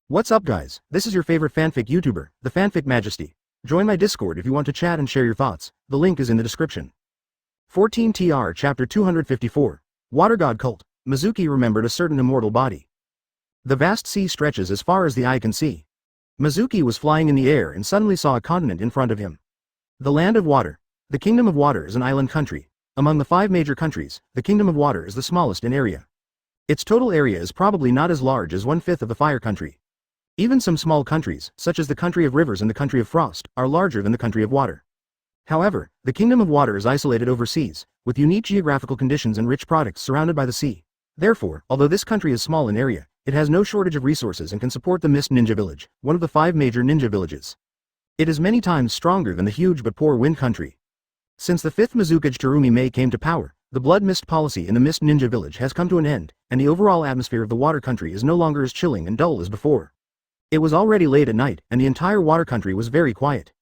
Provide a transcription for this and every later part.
What's up guys, this is your favorite fanfic YouTuber, the Fanfic Majesty. Join my Discord if you want to chat and share your thoughts, the link is in the description. 14 TR Chapter 254. Water God Cult. Mizuki remembered a certain immortal body. The vast sea stretches as far as the eye can see. Mizuki was flying in the air and suddenly saw a continent in front of him. The Land of Water. The Kingdom of Water is an island country. Among the 5 major countries, the Kingdom of Water is the smallest in area. Its total area is probably not as large as 1/5 of the Fire Country. Even some small countries, such as the Country of Rivers and the Country of Frost, are larger than the Country of Water. However, the Kingdom of Water is isolated overseas, with unique geographical conditions and rich products surrounded by the sea. Therefore, although this country is small in area, it has no shortage of resources and can support the Mist Ninja Village, one of the 5 major ninja villages. It is many times stronger than the huge but poor Wind Country. Since the 5th Mizuki Tsurumi Mei came to power, the Blood Mist policy in the Mist Ninja Village has come to an end, and the overall atmosphere of the Water Country is no longer as chilling and dull as before. It was already late at night, and the entire Water Country was very quiet.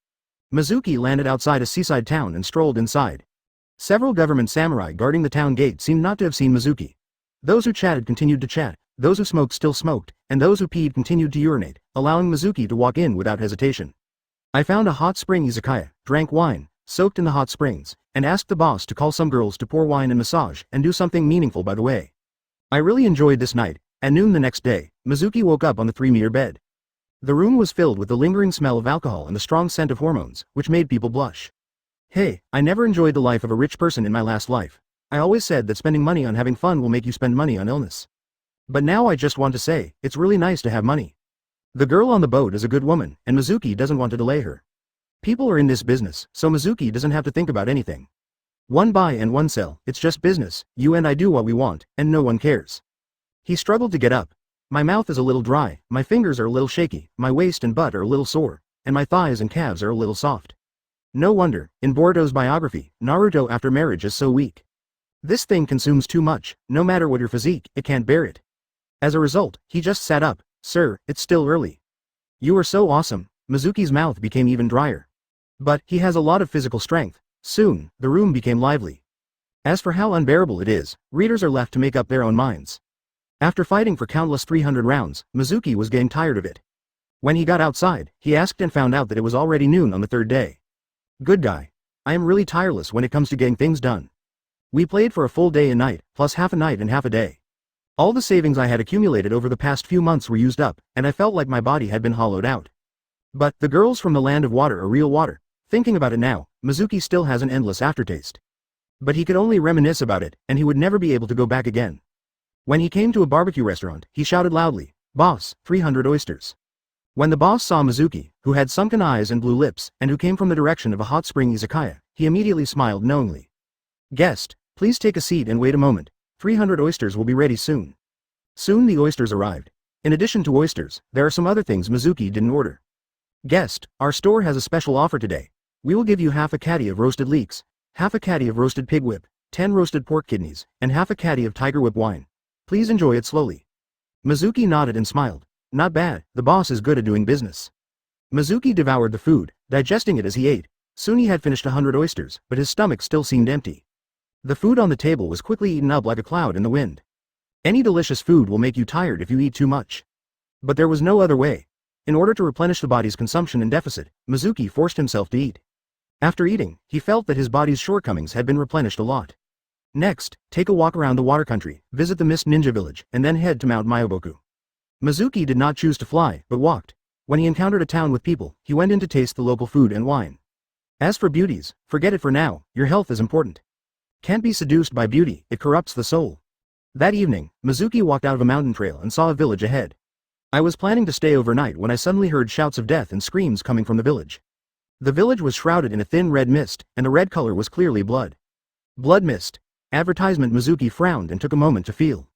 Mizuki landed outside a seaside town and strolled inside. Several government samurai guarding the town gate seemed not to have seen Mizuki. Those who chatted continued to chat, those who smoked still smoked, and those who peed continued to urinate, allowing Mizuki to walk in without hesitation. I found a hot spring izakaya, drank wine, soaked in the hot springs, and asked the boss to call some girls to pour wine and massage and do something meaningful by the way. I really enjoyed this night. At noon the next day, Mizuki woke up on the 3-meter bed. The room was filled with the lingering smell of alcohol and the strong scent of hormones, which made people blush. Hey, I never enjoyed the life of a rich person in my last life. I always said that spending money on having fun will make you spend money on illness. But now I just want to say, it's really nice to have money. The girl on the boat is a good woman, and Mizuki doesn't want to delay her. People are in this business, so Mizuki doesn't have to think about anything. One buy and one sell, it's just business, you and I do what we want, and no one cares. He struggled to get up. My mouth is a little dry, my fingers are a little shaky, my waist and butt are a little sore, and my thighs and calves are a little soft. No wonder, in Boruto's biography, Naruto after marriage is so weak. This thing consumes too much, no matter what your physique, it can't bear it. As a result, he just sat up. Sir, it's still early. You are so awesome. Mizuki's mouth became even drier. But, he has a lot of physical strength. Soon, the room became lively. As for how unbearable it is, readers are left to make up their own minds. After fighting for countless 300 rounds, Mizuki was getting tired of it. When he got outside, he asked and found out that it was already noon on the 3rd day. Good guy. I am really tireless when it comes to getting things done. We played for a full day and night, plus half a night and half a day. All the savings I had accumulated over the past few months were used up, and I felt like my body had been hollowed out. But, the girls from the Land of Water are real water. Thinking about it now, Mizuki still has an endless aftertaste. But he could only reminisce about it, and he would never be able to go back again. When he came to a barbecue restaurant, he shouted loudly, "Boss, 300 oysters." When the boss saw Mizuki, who had sunken eyes and blue lips, and who came from the direction of a hot spring izakaya, he immediately smiled knowingly. "Guest, please take a seat and wait a moment. 300 oysters will be ready soon." Soon the oysters arrived. In addition to oysters, there are some other things Mizuki didn't order. "Guest, our store has a special offer today. We will give you half a caddy of roasted leeks, half a caddy of roasted pig whip, 10 roasted pork kidneys, and half a caddy of tiger whip wine. Please enjoy it slowly." Mizuki nodded and smiled. Not bad, the boss is good at doing business. Mizuki devoured the food, digesting it as he ate. Soon he had finished 100 oysters, but his stomach still seemed empty. The food on the table was quickly eaten up like a cloud in the wind. Any delicious food will make you tired if you eat too much. But there was no other way. In order to replenish the body's consumption and deficit, Mizuki forced himself to eat. After eating, he felt that his body's shortcomings had been replenished a lot. Next, take a walk around the Water Country, visit the Mist Ninja Village, and then head to Mount Myoboku. Mizuki did not choose to fly, but walked. When he encountered a town with people, he went in to taste the local food and wine. As for beauties, forget it for now, your health is important. Can't be seduced by beauty, it corrupts the soul. That evening, Mizuki walked out of a mountain trail and saw a village ahead. I was planning to stay overnight when I suddenly heard shouts of death and screams coming from the village. The village was shrouded in a thin red mist, and the red color was clearly blood. Blood mist. Advertisement. Mizuki frowned and took a moment to feel.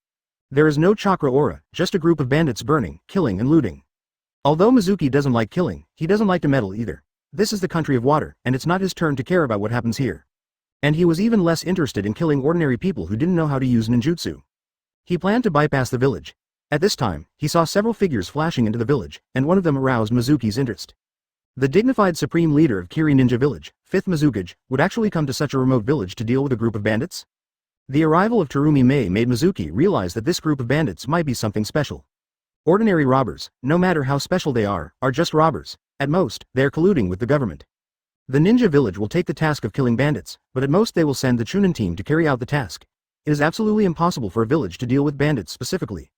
There is no chakra aura, just a group of bandits burning, killing and looting. Although Mizuki doesn't like killing, he doesn't like to meddle either. This is the country of water, and it's not his turn to care about what happens here. And he was even less interested in killing ordinary people who didn't know how to use ninjutsu. He planned to bypass the village. At this time, he saw several figures flashing into the village, and one of them aroused Mizuki's interest. The dignified supreme leader of Kiri Ninja Village, 5th Mizuki, would actually come to such a remote village to deal with a group of bandits? The arrival of Tsurumi Mei made Mizuki realize that this group of bandits might be something special. Ordinary robbers, no matter how special they are just robbers. At most, they are colluding with the government. The ninja village will take the task of killing bandits, but at most they will send the Chunin team to carry out the task. It is absolutely impossible for a village to deal with bandits specifically.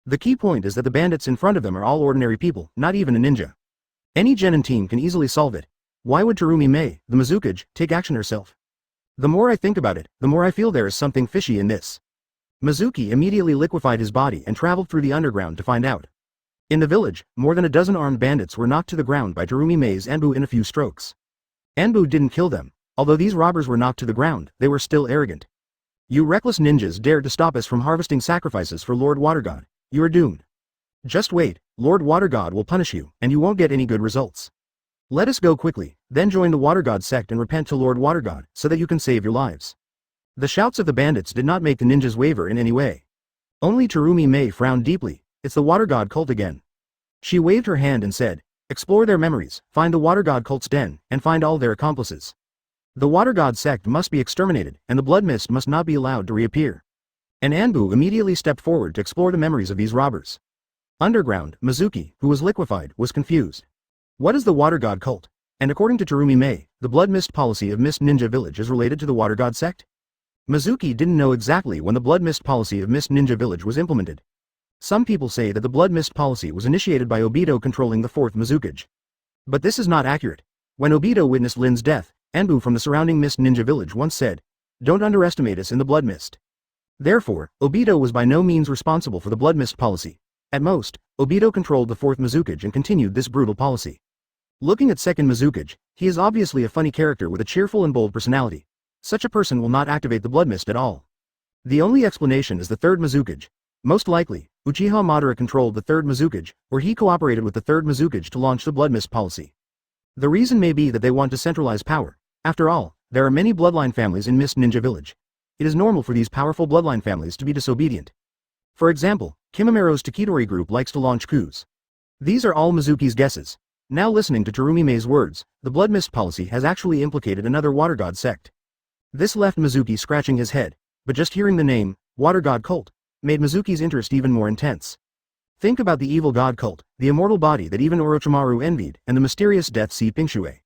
The key point is that the bandits in front of them are all ordinary people, not even a ninja. Any genin team can easily solve it. Why would Terumi Mei, the Mizukage, take action herself? The more I think about it, the more I feel there is something fishy in this. Mizuki immediately liquefied his body and traveled through the underground to find out. In the village, more than a dozen armed bandits were knocked to the ground by Terumi Mei's Anbu in a few strokes. Anbu didn't kill them. Although these robbers were knocked to the ground, they were still arrogant. You reckless ninjas dared to stop us from harvesting sacrifices for Lord Water God. You are doomed. Just wait, Lord Water God will punish you, and you won't get any good results. Let us go quickly, then join the Water God sect and repent to Lord Water God, so that you can save your lives. The shouts of the bandits did not make the ninjas waver in any way. Only Terumi Mei frowned deeply. It's the Water God cult again. She waved her hand and said, explore their memories, find the Water God cult's den, and find all their accomplices. The Water God sect must be exterminated, and the blood mist must not be allowed to reappear. And Anbu immediately stepped forward to explore the memories of these robbers. Underground, Mizuki, who was liquefied, was confused. What is the Water God cult? And according to Terumi Mei, the blood mist policy of Mist Ninja Village is related to the Water God sect? Mizuki didn't know exactly when the blood mist policy of Mist Ninja Village was implemented. Some people say that the blood mist policy was initiated by Obito controlling the 4th Mizukage. But this is not accurate. When Obito witnessed Lin's death, Anbu from the surrounding Mist Ninja Village once said, don't underestimate us in the blood mist. Therefore, Obito was by no means responsible for the blood mist policy. At most, Obito controlled the 4th Mizukage and continued this brutal policy. Looking at 2nd Mizukage, he is obviously a funny character with a cheerful and bold personality. Such a person will not activate the blood mist at all. The only explanation is the 3rd Mizukage. Most likely, Uchiha Madara controlled the 3rd Mizukage, or he cooperated with the 3rd Mizukage to launch the blood mist policy. The reason may be that they want to centralize power. After all, there are many bloodline families in Mist Ninja Village. It is normal for these powerful bloodline families to be disobedient. For example, Kimamero's Takitori group likes to launch coups. These are all Mizuki's guesses. Now listening to Terumi Mei's words, the blood mist policy has actually implicated another Water God sect. This left Mizuki scratching his head, but just hearing the name, Water God Cult, made Mizuki's interest even more intense. Think about the evil god cult, the immortal body that even Orochimaru envied, and the mysterious death seed Pingshui.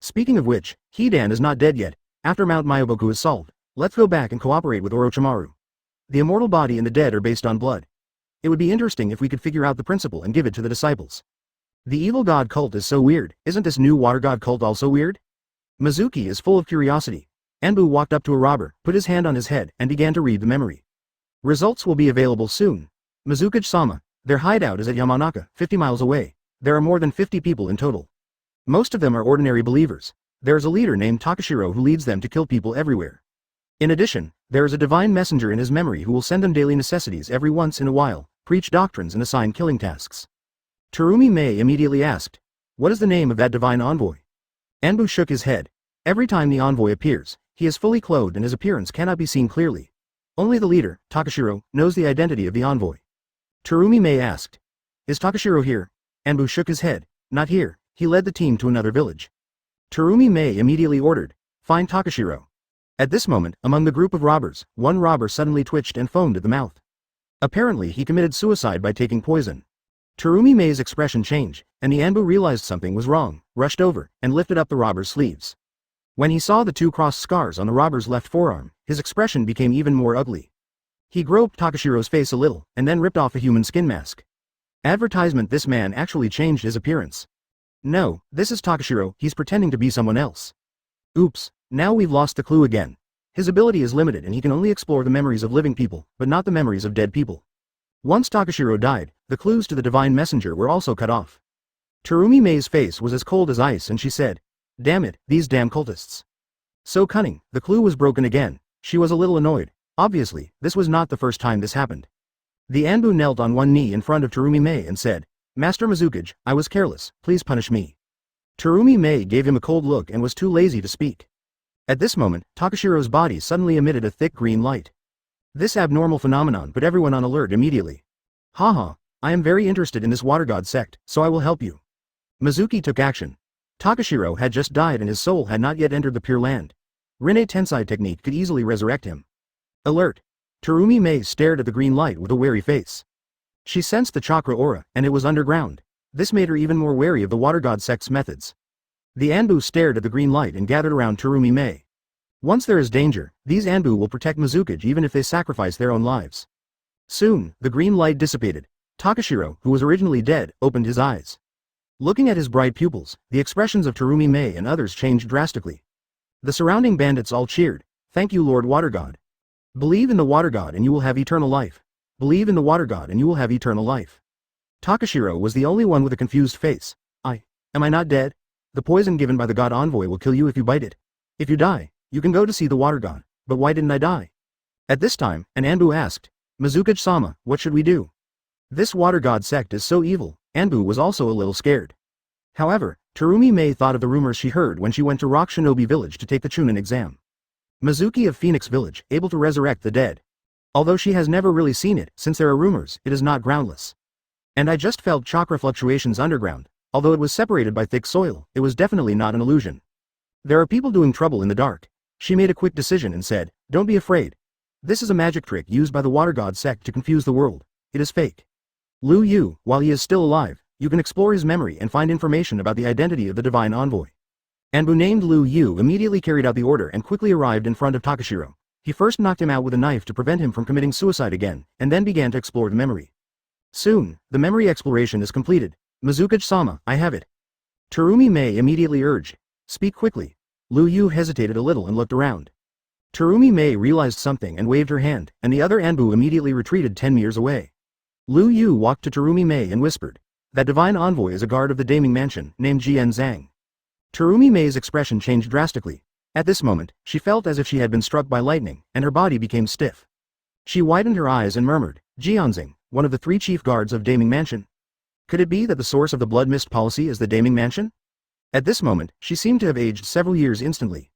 Speaking of which, Hidan is not dead yet. After Mount Myoboku is solved, let's go back and cooperate with Orochimaru. The immortal body and the dead are based on blood. It would be interesting if we could figure out the principle and give it to the disciples. The evil god cult is so weird. Isn't this new water god cult also weird? Mizuki is full of curiosity. Anbu walked up to a robber, put his hand on his head, and began to read the memory. Results will be available soon. Mizukage-sama, their hideout is at Yamanaka, 50 miles away. There are more than 50 people in total. Most of them are ordinary believers. There is a leader named Takashiro who leads them to kill people everywhere. In addition, there is a divine messenger in his memory who will send them daily necessities every once in a while, preach doctrines and assign killing tasks. Terumi Mei immediately asked, what is the name of that divine envoy? Anbu shook his head. Every time the envoy appears, he is fully clothed and his appearance cannot be seen clearly. Only the leader, Takashiro, knows the identity of the envoy. Terumi Mei asked, is Takashiro here? Anbu shook his head. Not here. He led the team to another village. Terumi Mei immediately ordered, find Takashiro. At this moment, among the group of robbers, one robber suddenly twitched and foamed at the mouth. Apparently he committed suicide by taking poison. Terumi Mei's expression changed, and the Anbu realized something was wrong, rushed over, and lifted up the robber's sleeves. When he saw the 2 crossed scars on the robber's left forearm, his expression became even more ugly. He groped Takashiro's face a little, and then ripped off a human skin mask. Advertisement: this man actually changed his appearance. No, this is Takashiro, he's pretending to be someone else. Oops, now we've lost the clue again. His ability is limited and he can only explore the memories of living people, but not the memories of dead people. Once Takashiro died, the clues to the divine messenger were also cut off. Terumi Mei's face was as cold as ice and she said, damn it, these damn cultists. So cunning, the clue was broken again. She was a little annoyed. Obviously, this was not the first time this happened. The Anbu knelt on one knee in front of Terumi Mei and said, Master Mizukage, I was careless, please punish me. Terumi Mei gave him a cold look and was too lazy to speak. At this moment, Takashiro's body suddenly emitted a thick green light. This abnormal phenomenon put everyone on alert immediately. Haha, I am very interested in this water god sect, so I will help you. Mizuki took action. Takashiro had just died and his soul had not yet entered the Pure Land. Rinne Tensai technique could easily resurrect him. Alert! Terumi Mei stared at the green light with a wary face. She sensed the chakra aura, and it was underground. This made her even more wary of the water god sect's methods. The Anbu stared at the green light and gathered around Terumi Mei. Once there is danger, these Anbu will protect Mizuki even if they sacrifice their own lives. Soon, the green light dissipated. Takashiro, who was originally dead, opened his eyes. Looking at his bright pupils, the expressions of Terumi Mei and others changed drastically. The surrounding bandits all cheered. "Thank you, Lord Water God. Believe in the Water God and you will have eternal life. Believe in the Water God and you will have eternal life." Takashiro was the only one with a confused face. Am I not dead? The poison given by the God Envoy will kill you if you bite it. If you die, you can go to see the Water God, but why didn't I die?" At this time, an Anbu asked, "Mizuki-sama, what should we do? This Water God sect is so evil." Anbu was also a little scared. However, Terumi Mei thought of the rumors she heard when she went to Rock Shinobi Village to take the Chunin exam. Mizuki of Phoenix Village, able to resurrect the dead. Although she has never really seen it, since there are rumors, it is not groundless. And I just felt chakra fluctuations underground. Although it was separated by thick soil, it was definitely not an illusion. There are people doing trouble in the dark. She made a quick decision and said, "Don't be afraid. This is a magic trick used by the Water God sect to confuse the world. It is fake. Liu Yu, while he is still alive, you can explore his memory and find information about the identity of the divine envoy." Anbu named Liu Yu immediately carried out the order and quickly arrived in front of Takashiro. He first knocked him out with a knife to prevent him from committing suicide again, and then began to explore the memory. Soon, the memory exploration is completed. "Mizuki-sama, I have it." Terumi Mei immediately urged, "Speak quickly." Liu Yu hesitated a little and looked around. Terumi Mei realized something and waved her hand, and the other Anbu immediately retreated 10 meters away. Liu Yu walked to Terumi Mei and whispered, "That divine envoy is a guard of the Daming Mansion, named Jian Zhang." Terumi Mei's expression changed drastically. At this moment, she felt as if she had been struck by lightning, and her body became stiff. She widened her eyes and murmured, "Jianzhang, one of the 3 chief guards of Daming Mansion? Could it be that the source of the blood mist policy is the Daming Mansion?" At this moment, she seemed to have aged several years instantly.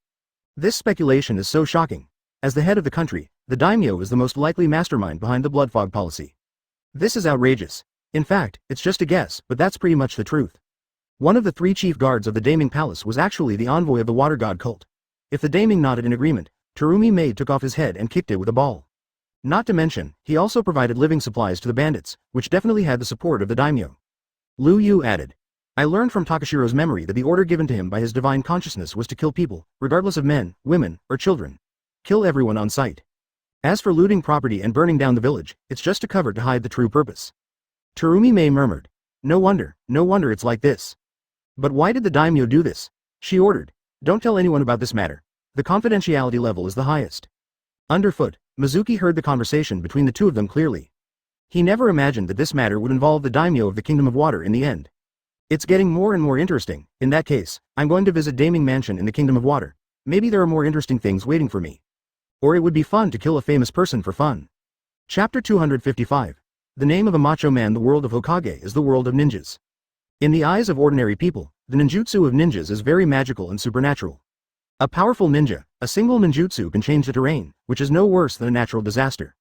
This speculation is so shocking. As the head of the country, the daimyo is the most likely mastermind behind the blood fog policy. This is outrageous. In fact, it's just a guess, but that's pretty much the truth. One of the 3 chief guards of the Daming Palace was actually the envoy of the Water God cult. If the Daming nodded in agreement, Terumi Mei took off his head and kicked it with a ball. Not to mention, he also provided living supplies to the bandits, which definitely had the support of the daimyo. Liu Yu added, "I learned from Takashiro's memory that the order given to him by his divine consciousness was to kill people, regardless of men, women, or children. Kill everyone on sight. As for looting property and burning down the village, it's just a cover to hide the true purpose." Terumi Mei murmured, no wonder it's like this. But why did the daimyo do this?" She ordered, "Don't tell anyone about this matter. The confidentiality level is the highest." Underfoot, Mizuki heard the conversation between the two of them clearly. He never imagined that this matter would involve the daimyo of the Kingdom of Water in the end. "It's getting more and more interesting. In that case, I'm going to visit Daming Mansion in the Kingdom of Water. Maybe there are more interesting things waiting for me. Or it would be fun to kill a famous person for fun." Chapter 255. The name of a macho man. The world of Hokage is the world of ninjas. In the eyes of ordinary people, the ninjutsu of ninjas is very magical and supernatural. A powerful ninja, a single ninjutsu can change the terrain, which is no worse than a natural disaster.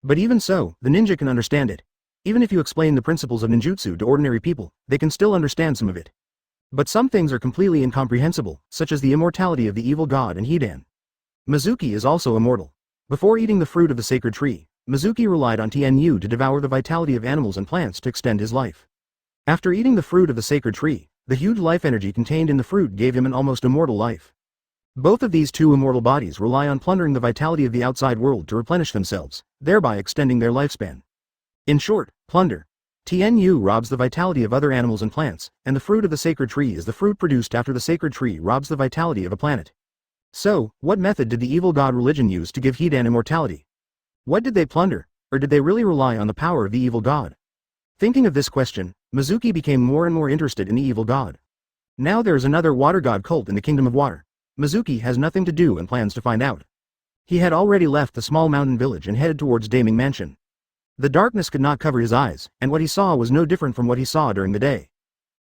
But even so, the ninja can understand it. Even if you explain the principles of ninjutsu to ordinary people, they can still understand some of it. But some things are completely incomprehensible, such as the immortality of the evil god and Hidan. Mizuki is also immortal. Before eating the fruit of the sacred tree, Mizuki relied on Tianyu to devour the vitality of animals and plants to extend his life. After eating the fruit of the sacred tree, the huge life energy contained in the fruit gave him an almost immortal life. Both of these two immortal bodies rely on plundering the vitality of the outside world to replenish themselves, thereby extending their lifespan. In short, plunder. Tianyu robs the vitality of other animals and plants, and the fruit of the sacred tree is the fruit produced after the sacred tree robs the vitality of a planet. So, what method did the evil god religion use to give Hidan immortality? What did they plunder, or did they really rely on the power of the evil god? Thinking of this question, Mizuki became more and more interested in the evil god. Now there is another water god cult in the Kingdom of Water. Mizuki has nothing to do and plans to find out. He had already left the small mountain village and headed towards Daming Mansion. The darkness could not cover his eyes, and what he saw was no different from what he saw during the day.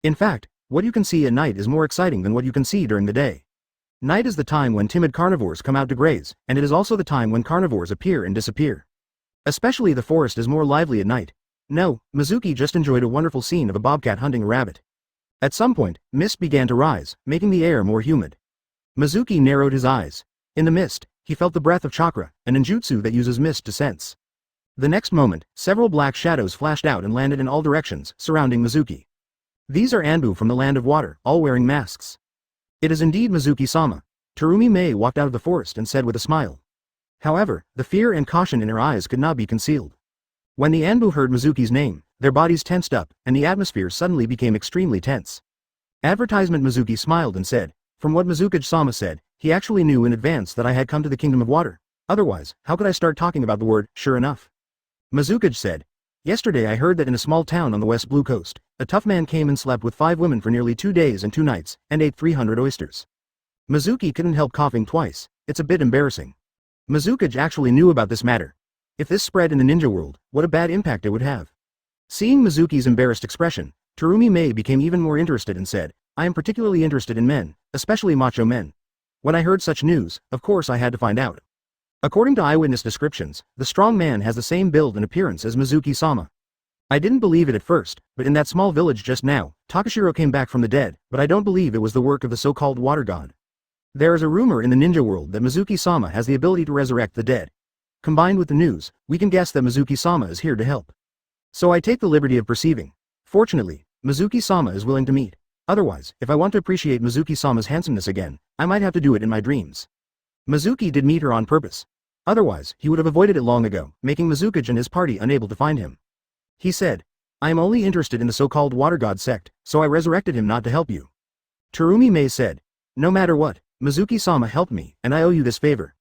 In fact, what you can see at night is more exciting than what you can see during the day. Night is the time when timid carnivores come out to graze, and it is also the time when carnivores appear and disappear. Especially the forest is more lively at night. No, Mizuki just enjoyed a wonderful scene of a bobcat hunting a rabbit. At some point, mist began to rise, making the air more humid. Mizuki narrowed his eyes. In the mist, he felt the breath of Chakra, a ninjutsu that uses mist to sense. The next moment, several black shadows flashed out and landed in all directions, surrounding Mizuki. These are Anbu from the Land of Water, all wearing masks. It is indeed Mizuki-sama. Terumi Mei walked out of the forest and said with a smile. However, the fear and caution in her eyes could not be concealed. When the Anbu heard Mizuki's name, their bodies tensed up, and the atmosphere suddenly became extremely tense. Advertisement Mizuki smiled and said, from what Mizuki-sama said, he actually knew in advance that I had come to the Kingdom of Water. Otherwise, how could I start talking about the word, sure enough? Mizuki said, yesterday I heard that in a small town on the West Blue Coast, a tough man came and slept with 5 women for nearly 2 days and 2 nights, and ate 300 oysters. Mizuki couldn't help coughing twice. It's a bit embarrassing. Mizuki actually knew about this matter. If this spread in the ninja world, what a bad impact it would have. Seeing Mizuki's embarrassed expression, Terumi Mei became even more interested and said, I am particularly interested in men, especially macho men. When I heard such news, of course I had to find out. According to eyewitness descriptions, the strong man has the same build and appearance as Mizuki-sama. I didn't believe it at first, but in that small village just now, Takashiro came back from the dead, but I don't believe it was the work of the so-called water god. There is a rumor in the ninja world that Mizuki-sama has the ability to resurrect the dead. Combined with the news, we can guess that Mizuki-sama is here to help. So I take the liberty of perceiving. Fortunately, Mizuki-sama is willing to meet. Otherwise, if I want to appreciate Mizuki-sama's handsomeness again, I might have to do it in my dreams. Mizuki did meet her on purpose. Otherwise, he would have avoided it long ago, making Mizuki and his party unable to find him. He said, I am only interested in the so-called water god sect, so I resurrected him not to help you. Terumi Mei said, no matter what, Mizuki-sama helped me, and I owe you this favor.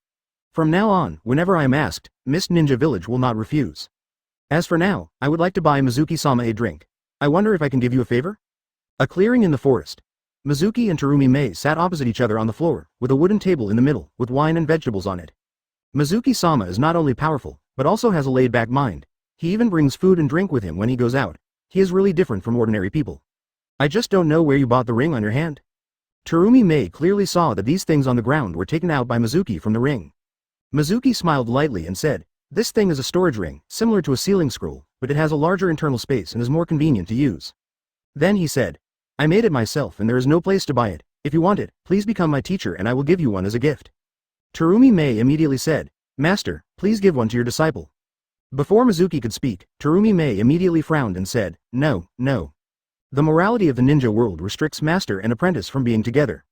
From now on, whenever I am asked, Mist Ninja Village will not refuse. As for now, I would like to buy Mizuki-sama a drink. I wonder if I can give you a favor? A clearing in the forest. Mizuki and Terumi Mei sat opposite each other on the floor, with a wooden table in the middle, with wine and vegetables on it. Mizuki-sama is not only powerful, but also has a laid-back mind. He even brings food and drink with him when he goes out. He is really different from ordinary people. I just don't know where you bought the ring on your hand. Terumi Mei clearly saw that these things on the ground were taken out by Mizuki from the ring. Mizuki smiled lightly and said, this thing is a storage ring, similar to a sealing scroll, but it has a larger internal space and is more convenient to use. Then he said, I made it myself and there is no place to buy it. If you want it, please become my teacher and I will give you one as a gift. Terumi Mei immediately said, Master, please give one to your disciple. Before Mizuki could speak, Terumi Mei immediately frowned and said, no, no. The morality of the ninja world restricts master and apprentice from being together.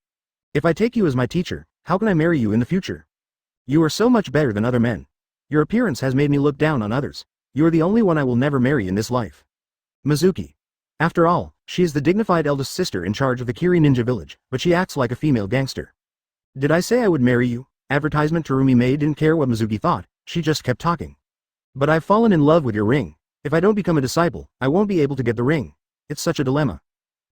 If I take you as my teacher, how can I marry you in the future? You are so much better than other men. Your appearance has made me look down on others. You are the only one I will never marry in this life. Mizuki. After all, she is the dignified eldest sister in charge of the Kiri Ninja Village, but she acts like a female gangster. Did I say I would marry you? Advertisement Terumi Mei didn't care what Mizuki thought, she just kept talking. But I've fallen in love with your ring. If I don't become a disciple, I won't be able to get the ring. It's such a dilemma.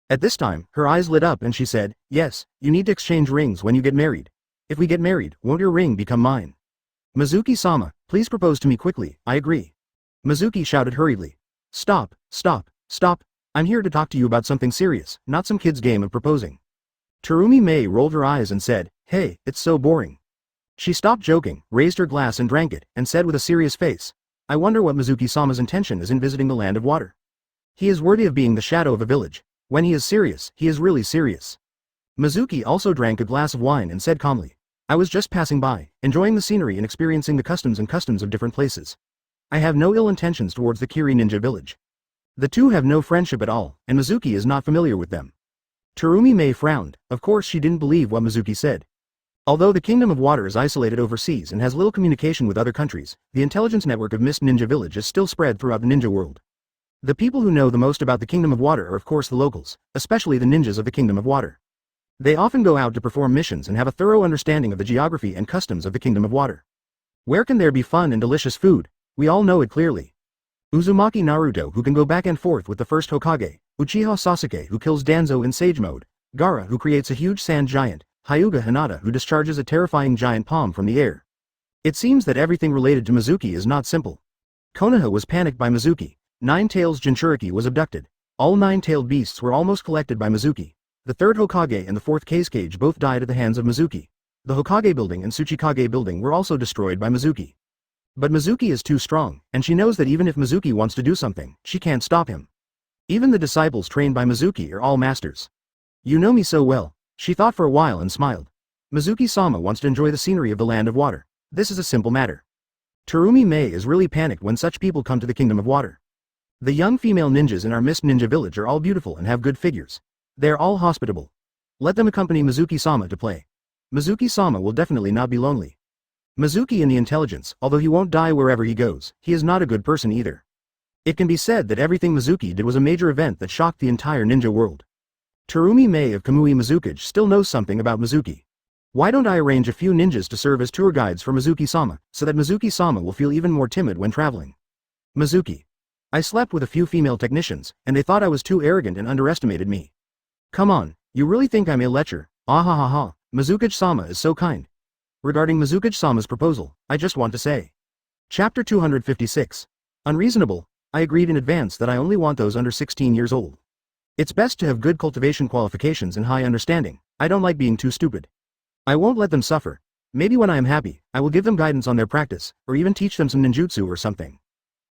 At this time, her eyes lit up and she said, yes, you need to exchange rings when you get married. If we get married, won't your ring become mine? Mizuki-sama, please propose to me quickly, I agree. Mizuki shouted hurriedly. Stop, stop, stop. I'm here to talk to you about something serious, not some kid's game of proposing. Terumi Mei rolled her eyes and said, hey, it's so boring. She stopped joking, raised her glass and drank it, and said with a serious face, I wonder what Mizuki-sama's intention is in visiting the Land of Water. He is worthy of being the shadow of a village. When he is serious, he is really serious. Mizuki also drank a glass of wine and said calmly, I was just passing by, enjoying the scenery and experiencing the customs of different places. I have no ill intentions towards the Kiri Ninja Village. The two have no friendship at all, and Mizuki is not familiar with them. Terumi Mei frowned. Of course she didn't believe what Mizuki said. Although the Kingdom of Water is isolated overseas and has little communication with other countries, the intelligence network of Mist Ninja Village is still spread throughout the ninja world. The people who know the most about the Kingdom of Water are of course the locals, especially the ninjas of the Kingdom of Water. They often go out to perform missions and have a thorough understanding of the geography and customs of the Kingdom of Water. Where can there be fun and delicious food? We all know it clearly. Uzumaki Naruto, who can go back and forth with the first Hokage, Uchiha Sasuke, who kills Danzo in Sage Mode, Gaara, who creates a huge sand giant, Hyuga Hinata, who discharges a terrifying giant palm from the air. It seems that everything related to Mizuki is not simple. Konoha was panicked by Mizuki. Nine-Tails Jinchuriki was abducted. All nine-tailed beasts were almost collected by Mizuki. The third Hokage and the fourth Kazekage both died at the hands of Mizuki. The Hokage building and Tsuchikage building were also destroyed by Mizuki. But Mizuki is too strong, and she knows that even if Mizuki wants to do something, she can't stop him. Even the disciples trained by Mizuki are all masters. You know me so well. She thought for a while and smiled. Mizuki-sama wants to enjoy the scenery of the Land of Water. This is a simple matter. Terumi Mei is really panicked when such people come to the Kingdom of Water. The young female ninjas in our Mist Ninja village are all beautiful and have good figures. They are all hospitable. Let them accompany Mizuki-sama to play. Mizuki-sama will definitely not be lonely. Mizuki in the intelligence, although he won't die wherever he goes, he is not a good person either. It can be said that everything Mizuki did was a major event that shocked the entire ninja world. Terumi Mei of Kamui Mizukage still knows something about Mizuki. Why don't I arrange a few ninjas to serve as tour guides for Mizuki-sama, so that Mizuki-sama will feel even more timid when traveling? Mizuki. I slept with a few female technicians, and they thought I was too arrogant and underestimated me. Come on, you really think I'm a lecher? Ah ha ha ha, Mizukage-sama is so kind. Regarding Mizukage-sama's proposal, I just want to say. Chapter 256. Unreasonable, I agreed in advance that I only want those under 16 years old. It's best to have good cultivation qualifications and high understanding. I don't like being too stupid. I won't let them suffer. Maybe when I am happy, I will give them guidance on their practice, or even teach them some ninjutsu or something.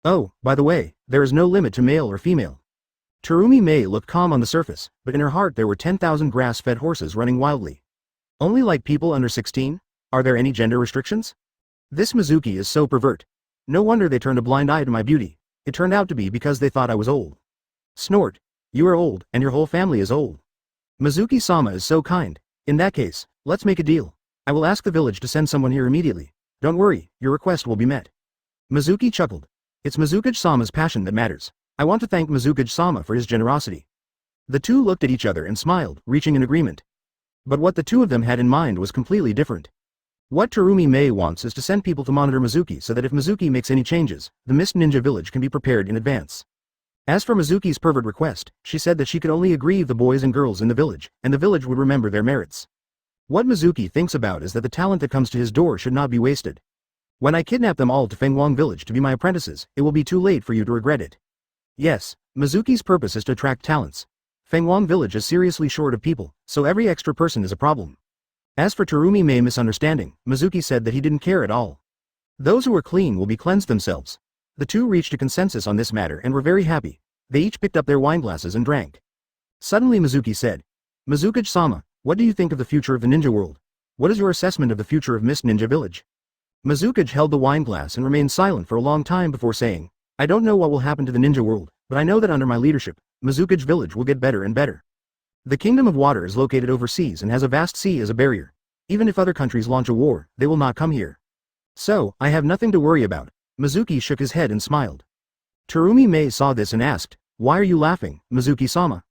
Oh, by the way, there is no limit to male or female. Terumi Mei looked calm on the surface, but in her heart there were 10,000 grass-fed horses running wildly. Only like people under 16? Are there any gender restrictions? This Mizuki is so pervert. No wonder they turned a blind eye to my beauty. It turned out to be because they thought I was old. Snort. You are old, and your whole family is old. Mizuki-sama is so kind. In that case, let's make a deal. I will ask the village to send someone here immediately. Don't worry, your request will be met. Mizuki chuckled. It's Mizukage-sama's passion that matters. I want to thank Mizukage-sama for his generosity. The two looked at each other and smiled, reaching an agreement. But what the two of them had in mind was completely different. What Terumi Mei wants is to send people to monitor Mizuki so that if Mizuki makes any changes, the Mist Ninja village can be prepared in advance. As for Mizuki's pervert request, she said that she could only aggrieve the boys and girls in the village, and the village would remember their merits. What Mizuki thinks about is that the talent that comes to his door should not be wasted. When I kidnap them all to Fenghuang village to be my apprentices, it will be too late for you to regret it. Yes, Mizuki's purpose is to attract talents. Fenghuang village is seriously short of people, so every extra person is a problem. As for Terumi Mei misunderstanding, Mizuki said that he didn't care at all. Those who are clean will be cleansed themselves. The two reached a consensus on this matter and were very happy. They each picked up their wineglasses and drank. Suddenly Mizuki said, Mizukage-sama, what do you think of the future of the ninja world? What is your assessment of the future of Mist Ninja village? Mizukage held the wineglass and remained silent for a long time before saying, I don't know what will happen to the ninja world, but I know that under my leadership, Mizukage village will get better and better. The Kingdom of Water is located overseas and has a vast sea as a barrier. Even if other countries launch a war, they will not come here. So, I have nothing to worry about. Mizuki shook his head and smiled. Terumi Mei saw this and asked, Why are you laughing, Mizuki-sama?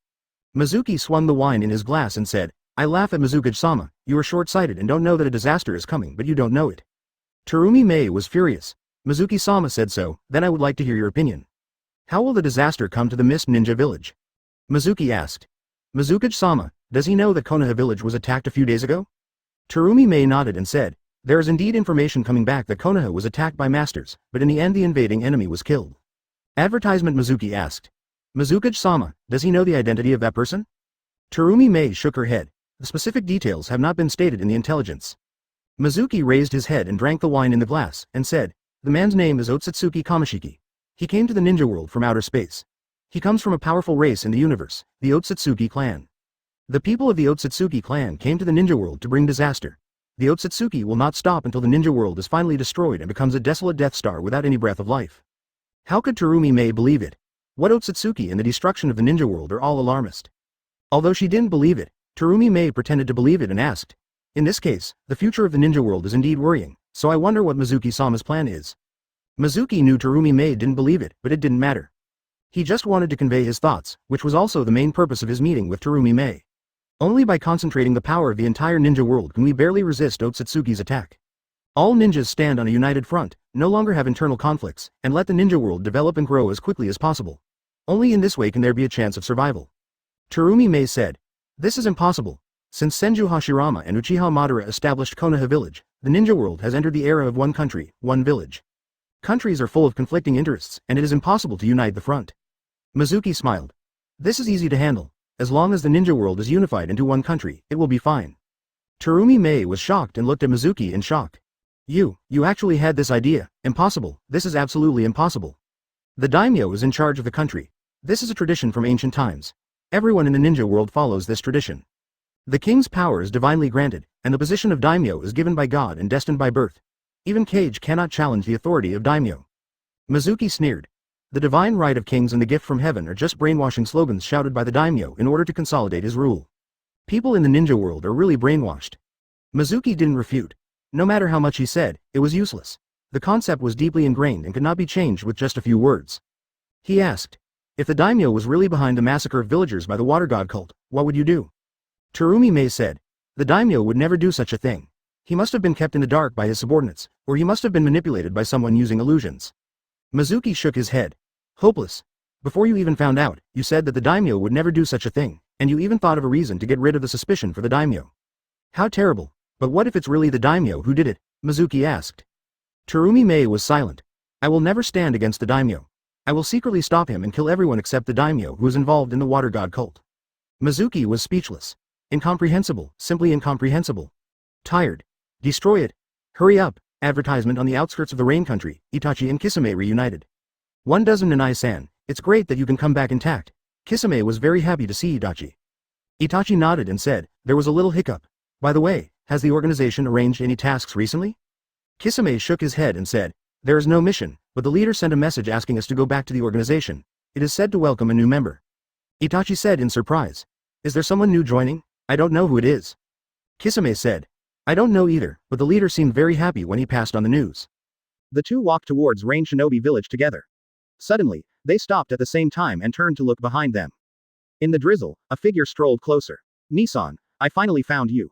Mizuki swung the wine in his glass and said, I laugh at Mizukage-sama, you are short-sighted and don't know that a disaster is coming but you don't know it. Terumi Mei was furious. Mizuki-sama said so, then I would like to hear your opinion. How will the disaster come to the Mist Ninja village? Mizuki asked. Mizukage-sama, does he know that Konoha village was attacked a few days ago? Terumi Mei nodded and said, there is indeed information coming back that Konoha was attacked by masters, but in the end the invading enemy was killed. Advertisement Mizuki asked. Mizukage-sama, does he know the identity of that person? Terumi Mei shook her head. The specific details have not been stated in the intelligence. Mizuki raised his head and drank the wine in the glass, and said, the man's name is Otsutsuki Kamishiki. He came to the ninja world from outer space. He comes from a powerful race in the universe, the Otsutsuki clan. The people of the Otsutsuki clan came to the ninja world to bring disaster. The Otsutsuki will not stop until the ninja world is finally destroyed and becomes a desolate Death Star without any breath of life. How could Terumi Mei believe it? What Otsutsuki and the destruction of the ninja world are all alarmist. Although she didn't believe it, Terumi Mei pretended to believe it and asked, in this case, the future of the ninja world is indeed worrying, so I wonder what Mizuki-sama's plan is. Mizuki knew Terumi Mei didn't believe it, but it didn't matter. He just wanted to convey his thoughts, which was also the main purpose of his meeting with Terumi Mei. Only by concentrating the power of the entire ninja world can we barely resist Otsutsuki's attack. All ninjas stand on a united front, no longer have internal conflicts, and let the ninja world develop and grow as quickly as possible. Only in this way can there be a chance of survival. Terumi Mei said, this is impossible. Since Senju Hashirama and Uchiha Madara established Konoha village, the ninja world has entered the era of one country, one village. Countries are full of conflicting interests, and it is impossible to unite the front. Mizuki smiled. This is easy to handle. As long as the ninja world is unified into one country, it will be fine. Terumi Mei was shocked and looked at Mizuki in shock. You actually had this idea. Impossible, this is absolutely impossible. The daimyo is in charge of the country. This is a tradition from ancient times. Everyone in the ninja world follows this tradition. The king's power is divinely granted, and the position of daimyo is given by God and destined by birth. Even Kage cannot challenge the authority of daimyo. Mizuki sneered. The divine right of kings and the gift from heaven are just brainwashing slogans shouted by the daimyo in order to consolidate his rule. People in the ninja world are really brainwashed. Mizuki didn't refute. No matter how much he said, it was useless. The concept was deeply ingrained and could not be changed with just a few words. He asked, if the daimyo was really behind the massacre of villagers by the water god cult, what would you do? Terumi Mei said, the daimyo would never do such a thing. He must have been kept in the dark by his subordinates, or he must have been manipulated by someone using illusions. Mizuki shook his head. Hopeless. Before you even found out, you said that the daimyo would never do such a thing, and you even thought of a reason to get rid of the suspicion for the daimyo. How terrible. But what if it's really the daimyo who did it? Mizuki asked. Terumi Mei was silent. I will never stand against the daimyo. I will secretly stop him and kill everyone except the daimyo who is involved in the water god cult. Mizuki was speechless. Incomprehensible, simply incomprehensible. Tired. Destroy it. Hurry up. Advertisement on the outskirts of the rain country, Itachi and Kisame reunited. 1 dozen Nanai-san, it's great that you can come back intact. Kisame was very happy to see Itachi. Itachi nodded and said, there was a little hiccup. By the way, has the organization arranged any tasks recently? Kisame shook his head and said, there is no mission, but the leader sent a message asking us to go back to the organization. It is said to welcome a new member. Itachi said in surprise. Is there someone new joining? I don't know who it is. Kisame said. I don't know either, but the leader seemed very happy when he passed on the news. The two walked towards Rain Shinobi village together. Suddenly, they stopped at the same time and turned to look behind them. In the drizzle, a figure strolled closer. Nissan, I finally found you.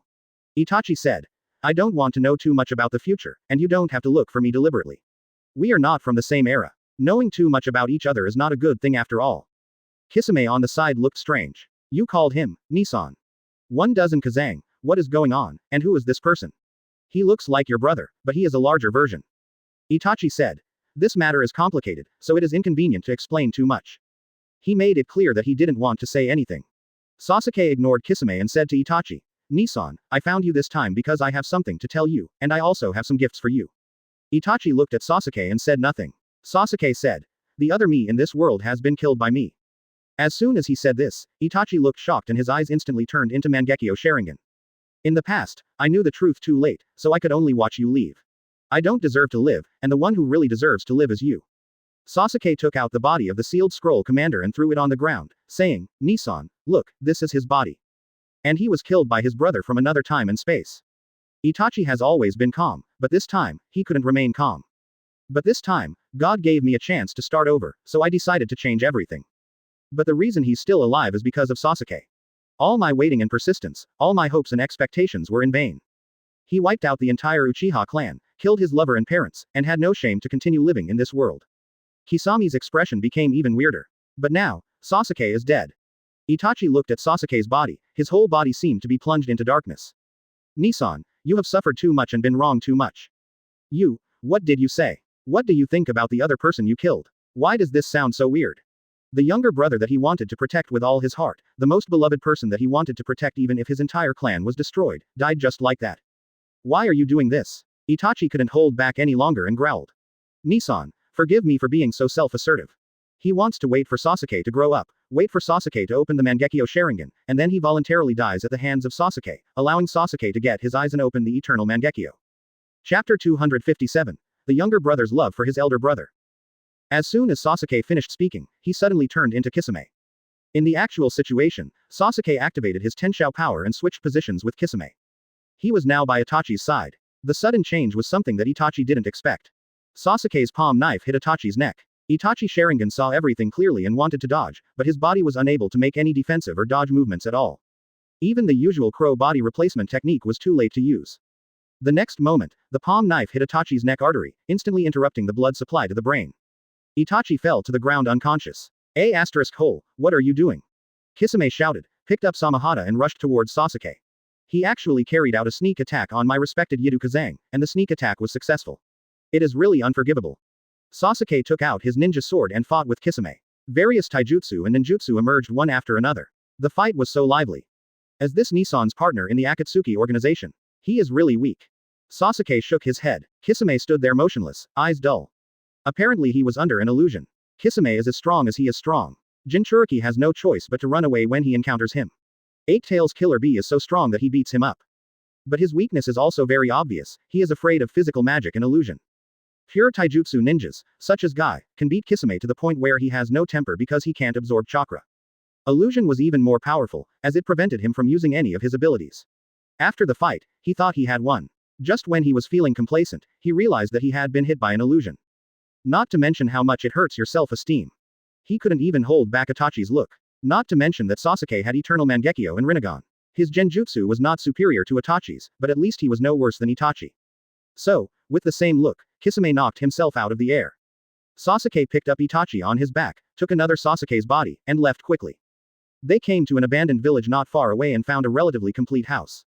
Itachi said. I don't want to know too much about the future, and you don't have to look for me deliberately. We are not from the same era. Knowing too much about each other is not a good thing after all. Kisame on the side looked strange. You called him, Nissan. 1 dozen Kazang, what is going on, and who is this person? He looks like your brother, but he is a larger version. Itachi said. This matter is complicated, so it is inconvenient to explain too much. He made it clear that he didn't want to say anything. Sasuke ignored Kisame and said to Itachi, Nissan, I found you this time because I have something to tell you, and I also have some gifts for you. Itachi looked at Sasuke and said nothing. Sasuke said, the other me in this world has been killed by me. As soon as he said this, Itachi looked shocked and his eyes instantly turned into Mangekyo Sharingan. In the past, I knew the truth too late, so I could only watch you leave. I don't deserve to live, and the one who really deserves to live is you. Sasuke took out the body of the sealed scroll commander and threw it on the ground, saying, Nissan, look, this is his body. And he was killed by his brother from another time and space. Itachi has always been calm, but this time, he couldn't remain calm. But this time, God gave me a chance to start over, so I decided to change everything. But the reason he's still alive is because of Sasuke. All my waiting and persistence, all my hopes and expectations were in vain. He wiped out the entire Uchiha clan, killed his lover and parents, and had no shame to continue living in this world. Kisami's expression became even weirder. But now, Sasuke is dead. Itachi looked at Sasuke's body, his whole body seemed to be plunged into darkness. Nissan, you have suffered too much and been wrong too much. You, what did you say? What do you think about the other person you killed? Why does this sound so weird? The younger brother that he wanted to protect with all his heart, the most beloved person that he wanted to protect even if his entire clan was destroyed, died just like that. Why are you doing this? Itachi couldn't hold back any longer and growled. Nissan, forgive me for being so self-assertive. He wants to wait for Sasuke to grow up, wait for Sasuke to open the Mangekyo Sharingan, and then he voluntarily dies at the hands of Sasuke, allowing Sasuke to get his eyes and open the eternal Mangekyo. Chapter 257. The younger brother's love for his elder brother. As soon as Sasuke finished speaking, he suddenly turned into Kisame. In the actual situation, Sasuke activated his Tenshou power and switched positions with Kisame. He was now by Itachi's side. The sudden change was something that Itachi didn't expect. Sasuke's palm knife hit Itachi's neck. Itachi Sharingan saw everything clearly and wanted to dodge, but his body was unable to make any defensive or dodge movements at all. Even the usual crow body replacement technique was too late to use. The next moment, the palm knife hit Itachi's neck artery, instantly interrupting the blood supply to the brain. Itachi fell to the ground unconscious. What are you doing? Kisame shouted, picked up Samahata and rushed towards Sasuke. He actually carried out a sneak attack on my respected Yidu Kazang, and the sneak attack was successful. It is really unforgivable. Sasuke took out his ninja sword and fought with Kisame. Various taijutsu and ninjutsu emerged one after another. The fight was so lively. As this Nissan's partner in the Akatsuki organization, he is really weak. Sasuke shook his head. Kisame stood there motionless, eyes dull. Apparently he was under an illusion. Kisame is as strong as he is strong. Jinchuriki has no choice but to run away when he encounters him. Eight Tails Killer Bee is so strong that he beats him up. But his weakness is also very obvious, he is afraid of physical magic and illusion. Pure taijutsu ninjas, such as Guy, can beat Kisame to the point where he has no temper because he can't absorb chakra. Illusion was even more powerful, as it prevented him from using any of his abilities. After the fight, he thought he had won. Just when he was feeling complacent, he realized that he had been hit by an illusion. Not to mention how much it hurts your self-esteem. He couldn't even hold back Itachi's look. Not to mention that Sasuke had eternal Mangekyo and Rinnegan. His genjutsu was not superior to Itachi's, but at least he was no worse than Itachi. So, with the same look, Kisame knocked himself out of the air. Sasuke picked up Itachi on his back, took another Sasuke's body, and left quickly. They came to an abandoned village not far away and found a relatively complete house.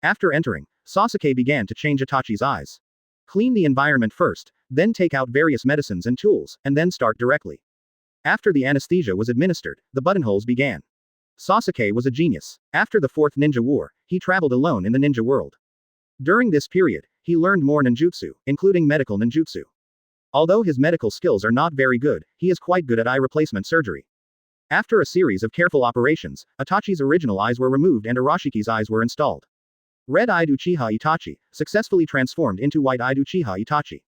After entering, Sasuke began to change Itachi's eyes. Clean the environment first, then take out various medicines and tools, and then start directly. After the anesthesia was administered, the buttonholes began. Sasuke was a genius. After the Fourth Ninja War, he traveled alone in the ninja world. During this period, he learned more ninjutsu, including medical ninjutsu. Although his medical skills are not very good, he is quite good at eye replacement surgery. After a series of careful operations, Itachi's original eyes were removed and Arashiki's eyes were installed. Red-eyed Uchiha Itachi, successfully transformed into white-eyed Uchiha Itachi.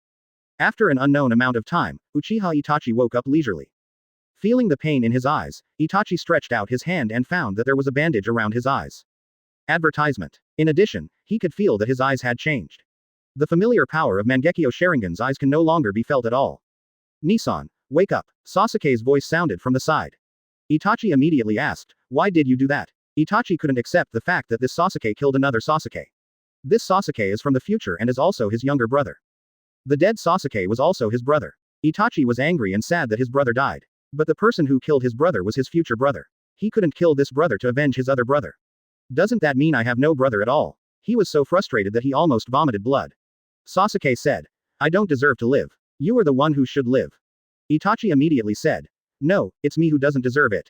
After an unknown amount of time, Uchiha Itachi woke up leisurely. Feeling the pain in his eyes, Itachi stretched out his hand and found that there was a bandage around his eyes. Advertisement. In addition, he could feel that his eyes had changed. The familiar power of Mangekyo Sharingan's eyes can no longer be felt at all. Nissan, wake up. Sasuke's voice sounded from the side. Itachi immediately asked, why did you do that? Itachi couldn't accept the fact that this Sasuke killed another Sasuke. This Sasuke is from the future and is also his younger brother. The dead Sasuke was also his brother. Itachi was angry and sad that his brother died. But the person who killed his brother was his future brother. He couldn't kill this brother to avenge his other brother. Doesn't that mean I have no brother at all? He was so frustrated that he almost vomited blood. Sasuke said, I don't deserve to live. You are the one who should live. Itachi immediately said, no, it's me who doesn't deserve it.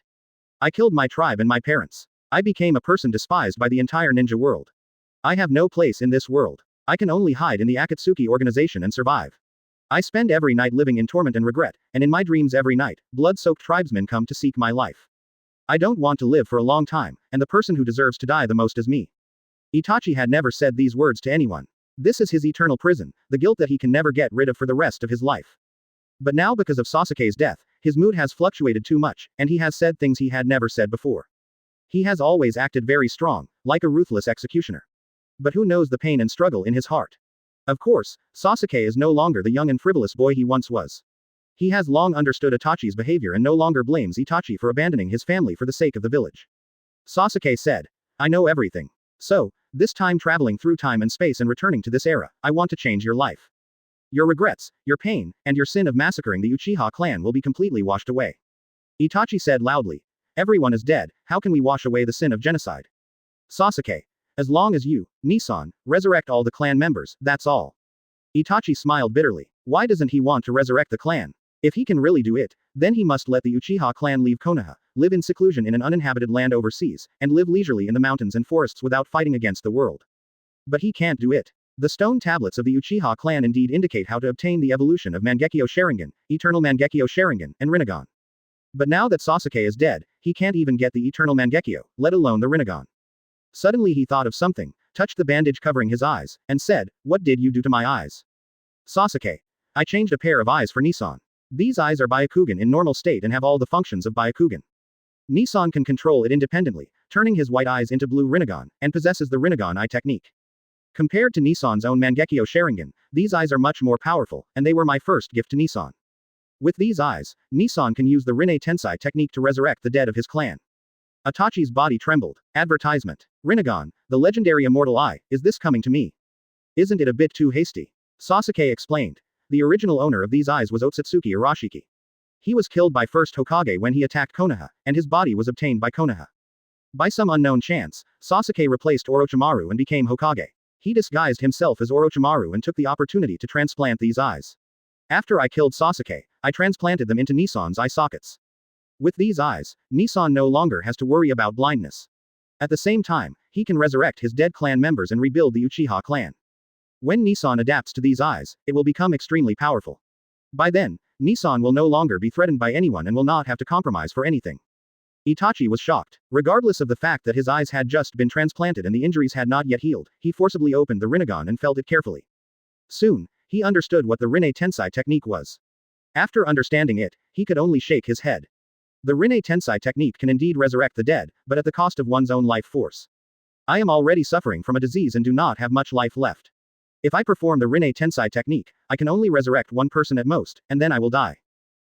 I killed my tribe and my parents. I became a person despised by the entire ninja world. I have no place in this world. I can only hide in the Akatsuki organization and survive. I spend every night living in torment and regret, and in my dreams every night, blood-soaked tribesmen come to seek my life. I don't want to live for a long time, and the person who deserves to die the most is me. Itachi had never said these words to anyone. This is his eternal prison, the guilt that he can never get rid of for the rest of his life. But now because of Sasuke's death, his mood has fluctuated too much, and he has said things he had never said before. He has always acted very strong, like a ruthless executioner. But who knows the pain and struggle in his heart? Of course, Sasuke is no longer the young and frivolous boy he once was. He has long understood Itachi's behavior and no longer blames Itachi for abandoning his family for the sake of the village. Sasuke said, I know everything. So, this time traveling through time and space and returning to this era, I want to change your life. Your regrets, your pain, and your sin of massacring the Uchiha clan will be completely washed away. Itachi said loudly, everyone is dead, how can we wash away the sin of genocide? Sasuke, as long as you, Nissan, resurrect all the clan members, that's all. Itachi smiled bitterly. Why doesn't he want to resurrect the clan? If he can really do it, then he must let the Uchiha clan leave Konoha, live in seclusion in an uninhabited land overseas, and live leisurely in the mountains and forests without fighting against the world. But he can't do it. The stone tablets of the Uchiha clan indeed indicate how to obtain the evolution of Mangekyo Sharingan, Eternal Mangekyo Sharingan, and Rinnegan. But now that Sasuke is dead, he can't even get the Eternal Mangekyo, let alone the Rinnegan. Suddenly he thought of something, touched the bandage covering his eyes, and said, what did you do to my eyes? Sasuke. I changed a pair of eyes for Nissan. These eyes are Byakugan in normal state and have all the functions of Byakugan. Nissan can control it independently, turning his white eyes into blue Rinnegan, and possesses the Rinnegan eye technique. Compared to Nissan's own Mangekyo Sharingan, these eyes are much more powerful, and they were my first gift to Nissan. With these eyes, Nissan can use the Rinne Tensai technique to resurrect the dead of his clan. Itachi's body trembled. Advertisement. Rinnegan, the legendary immortal eye, is this coming to me? Isn't it a bit too hasty? Sasuke explained. The original owner of these eyes was Otsutsuki Arashiki. He was killed by first Hokage when he attacked Konoha, and his body was obtained by Konoha. By some unknown chance, Sasuke replaced Orochimaru and became Hokage. He disguised himself as Orochimaru and took the opportunity to transplant these eyes. After I killed Sasuke, I transplanted them into Nissan's eye sockets. With these eyes, Nissan no longer has to worry about blindness. At the same time, he can resurrect his dead clan members and rebuild the Uchiha clan. When Nissan adapts to these eyes, it will become extremely powerful. By then, Nissan will no longer be threatened by anyone and will not have to compromise for anything. Itachi was shocked. Regardless of the fact that his eyes had just been transplanted and the injuries had not yet healed, he forcibly opened the Rinnegan and felt it carefully. Soon, he understood what the Rinne Tensai technique was. After understanding it, he could only shake his head. The Rinne Tensai technique can indeed resurrect the dead, but at the cost of one's own life force. I am already suffering from a disease and do not have much life left. If I perform the Rinne Tensai technique, I can only resurrect one person at most, and then I will die.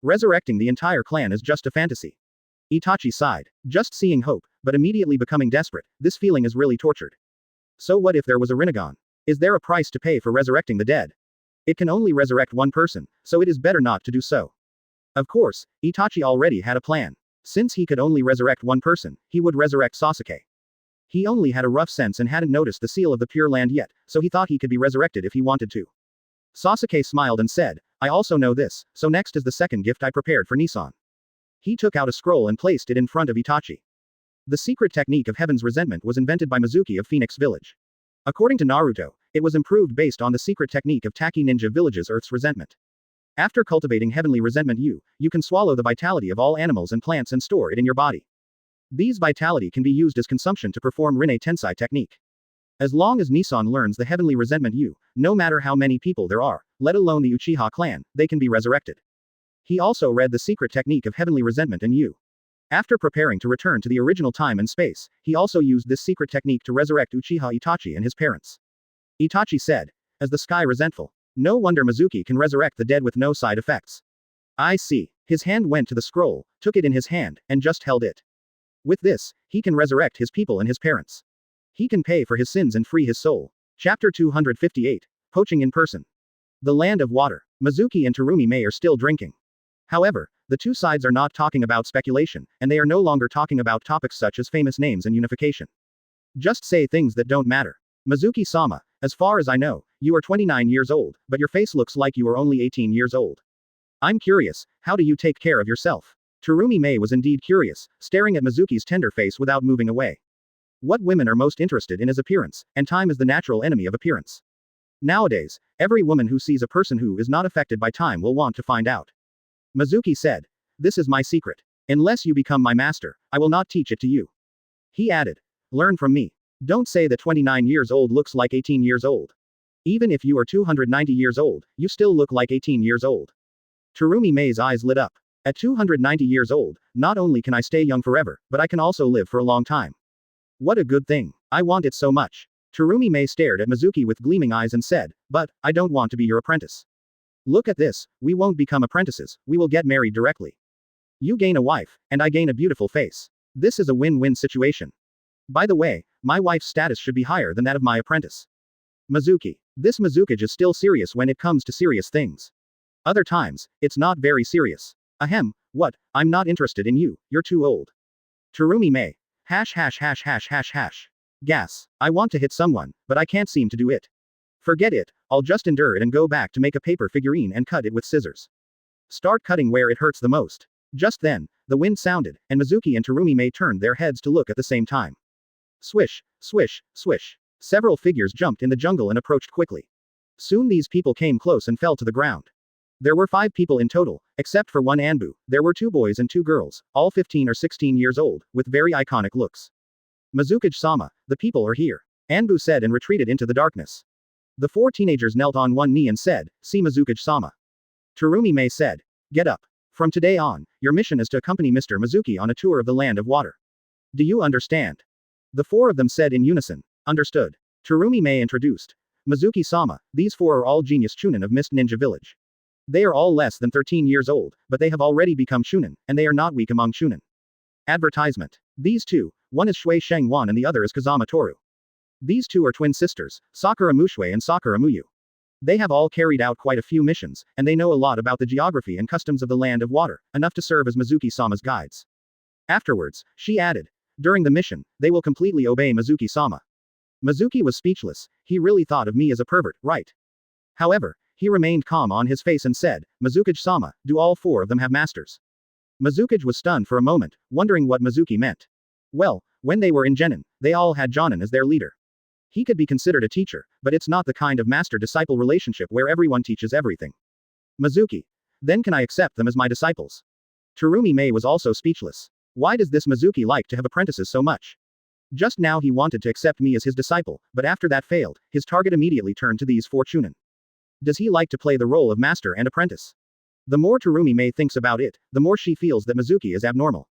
Resurrecting the entire clan is just a fantasy. Itachi sighed. Just seeing hope, but immediately becoming desperate, this feeling is really tortured. So what if there was a Rinnegan? Is there a price to pay for resurrecting the dead? It can only resurrect one person, so it is better not to do so. Of course, Itachi already had a plan. Since he could only resurrect one person, he would resurrect Sasuke. He only had a rough sense and hadn't noticed the seal of the Pure Land yet, so he thought he could be resurrected if he wanted to. Sasuke smiled and said, I also know this, so next is the second gift I prepared for Nissan. He took out a scroll and placed it in front of Itachi. The secret technique of Heaven's Resentment was invented by Mizuki of Phoenix Village. According to Naruto, it was improved based on the secret technique of Taki Ninja Village's Earth's Resentment. After cultivating Heavenly Resentment you can swallow the vitality of all animals and plants and store it in your body. These vitality can be used as consumption to perform Rinne Tensai technique. As long as Nissan learns the Heavenly Resentment no matter how many people there are, let alone the Uchiha clan, they can be resurrected. He also read the secret technique of Heavenly Resentment and After preparing to return to the original time and space, he also used this secret technique to resurrect Uchiha Itachi and his parents. Itachi said, as the sky resentful. No wonder Mizuki can resurrect the dead with no side effects. I see. His hand went to the scroll, took it in his hand, and just held it. With this, he can resurrect his people and his parents. He can pay for his sins and free his soul. Chapter 258. Poaching in person. The land of water. Mizuki and Terumi Mei are still drinking. However, the two sides are not talking about speculation, and they are no longer talking about topics such as famous names and unification. Just say things that don't matter. Mizuki-sama, as far as I know, you are 29 years old, but your face looks like you are only 18 years old. I'm curious, how do you take care of yourself? Terumi Mei was indeed curious, staring at Mizuki's tender face without moving away. What women are most interested in is appearance, and time is the natural enemy of appearance. Nowadays, every woman who sees a person who is not affected by time will want to find out. Mizuki said, this is my secret. Unless you become my master, I will not teach it to you. He added, learn from me. Don't say that 29 years old looks like 18 years old. Even if you are 290 years old, you still look like 18 years old. Terumi Mei's eyes lit up. At 290 years old, not only can I stay young forever, but I can also live for a long time. What a good thing. I want it so much. Terumi Mei stared at Mizuki with gleaming eyes and said, but, I don't want to be your apprentice. Look at this, we won't become apprentices, we will get married directly. You gain a wife, and I gain a beautiful face. This is a win-win situation. By the way, my wife's status should be higher than that of my apprentice. Mizuki. This Mizukage is still serious when it comes to serious things. Other times, it's not very serious. Ahem, what, I'm not interested in you, you're too old. Terumi Mei. Hash. Gas. I want to hit someone, but I can't seem to do it. Forget it, I'll just endure it and go back to make a paper figurine and cut it with scissors. Start cutting where it hurts the most. Just then, the wind sounded, and Mizuki and Terumi Mei turned their heads to look at the same time. Swish, swish, swish. Several figures jumped in the jungle and approached quickly. Soon these people came close and fell to the ground. There were 5 people in total, except for one Anbu. There were 2 boys and 2 girls, all 15 or 16 years old, with very iconic looks. Mizukage-sama, the people are here. Anbu said and retreated into the darkness. The 4 teenagers knelt on one knee and said, see Mizukage-sama. Terumi Mei said, get up. From today on, your mission is to accompany Mr. Mizuki on a tour of the land of water. Do you understand? The 4 of them said in unison, understood. Terumi Mei introduced. Mizuki-sama, these 4 are all genius chunin of Mist Ninja Village. They are all less than 13 years old, but they have already become shunin, and they are not weak among shunin. Advertisement. These 2, one is Shui Sheng Wan and the other is Kazama Toru. These 2 are twin sisters, Sakura Mushui and Sakura Muyu. They have all carried out quite a few missions, and they know a lot about the geography and customs of the land of water, enough to serve as Mizuki-sama's guides. Afterwards, she added, during the mission, they will completely obey Mizuki-sama. Mizuki was speechless, he really thought of me as a pervert, right? However, he remained calm on his face and said, Mizukage-sama, do all 4 of them have masters? Mizukage was stunned for a moment, wondering what Mizuki meant. Well, when they were in Genin, they all had Jonin as their leader. He could be considered a teacher, but it's not the kind of master-disciple relationship where everyone teaches everything. Mizuki. Then can I accept them as my disciples? Terumi Mei was also speechless. Why does this Mizuki like to have apprentices so much? Just now he wanted to accept me as his disciple, but after that failed, his target immediately turned to these 4 chunin. Does he like to play the role of master and apprentice? The more Terumi Mei thinks about it, the more she feels that Mizuki is abnormal.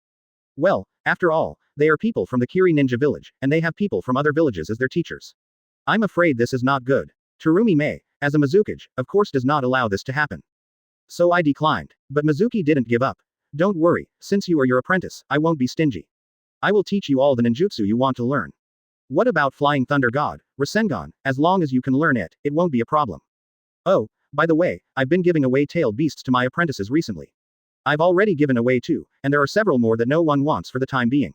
Well, after all, they are people from the Kiri Ninja village, and they have people from other villages as their teachers. I'm afraid this is not good. Terumi Mei, as a Mizukage, of course does not allow this to happen. So I declined. But Mizuki didn't give up. Don't worry, since you are your apprentice, I won't be stingy. I will teach you all the ninjutsu you want to learn. What about Flying Thunder God, Rasengan? As long as you can learn it, it won't be a problem. Oh, by the way, I've been giving away tailed beasts to my apprentices recently. I've already given away 2, and there are several more that no one wants for the time being.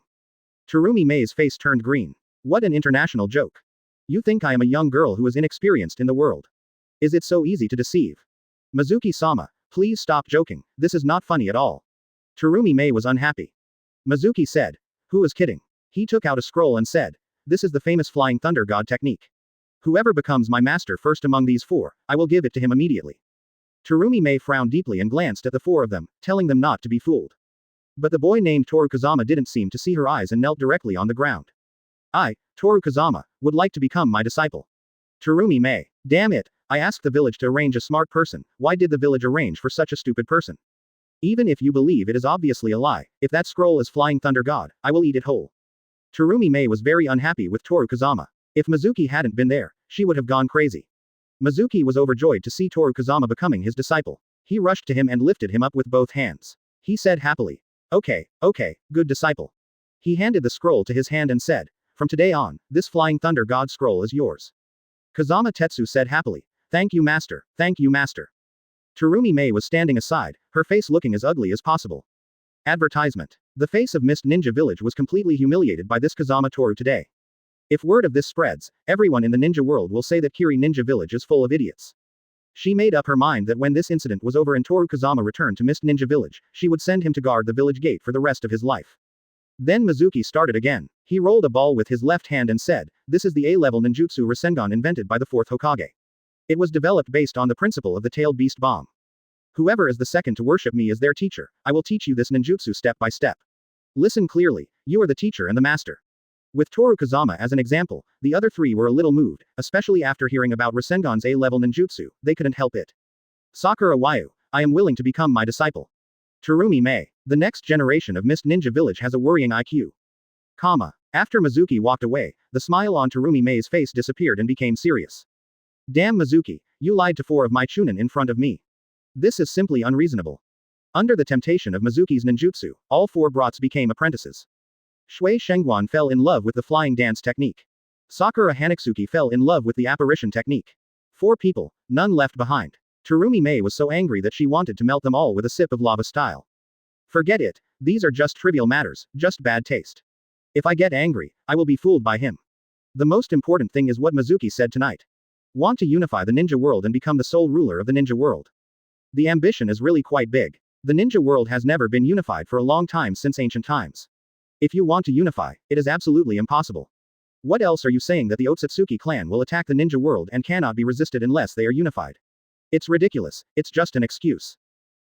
Terumi Mei's face turned green. What an international joke. You think I am a young girl who is inexperienced in the world? Is it so easy to deceive? Mizuki-sama, please stop joking, this is not funny at all. Terumi Mei was unhappy. Mizuki said. Who is kidding? He took out a scroll and said. This is the famous Flying Thunder God technique. Whoever becomes my master first among these 4, I will give it to him immediately. Terumi Mei frowned deeply and glanced at the 4 of them, telling them not to be fooled. But the boy named Toru Kazama didn't seem to see her eyes and knelt directly on the ground. I, Toru Kazama, would like to become my disciple. Terumi Mei. Damn it, I asked the village to arrange a smart person, why did the village arrange for such a stupid person? Even if you believe it is obviously a lie, if that scroll is Flying Thunder God, I will eat it whole. Terumi Mei was very unhappy with Toru Kazama. If Mizuki hadn't been there, she would have gone crazy. Mizuki was overjoyed to see Toru Kazama becoming his disciple. He rushed to him and lifted him up with both hands. He said happily. Okay, good disciple. He handed the scroll to his hand and said, from today on, this Flying Thunder God scroll is yours. Kazama Tetsu said happily. Thank you master, thank you master. Terumi Mei was standing aside, her face looking as ugly as possible. Advertisement. The face of Mist Ninja Village was completely humiliated by this Kazama Toru today. If word of this spreads, everyone in the ninja world will say that Kiri Ninja Village is full of idiots. She made up her mind that when this incident was over and Toru Kazama returned to Mist Ninja Village, she would send him to guard the village gate for the rest of his life. Then Mizuki started again. He rolled a ball with his left hand and said, this is the A-level ninjutsu Rasengan invented by the 4th Hokage. It was developed based on the principle of the tailed beast bomb. Whoever is the second to worship me as their teacher, I will teach you this ninjutsu step by step. Listen clearly, you are the teacher and the master. With Toru Kazama as an example, the other 3 were a little moved, especially after hearing about Rasengan's A-level ninjutsu, they couldn't help it. Sakura Wayu, I am willing to become my disciple. Terumi Mei, the next generation of Mist Ninja Village has a worrying IQ. After Mizuki walked away, the smile on Terumi Mei's face disappeared and became serious. Damn Mizuki, you lied to 4 of my chunin in front of me. This is simply unreasonable. Under the temptation of Mizuki's ninjutsu, all 4 brats became apprentices. Shui Shengguan fell in love with the flying dance technique. Sakura Hanatsuki fell in love with the apparition technique. 4 people, none left behind. Terumi Mei was so angry that she wanted to melt them all with a sip of lava style. Forget it, these are just trivial matters, just bad taste. If I get angry, I will be fooled by him. The most important thing is what Mizuki said tonight. Want to unify the ninja world and become the sole ruler of the ninja world. The ambition is really quite big. The ninja world has never been unified for a long time since ancient times. If you want to unify, it is absolutely impossible. What else are you saying that the Otsutsuki clan will attack the ninja world and cannot be resisted unless they are unified? It's ridiculous, it's just an excuse.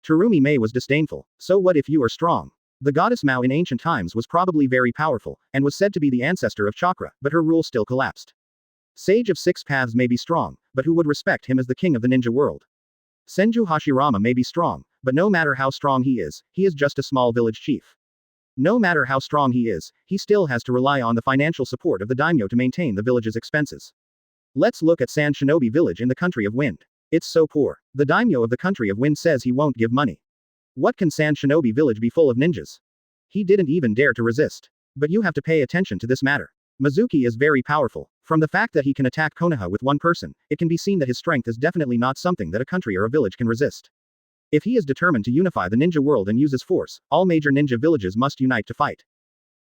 Terumi Mei was disdainful. So what if you are strong? The goddess Mao in ancient times was probably very powerful, and was said to be the ancestor of Chakra, but her rule still collapsed. Sage of 6 Paths may be strong, but who would respect him as the king of the ninja world? Senju Hashirama may be strong, but no matter how strong he is just a small village chief. No matter how strong he is, he still has to rely on the financial support of the daimyo to maintain the village's expenses. Let's look at Sand Shinobi village in the country of wind. It's so poor. The daimyo of the country of wind says he won't give money. What can Sand Shinobi village be full of ninjas? He didn't even dare to resist. But you have to pay attention to this matter. Mizuki is very powerful. From the fact that he can attack Konoha with one person, it can be seen that his strength is definitely not something that a country or a village can resist. If he is determined to unify the ninja world and uses force, all major ninja villages must unite to fight.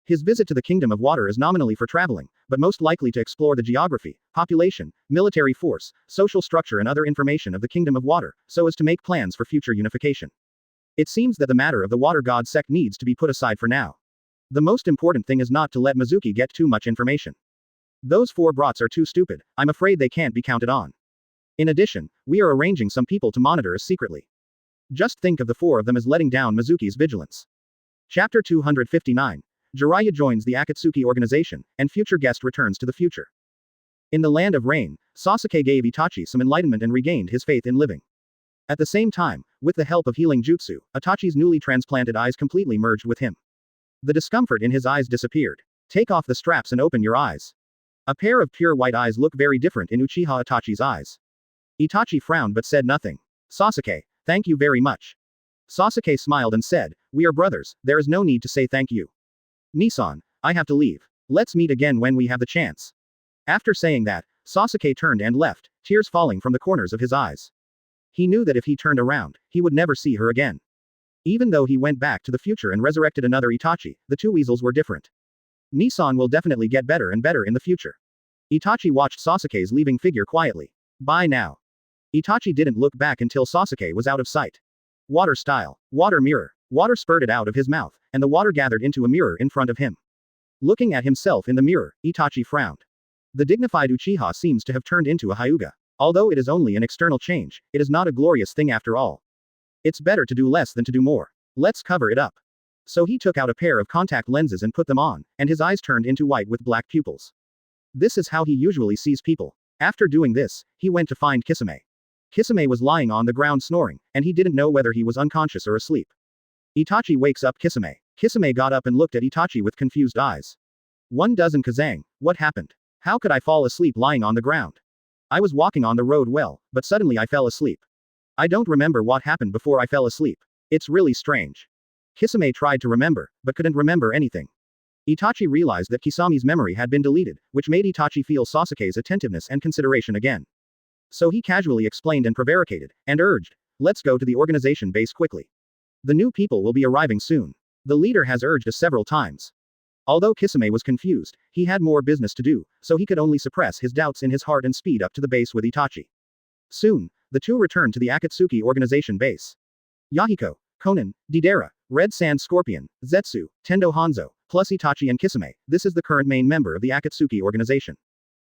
His visit to the Kingdom of Water is nominally for traveling, but most likely to explore the geography, population, military force, social structure and other information of the Kingdom of Water, so as to make plans for future unification. It seems that the matter of the Water God sect needs to be put aside for now. The most important thing is not to let Mizuki get too much information. Those 4 brats are too stupid, I'm afraid they can't be counted on. In addition, we are arranging some people to monitor us secretly. Just think of the 4 of them as letting down Mizuki's vigilance. Chapter 259. Jiraiya joins the Akatsuki organization, and future guest returns to the future. In the land of rain, Sasuke gave Itachi some enlightenment and regained his faith in living. At the same time, with the help of healing jutsu, Itachi's newly transplanted eyes completely merged with him. The discomfort in his eyes disappeared. Take off the straps and open your eyes. A pair of pure white eyes look very different in Uchiha Itachi's eyes. Itachi frowned but said nothing. Sasuke, thank you very much. Sasuke smiled and said, we are brothers, there is no need to say thank you. Nissan, I have to leave. Let's meet again when we have the chance. After saying that, Sasuke turned and left, tears falling from the corners of his eyes. He knew that if he turned around, he would never see her again. Even though he went back to the future and resurrected another Itachi, the two weasels were different. Nissan will definitely get better and better in the future. Itachi watched Sasuke's leaving figure quietly. Bye now. Itachi didn't look back until Sasuke was out of sight. Water style. Water mirror. Water spurted out of his mouth, and the water gathered into a mirror in front of him. Looking at himself in the mirror, Itachi frowned. The dignified Uchiha seems to have turned into a Hyuga. Although it is only an external change, it is not a glorious thing after all. It's better to do less than to do more. Let's cover it up. So he took out a pair of contact lenses and put them on, and his eyes turned into white with black pupils. This is how he usually sees people. After doing this, he went to find Kisame. Kisame was lying on the ground snoring, and he didn't know whether he was unconscious or asleep. Itachi wakes up Kisame. Kisame got up and looked at Itachi with confused eyes. 12 Kazang, what happened? How could I fall asleep lying on the ground? I was walking on the road well, but suddenly I fell asleep. I don't remember what happened before I fell asleep. It's really strange. Kisame tried to remember, but couldn't remember anything. Itachi realized that Kisame's memory had been deleted, which made Itachi feel Sasuke's attentiveness and consideration again. So he casually explained and prevaricated, and urged, let's go to the organization base quickly. The new people will be arriving soon. The leader has urged us several times. Although Kisame was confused, he had more business to do, so he could only suppress his doubts in his heart and speed up to the base with Itachi. Soon, the two returned to the Akatsuki organization base. Yahiko, Konan, Deidara, Red Sand Scorpion, Zetsu, Tendo Hanzo, plus Itachi and Kisame, this is the current main member of the Akatsuki organization.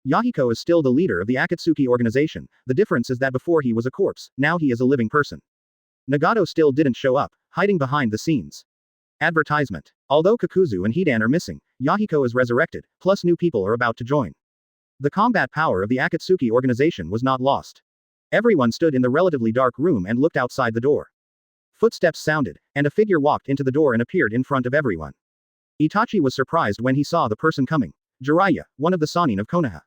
Yahiko is still the leader of the Akatsuki organization, the difference is that before he was a corpse, now he is a living person. Nagato still didn't show up, hiding behind the scenes. Advertisement. Although Kakuzu and Hidan are missing, Yahiko is resurrected, plus new people are about to join. The combat power of the Akatsuki organization was not lost. Everyone stood in the relatively dark room and looked outside the door. Footsteps sounded, and a figure walked into the door and appeared in front of everyone. Itachi was surprised when he saw the person coming. Jiraiya, one of the Sannin of Konoha.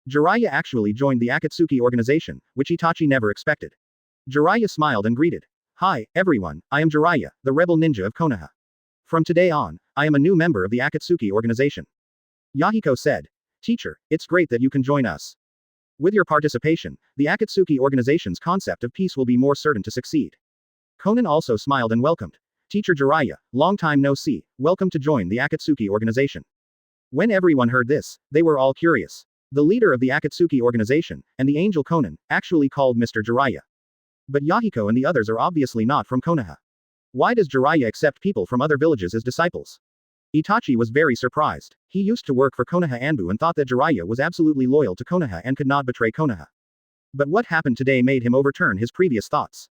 Jiraiya actually joined the Akatsuki organization, which Itachi never expected. Jiraiya smiled and greeted. Hi, everyone, I am Jiraiya, the rebel ninja of Konoha. From today on, I am a new member of the Akatsuki organization. Yahiko said. Teacher, it's great that you can join us. With your participation, the Akatsuki organization's concept of peace will be more certain to succeed. Konan also smiled and welcomed. Teacher Jiraiya, long time no see, welcome to join the Akatsuki organization. When everyone heard this, they were all curious. The leader of the Akatsuki organization, and the angel Konan, actually called Mr. Jiraiya. But Yahiko and the others are obviously not from Konoha. Why does Jiraiya accept people from other villages as disciples? Itachi was very surprised. He used to work for Konoha Anbu and thought that Jiraiya was absolutely loyal to Konoha and could not betray Konoha. But what happened today made him overturn his previous thoughts.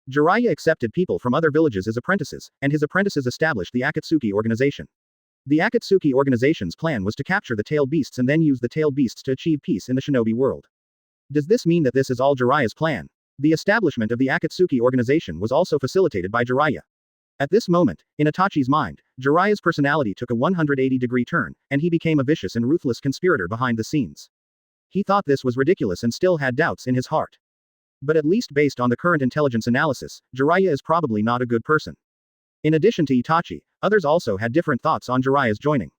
Jiraiya accepted people from other villages as apprentices, and his apprentices established the Akatsuki organization. The Akatsuki organization's plan was to capture the tailed beasts and then use the tailed beasts to achieve peace in the shinobi world. Does this mean that this is all Jiraiya's plan? The establishment of the Akatsuki organization was also facilitated by Jiraiya. At this moment, in Itachi's mind, Jiraiya's personality took a 180-degree turn, and he became a vicious and ruthless conspirator behind the scenes. He thought this was ridiculous and still had doubts in his heart. But at least based on the current intelligence analysis, Jiraiya is probably not a good person. In addition to Itachi, others also had different thoughts on Jiraiya's joining.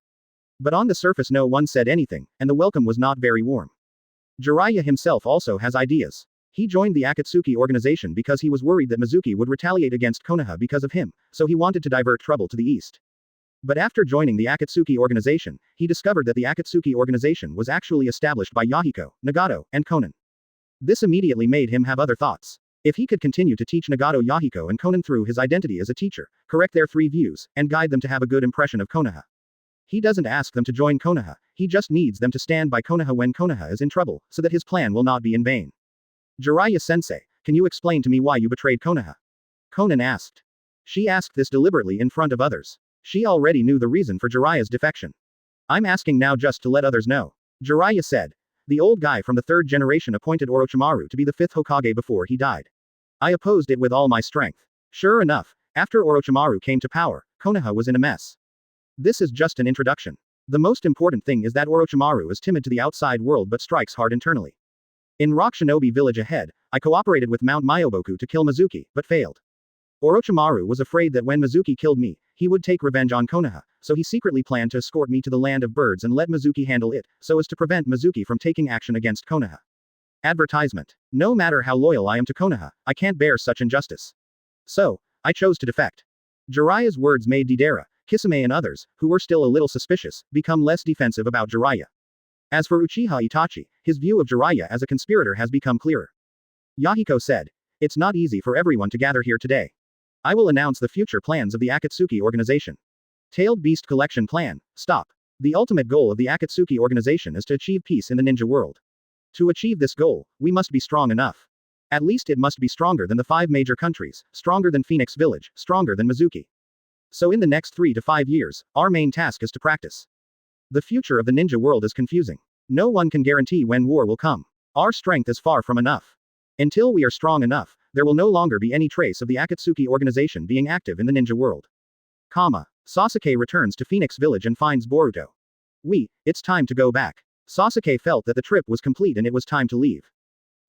But on the surface no one said anything, and the welcome was not very warm. Jiraiya himself also has ideas. He joined the Akatsuki organization because he was worried that Mizuki would retaliate against Konoha because of him, so he wanted to divert trouble to the east. But after joining the Akatsuki organization, he discovered that the Akatsuki organization was actually established by Yahiko, Nagato, and Konan. This immediately made him have other thoughts. If he could continue to teach Nagato, Yahiko and Konan through his identity as a teacher, correct their three views, and guide them to have a good impression of Konoha. He doesn't ask them to join Konoha, he just needs them to stand by Konoha when Konoha is in trouble, so that his plan will not be in vain. Jiraiya-sensei, can you explain to me why you betrayed Konoha? Konan asked. She asked this deliberately in front of others. She already knew the reason for Jiraiya's defection. I'm asking now just to let others know. Jiraiya said. The old guy from the third generation appointed Orochimaru to be the fifth Hokage before he died. I opposed it with all my strength. Sure enough, after Orochimaru came to power, Konoha was in a mess. This is just an introduction. The most important thing is that Orochimaru is timid to the outside world but strikes hard internally. In Rock Shinobi village ahead, I cooperated with Mount Myoboku to kill Mizuki, but failed. Orochimaru was afraid that when Mizuki killed me, he would take revenge on Konoha, so he secretly planned to escort me to the land of birds and let Mizuki handle it, so as to prevent Mizuki from taking action against Konoha. Advertisement. No matter how loyal I am to Konoha, I can't bear such injustice. So, I chose to defect. Jiraiya's words made Deidara, Kisame and others, who were still a little suspicious, become less defensive about Jiraiya. As for Uchiha Itachi, his view of Jiraiya as a conspirator has become clearer. Yahiko said. It's not easy for everyone to gather here today. I will announce the future plans of the Akatsuki organization. Tailed Beast Collection Plan, stop. The ultimate goal of the Akatsuki organization is to achieve peace in the ninja world. To achieve this goal, we must be strong enough. At least it must be stronger than the 5 major countries, stronger than Phoenix Village, stronger than Mizuki. So in the next 3 to 5 years, our main task is to practice. The future of the ninja world is confusing. No one can guarantee when war will come. Our strength is far from enough. Until we are strong enough, there will no longer be any trace of the Akatsuki organization being active in the ninja world. Sasuke returns to Phoenix Village and finds Boruto. It's time to go back. Sasuke felt that the trip was complete and it was time to leave.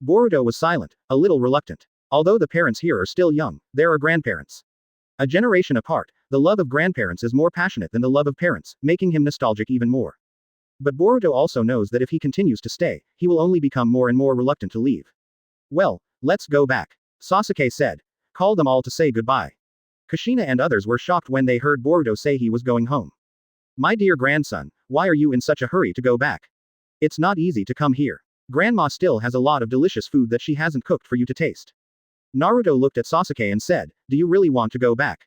Boruto was silent, a little reluctant. Although the parents here are still young, there are grandparents. A generation apart, the love of grandparents is more passionate than the love of parents, making him nostalgic even more. But Boruto also knows that if he continues to stay, he will only become more and more reluctant to leave. Well, let's go back. Sasuke said. Call them all to say goodbye. Kushina and others were shocked when they heard Boruto say he was going home. My dear grandson, why are you in such a hurry to go back? It's not easy to come here. Grandma still has a lot of delicious food that she hasn't cooked for you to taste. Naruto looked at Sasuke and said, do you really want to go back?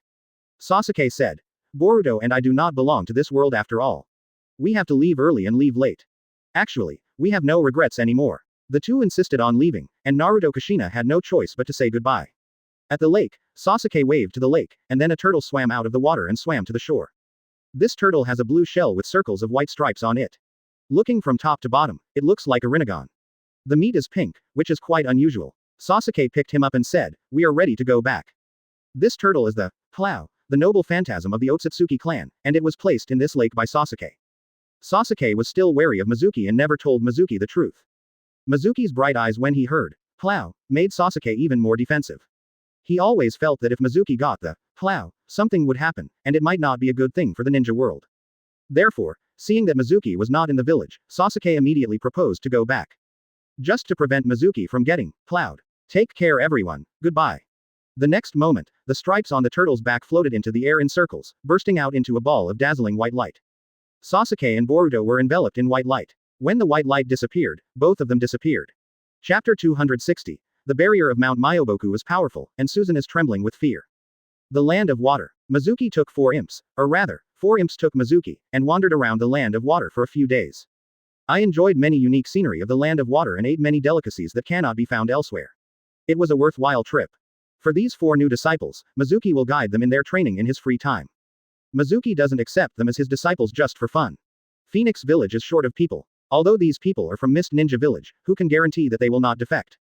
Sasuke said. Boruto and I do not belong to this world after all. We have to leave early and leave late. Actually, we have no regrets anymore. The two insisted on leaving, and Naruto Kushina had no choice but to say goodbye. At the lake, Sasuke waved to the lake, and then a turtle swam out of the water and swam to the shore. This turtle has a blue shell with circles of white stripes on it. Looking from top to bottom, it looks like a Rinnegan. The meat is pink, which is quite unusual. Sasuke picked him up and said, we are ready to go back. This turtle is the plow, the noble phantasm of the Otsutsuki clan, and it was placed in this lake by Sasuke. Sasuke was still wary of Mizuki and never told Mizuki the truth. Mizuki's bright eyes when he heard plow made Sasuke even more defensive. He always felt that if Mizuki got the plow, something would happen, and it might not be a good thing for the ninja world. Therefore, seeing that Mizuki was not in the village, Sasuke immediately proposed to go back. Just to prevent Mizuki from getting plowed. Take care everyone, goodbye. The next moment, the stripes on the turtle's back floated into the air in circles, bursting out into a ball of dazzling white light. Sasuke and Boruto were enveloped in white light. When the white light disappeared, both of them disappeared. Chapter 260. The barrier of Mount Myoboku is powerful, and Susan is trembling with fear. The land of water. Mizuki took 4 imps, or rather, 4 imps took Mizuki, and wandered around the land of water for a few days. I enjoyed many unique scenery of the land of water and ate many delicacies that cannot be found elsewhere. It was a worthwhile trip. For these 4 new disciples, Mizuki will guide them in their training in his free time. Mizuki doesn't accept them as his disciples just for fun. Phoenix Village is short of people. Although these people are from Mist Ninja Village, who can guarantee that they will not defect?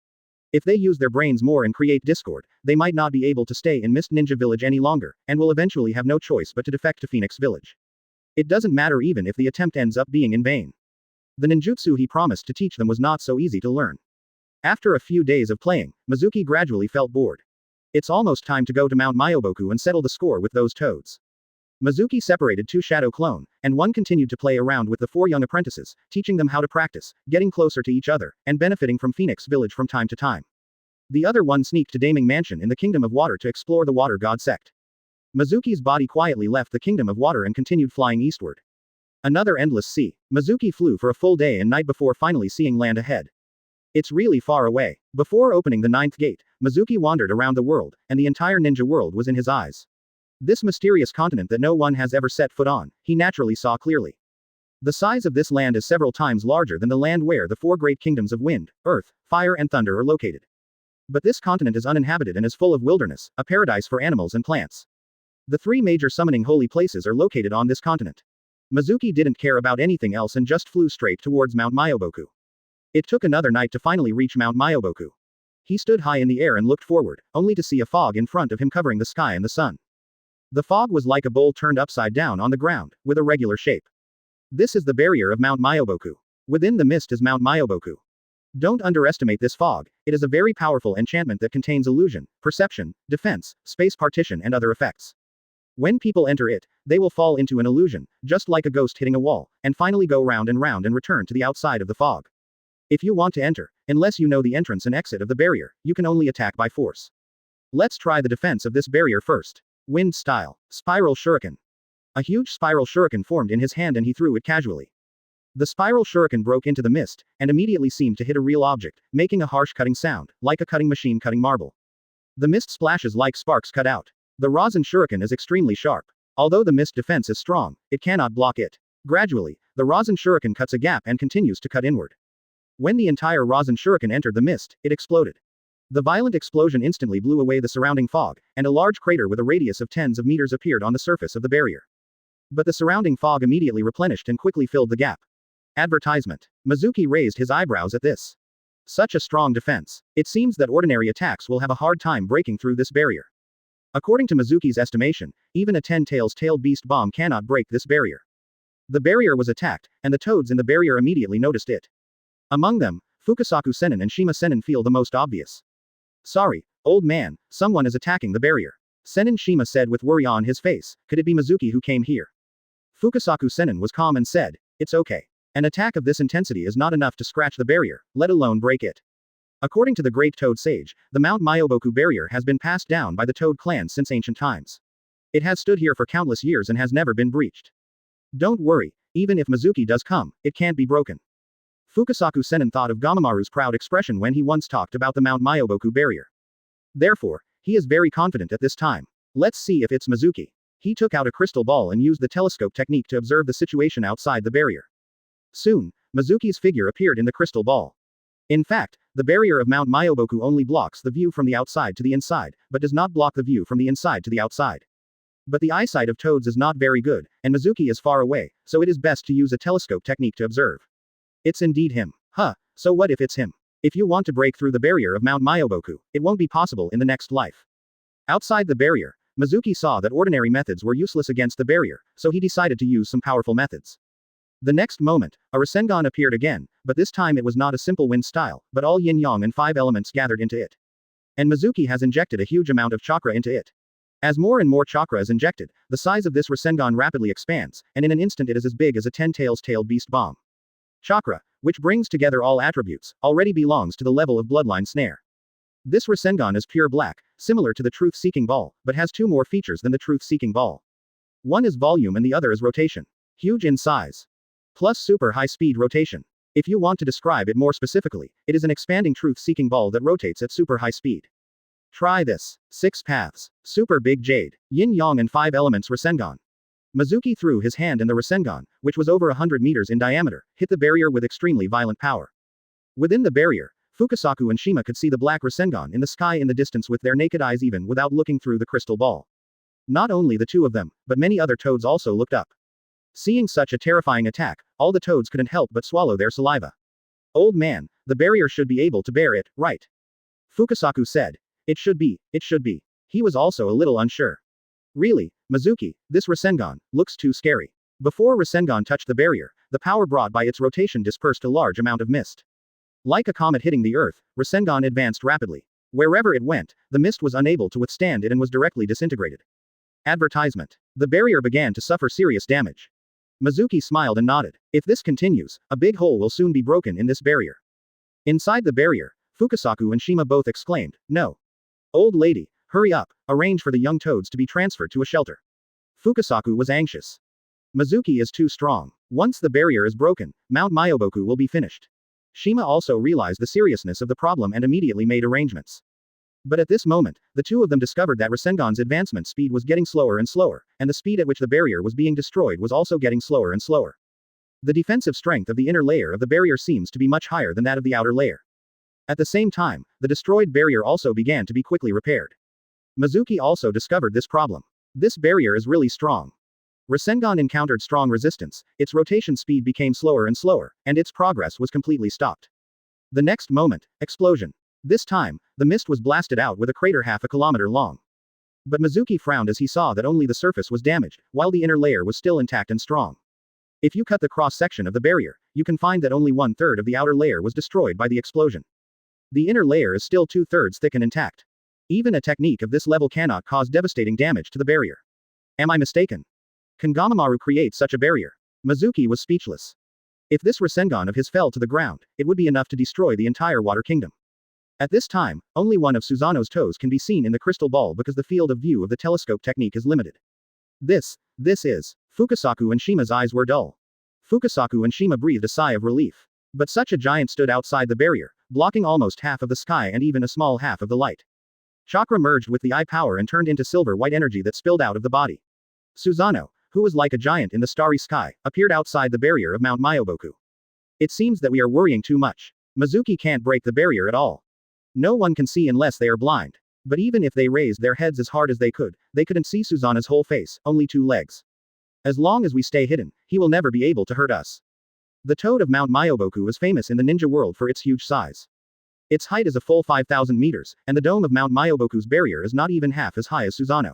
If they use their brains more and create discord, they might not be able to stay in Mist Ninja Village any longer, and will eventually have no choice but to defect to Phoenix Village. It doesn't matter even if the attempt ends up being in vain. The ninjutsu he promised to teach them was not so easy to learn. After a few days of playing, Mizuki gradually felt bored. It's almost time to go to Mount Myoboku and settle the score with those toads. Mizuki separated 2 shadow clone, and one continued to play around with the 4 young apprentices, teaching them how to practice, getting closer to each other, and benefiting from Phoenix Village from time to time. The other one sneaked to Daming Mansion in the Kingdom of Water to explore the Water God sect. Mizuki's body quietly left the Kingdom of Water and continued flying eastward. Another endless sea. Mizuki flew for a full day and night before finally seeing land ahead. It's really far away. Before opening the 9th gate, Mizuki wandered around the world, and the entire ninja world was in his eyes. This mysterious continent that no one has ever set foot on, he naturally saw clearly. The size of this land is several times larger than the land where the 4 great kingdoms of wind, earth, fire and thunder are located. But this continent is uninhabited and is full of wilderness, a paradise for animals and plants. The three major summoning holy places are located on this continent. Mizuki didn't care about anything else and just flew straight towards Mount Myoboku. It took another night to finally reach Mount Myoboku. He stood high in the air and looked forward, only to see a fog in front of him covering the sky and the sun. The fog was like a bowl turned upside down on the ground, with a regular shape. This is the barrier of Mount Myoboku. Within the mist is Mount Myoboku. Don't underestimate this fog, it is a very powerful enchantment that contains illusion, perception, defense, space partition and other effects. When people enter it, they will fall into an illusion, just like a ghost hitting a wall, and finally go round and return to the outside of the fog. If you want to enter, unless you know the entrance and exit of the barrier, you can only attack by force. Let's try the defense of this barrier first. Wind style. Spiral shuriken. A huge spiral shuriken formed in his hand and he threw it casually. The spiral shuriken broke into the mist, and immediately seemed to hit a real object, making a harsh cutting sound, like a cutting machine cutting marble. The mist splashes like sparks cut out. The rosin shuriken is extremely sharp. Although the mist defense is strong, it cannot block it. Gradually, the rosin shuriken cuts a gap and continues to cut inward. When the entire rosin shuriken entered the mist, it exploded. The violent explosion instantly blew away the surrounding fog, and a large crater with a radius of tens of meters appeared on the surface of the barrier. But the surrounding fog immediately replenished and quickly filled the gap. Advertisement. Mizuki raised his eyebrows at this. Such a strong defense. It seems that ordinary attacks will have a hard time breaking through this barrier. According to Mizuki's estimation, even a 10-tailed beast bomb cannot break this barrier. The barrier was attacked, and the toads in the barrier immediately noticed it. Among them, Fukasaku Sennin and Shima Sennin feel the most obvious. Sorry, old man, someone is attacking the barrier. Sennin Shima said with worry on his face, could it be Mizuki who came here? Fukasaku Sennin was calm and said, it's okay. An attack of this intensity is not enough to scratch the barrier, let alone break it. According to the Great Toad Sage, the Mount Myoboku barrier has been passed down by the Toad clan since ancient times. It has stood here for countless years and has never been breached. Don't worry, even if Mizuki does come, it can't be broken. Fukasaku Sennin thought of Gamamaru's proud expression when he once talked about the Mount Myoboku barrier. Therefore, he is very confident at this time. Let's see if it's Mizuki. He took out a crystal ball and used the telescope technique to observe the situation outside the barrier. Soon, Mizuki's figure appeared in the crystal ball. In fact, the barrier of Mount Myoboku only blocks the view from the outside to the inside, but does not block the view from the inside to the outside. But the eyesight of toads is not very good, and Mizuki is far away, so it is best to use a telescope technique to observe. It's indeed him. So what if it's him? If you want to break through the barrier of Mount Myoboku, it won't be possible in the next life. Outside the barrier, Mizuki saw that ordinary methods were useless against the barrier, so he decided to use some powerful methods. The next moment, a Rasengan appeared again, but this time it was not a simple wind style, but all yin-yang and 5 elements gathered into it. And Mizuki has injected a huge amount of chakra into it. As more and more chakra is injected, the size of this Rasengan rapidly expands, and in an instant it is as big as a 10-tailed beast bomb. Chakra, which brings together all attributes, already belongs to the level of bloodline snare. This Rasengan is pure black, similar to the truth-seeking ball, but has 2 more features than the truth-seeking ball. One is volume and the other is rotation. Huge in size. Plus super high-speed rotation. If you want to describe it more specifically, it is an expanding truth-seeking ball that rotates at super high speed. Try this. 6 paths. Super big jade. Yin-yang and 5 elements Rasengan. Mizuki threw his hand and the Rasengan, which was over 100 meters in diameter, hit the barrier with extremely violent power. Within the barrier, Fukasaku and Shima could see the black Rasengan in the sky in the distance with their naked eyes even without looking through the crystal ball. Not only the 2 of them, but many other toads also looked up. Seeing such a terrifying attack, all the toads couldn't help but swallow their saliva. Old man, the barrier should be able to bear it, right? Fukasaku said. It should be. He was also a little unsure. Really, Mizuki, this Rasengan looks too scary. Before Rasengan touched the barrier, the power brought by its rotation dispersed a large amount of mist. Like a comet hitting the earth, Rasengan advanced rapidly. Wherever it went, the mist was unable to withstand it and was directly disintegrated. Advertisement. The barrier began to suffer serious damage. Mizuki smiled and nodded. If this continues, a big hole will soon be broken in this barrier. Inside the barrier, Fukasaku and Shima both exclaimed, no. Old lady, hurry up, arrange for the young toads to be transferred to a shelter. Fukasaku was anxious. Mizuki is too strong. Once the barrier is broken, Mount Myoboku will be finished. Shima also realized the seriousness of the problem and immediately made arrangements. But at this moment, the 2 of them discovered that Rasengan's advancement speed was getting slower and slower, and the speed at which the barrier was being destroyed was also getting slower and slower. The defensive strength of the inner layer of the barrier seems to be much higher than that of the outer layer. At the same time, the destroyed barrier also began to be quickly repaired. Mizuki also discovered this problem. This barrier is really strong. Rasengan encountered strong resistance, its rotation speed became slower and slower, and its progress was completely stopped. The next moment, explosion. This time, the mist was blasted out with a crater half a kilometer long. But Mizuki frowned as he saw that only the surface was damaged, while the inner layer was still intact and strong. If you cut the cross-section of the barrier, you can find that only 1/3 of the outer layer was destroyed by the explosion. The inner layer is still 2/3 thick and intact. Even a technique of this level cannot cause devastating damage to the barrier. Am I mistaken? Can Gamamaru create such a barrier? Mizuki was speechless. If this Rasengan of his fell to the ground, it would be enough to destroy the entire Water Kingdom. At this time, only one of Susanoo's toes can be seen in the crystal ball because the field of view of the telescope technique is limited. This is. Fukasaku and Shima's eyes were dull. Fukasaku and Shima breathed a sigh of relief. But such a giant stood outside the barrier, blocking almost half of the sky and even a small half of the light. Chakra merged with the eye power and turned into silver-white energy that spilled out of the body. Susanoo, who was like a giant in the starry sky, appeared outside the barrier of Mount Myoboku. It seems that we are worrying too much. Mizuki can't break the barrier at all. No one can see unless they are blind. But even if they raised their heads as hard as they couldn't see Susanoo's whole face, only 2 legs. As long as we stay hidden, he will never be able to hurt us. The toad of Mount Myoboku is famous in the ninja world for its huge size. Its height is a full 5,000 meters, and the dome of Mount Myoboku's barrier is not even half as high as Susanoo.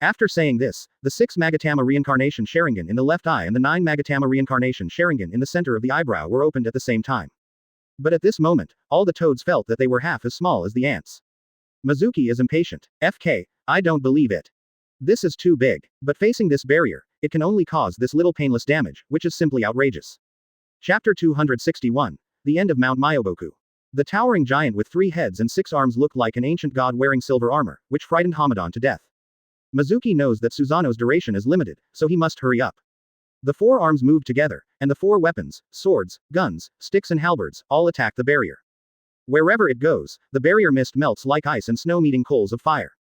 After saying this, the 6 Magatama reincarnation Sharingan in the left eye and the 9 Magatama reincarnation Sharingan in the center of the eyebrow were opened at the same time. But at this moment, all the toads felt that they were half as small as the ants. Mizuki is impatient. FK, I don't believe it. This is too big. But facing this barrier, it can only cause this little painless damage, which is simply outrageous. Chapter 261. The End of Mount Myoboku. The towering giant with 3 heads and 6 arms looked like an ancient god wearing silver armor, which frightened Hamadan to death. Mizuki knows that Susanoo's duration is limited, so he must hurry up. The 4 arms moved together, and the 4 weapons, swords, guns, sticks and halberds, all attack the barrier. Wherever it goes, the barrier mist melts like ice and snow meeting coals of fire.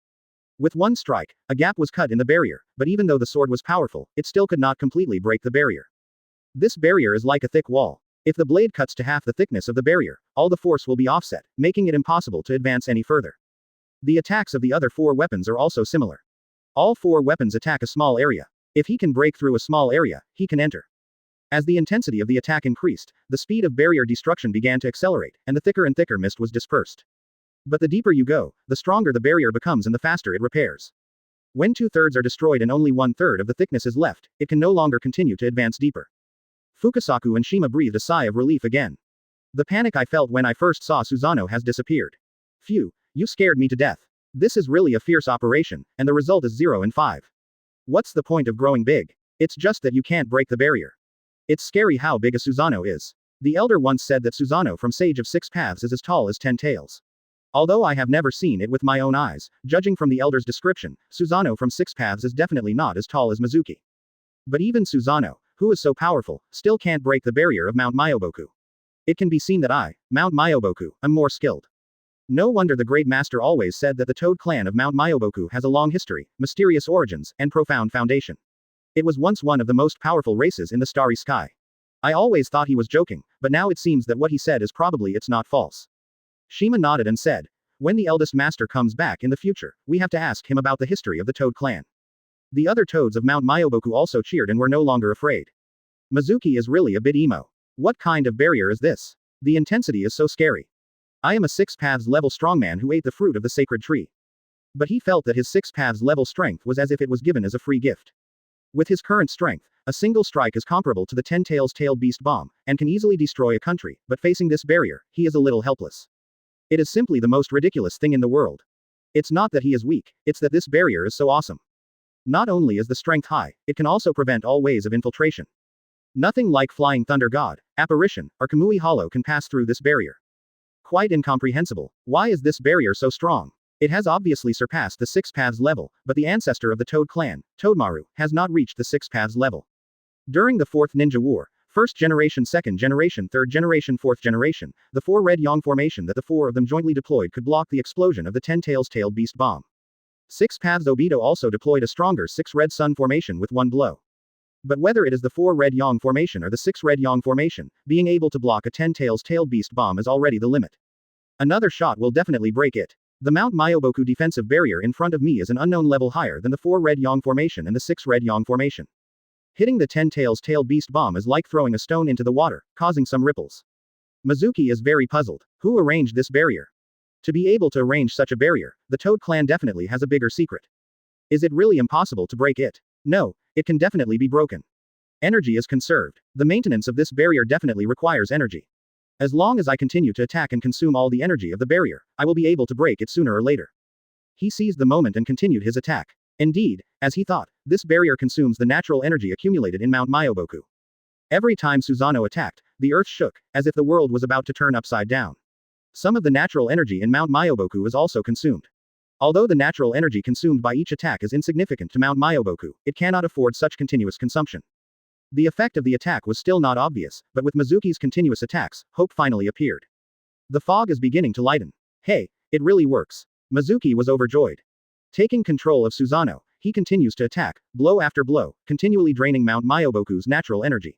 With one strike, a gap was cut in the barrier, but even though the sword was powerful, it still could not completely break the barrier. This barrier is like a thick wall. If the blade cuts to half the thickness of the barrier, all the force will be offset, making it impossible to advance any further. The attacks of the other 4 weapons are also similar. All 4 weapons attack a small area. If he can break through a small area, he can enter. As the intensity of the attack increased, the speed of barrier destruction began to accelerate, and the thicker and thicker mist was dispersed. But the deeper you go, the stronger the barrier becomes and the faster it repairs. When 2/3 are destroyed and only 1/3 of the thickness is left, it can no longer continue to advance deeper. Fukasaku and Shima breathed a sigh of relief again. The panic I felt when I first saw Susanoo has disappeared. Phew, you scared me to death. This is really a fierce operation, and the result is 0 and 5. What's the point of growing big? It's just that you can't break the barrier. It's scary how big a Susanoo is. The elder once said that Susanoo from Sage of 6 Paths is as tall as 10 tails. Although I have never seen it with my own eyes, judging from the elder's description, Susanoo from 6 Paths is definitely not as tall as Mizuki. But even Susanoo, who is so powerful, still can't break the barrier of Mount Myoboku. It can be seen that I, Mount Myoboku, am more skilled. No wonder the Great Master always said that the Toad clan of Mount Myoboku has a long history, mysterious origins, and profound foundation. It was once one of the most powerful races in the starry sky. I always thought he was joking, but now it seems that what he said is probably it's not false. Shima nodded and said, when the eldest master comes back in the future, we have to ask him about the history of the Toad clan. The other toads of Mount Myoboku also cheered and were no longer afraid. Mizuki is really a bit emo. What kind of barrier is this? The intensity is so scary. I am a 6 Paths level strongman who ate the fruit of the sacred tree. But he felt that his 6 Paths level strength was as if it was given as a free gift. With his current strength, a single strike is comparable to the 10 tails tailed beast bomb, and can easily destroy a country, but facing this barrier, he is a little helpless. It is simply the most ridiculous thing in the world. It's not that he is weak, it's that this barrier is so awesome. Not only is the strength high, it can also prevent all ways of infiltration. Nothing like Flying Thunder God, Apparition, or Kamui Hollow can pass through this barrier. Quite incomprehensible. Why is this barrier so strong? It has obviously surpassed the 6 Paths level, but the ancestor of the Toad clan, Toadmaru, has not reached the 6 Paths level. During the 4th Ninja War, 1st generation, 2nd generation, 3rd generation, 4th generation, the 4 red yang formation that the 4 of them jointly deployed could block the explosion of the 10 tails tailed beast bomb. 6 Paths Obito also deployed a stronger 6 red sun formation with one blow. But whether it is the 4 red yang formation or the 6 red yang formation, being able to block a 10 tails tailed beast bomb is already the limit. Another shot will definitely break it. The Mount Myoboku defensive barrier in front of me is an unknown level higher than the 4 red yang formation and the 6 red yang formation. Hitting the 10 tails tailed beast bomb is like throwing a stone into the water, causing some ripples. Mizuki is very puzzled. Who arranged this barrier? To be able to arrange such a barrier, the Toad clan definitely has a bigger secret. Is it really impossible to break it? No, it can definitely be broken. Energy is conserved. The maintenance of this barrier definitely requires energy. As long as I continue to attack and consume all the energy of the barrier, I will be able to break it sooner or later. He seized the moment and continued his attack. Indeed, as he thought, this barrier consumes the natural energy accumulated in Mount Myoboku. Every time Susanoo attacked, the earth shook, as if the world was about to turn upside down. Some of the natural energy in Mount Myoboku is also consumed. Although the natural energy consumed by each attack is insignificant to Mount Myoboku, it cannot afford such continuous consumption. The effect of the attack was still not obvious, but with Mizuki's continuous attacks, hope finally appeared. The fog is beginning to lighten. Hey, it really works. Mizuki was overjoyed. Taking control of Susanoo, he continues to attack, blow after blow, continually draining Mount Myoboku's natural energy.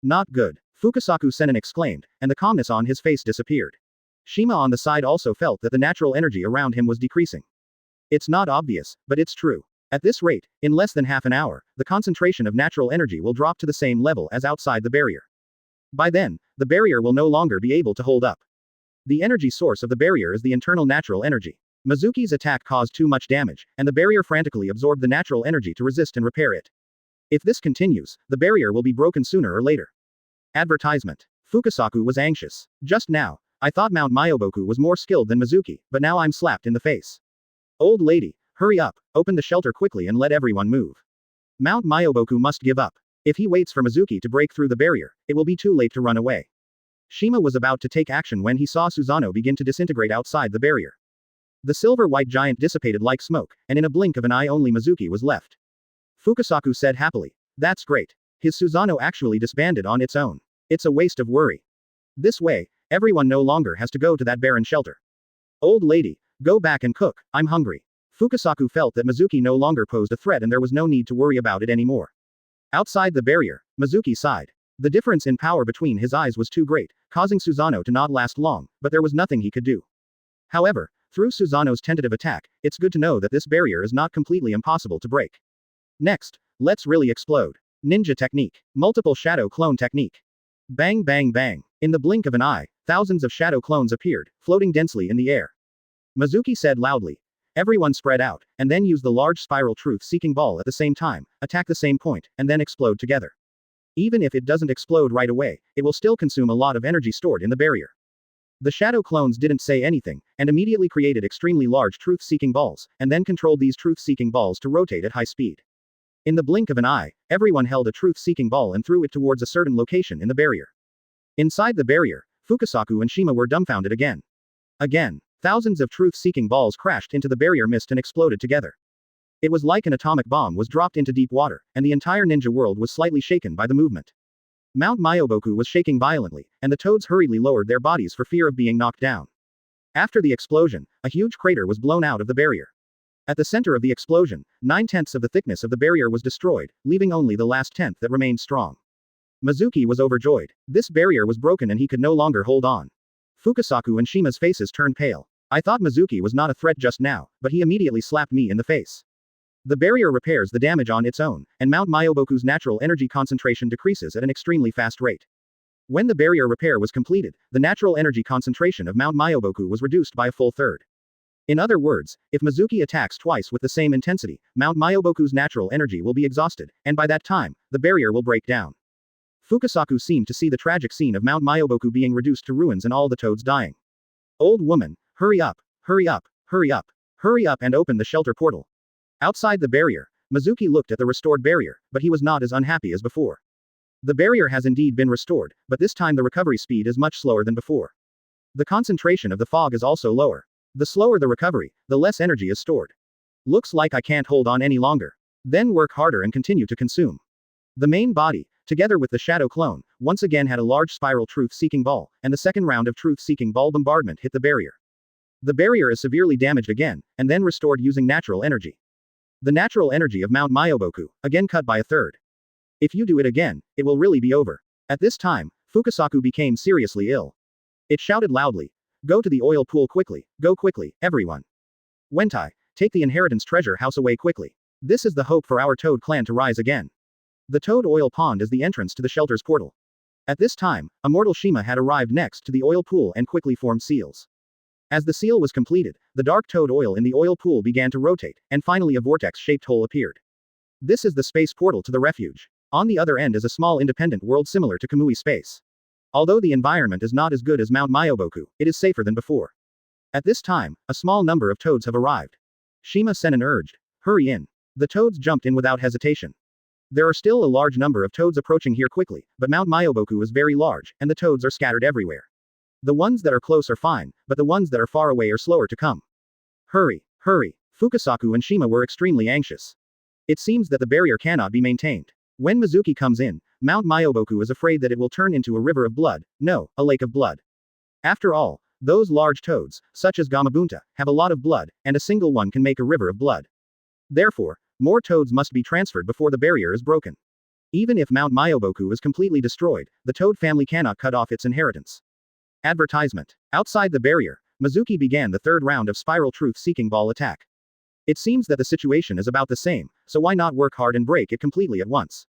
Not good, Fukasaku Senin exclaimed, and the calmness on his face disappeared. Shima on the side also felt that the natural energy around him was decreasing. It's not obvious, but it's true. At this rate, in less than half an hour, the concentration of natural energy will drop to the same level as outside the barrier. By then, the barrier will no longer be able to hold up. The energy source of the barrier is the internal natural energy. Mizuki's attack caused too much damage, and the barrier frantically absorbed the natural energy to resist and repair it. If this continues, the barrier will be broken sooner or later. Advertisement. Fukasaku was anxious. Just now, I thought Mount Myoboku was more skilled than Mizuki, but now I'm slapped in the face. Old lady, hurry up, open the shelter quickly and let everyone move. Mount Myoboku must give up. If he waits for Mizuki to break through the barrier, it will be too late to run away. Shima was about to take action when he saw Susanoo begin to disintegrate outside the barrier. The silver-white giant dissipated like smoke, and in a blink of an eye only Mizuki was left. Fukasaku said happily. That's great. His Susanoo actually disbanded on its own. It's a waste of worry. This way, everyone no longer has to go to that barren shelter. Old lady, go back and cook, I'm hungry. Fukasaku felt that Mizuki no longer posed a threat and there was no need to worry about it anymore. Outside the barrier, Mizuki sighed. The difference in power between his eyes was too great, causing Susanoo to not last long, but there was nothing he could do. However, through Susanoo's tentative attack, it's good to know that this barrier is not completely impossible to break. Next, let's really explode. Ninja technique. Multiple shadow clone technique. Bang bang bang. In the blink of an eye, thousands of shadow clones appeared, floating densely in the air. Mizuki said loudly. Everyone spread out, and then use the large spiral truth-seeking ball at the same time, attack the same point, and then explode together. Even if it doesn't explode right away, it will still consume a lot of energy stored in the barrier. The shadow clones didn't say anything, and immediately created extremely large truth-seeking balls, and then controlled these truth-seeking balls to rotate at high speed. In the blink of an eye, everyone held a truth-seeking ball and threw it towards a certain location in the barrier. Inside the barrier, Fukasaku and Shima were dumbfounded again. Again, thousands of truth-seeking balls crashed into the barrier mist and exploded together. It was like an atomic bomb was dropped into deep water, and the entire ninja world was slightly shaken by the movement. Mount Myoboku was shaking violently, and the toads hurriedly lowered their bodies for fear of being knocked down. After the explosion, a huge crater was blown out of the barrier. At the center of the explosion, 9/10 of the thickness of the barrier was destroyed, leaving only the last tenth that remained strong. Mizuki was overjoyed. This barrier was broken and he could no longer hold on. Fukasaku and Shima's faces turned pale. I thought Mizuki was not a threat just now, but he immediately slapped me in the face. The barrier repairs the damage on its own, and Mount Myoboku's natural energy concentration decreases at an extremely fast rate. When the barrier repair was completed, the natural energy concentration of Mount Myoboku was reduced by a full third. In other words, if Mizuki attacks twice with the same intensity, Mount Myoboku's natural energy will be exhausted, and by that time, the barrier will break down. Fukasaku seemed to see the tragic scene of Mount Myoboku being reduced to ruins and all the toads dying. Old woman, hurry up, hurry up, hurry up, hurry up and open the shelter portal. Outside the barrier, Mizuki looked at the restored barrier, but he was not as unhappy as before. The barrier has indeed been restored, but this time the recovery speed is much slower than before. The concentration of the fog is also lower. The slower the recovery, the less energy is stored. Looks like I can't hold on any longer. Then work harder and continue to consume. The main body, together with the shadow clone, once again had a large spiral truth-seeking ball, and the second round of truth-seeking ball bombardment hit the barrier. The barrier is severely damaged again, and then restored using natural energy. The natural energy of Mount Myoboku, again cut by a third. If you do it again, it will really be over. At this time, Fukasaku became seriously ill. It shouted loudly. Go to the oil pool quickly, go quickly, everyone. Wentai, take the inheritance treasure house away quickly. This is the hope for our Toad clan to rise again. The Toad Oil Pond is the entrance to the shelter's portal. At this time, Immortal Shima had arrived next to the oil pool and quickly formed seals. As the seal was completed, the dark toad oil in the oil pool began to rotate, and finally a vortex-shaped hole appeared. This is the space portal to the refuge. On the other end is a small independent world similar to Kamui Space. Although the environment is not as good as Mount Myoboku, it is safer than before. At this time, a small number of toads have arrived. Shima Sennin urged, "Hurry in." The toads jumped in without hesitation. There are still a large number of toads approaching here quickly, but Mount Myoboku is very large, and the toads are scattered everywhere. The ones that are close are fine, but the ones that are far away are slower to come. Hurry, hurry. Fukasaku and Shima were extremely anxious. It seems that the barrier cannot be maintained. When Mizuki comes in, Mount Myoboku is afraid that it will turn into a river of blood, no, a lake of blood. After all, those large toads, such as Gamabunta, have a lot of blood, and a single one can make a river of blood. Therefore, more toads must be transferred before the barrier is broken. Even if Mount Myoboku is completely destroyed, the toad family cannot cut off its inheritance. Advertisement. Outside the barrier, Mizuki began the third round of Spiral Truth-Seeking Ball attack. It seems that the situation is about the same, so why not work hard and break it completely at once?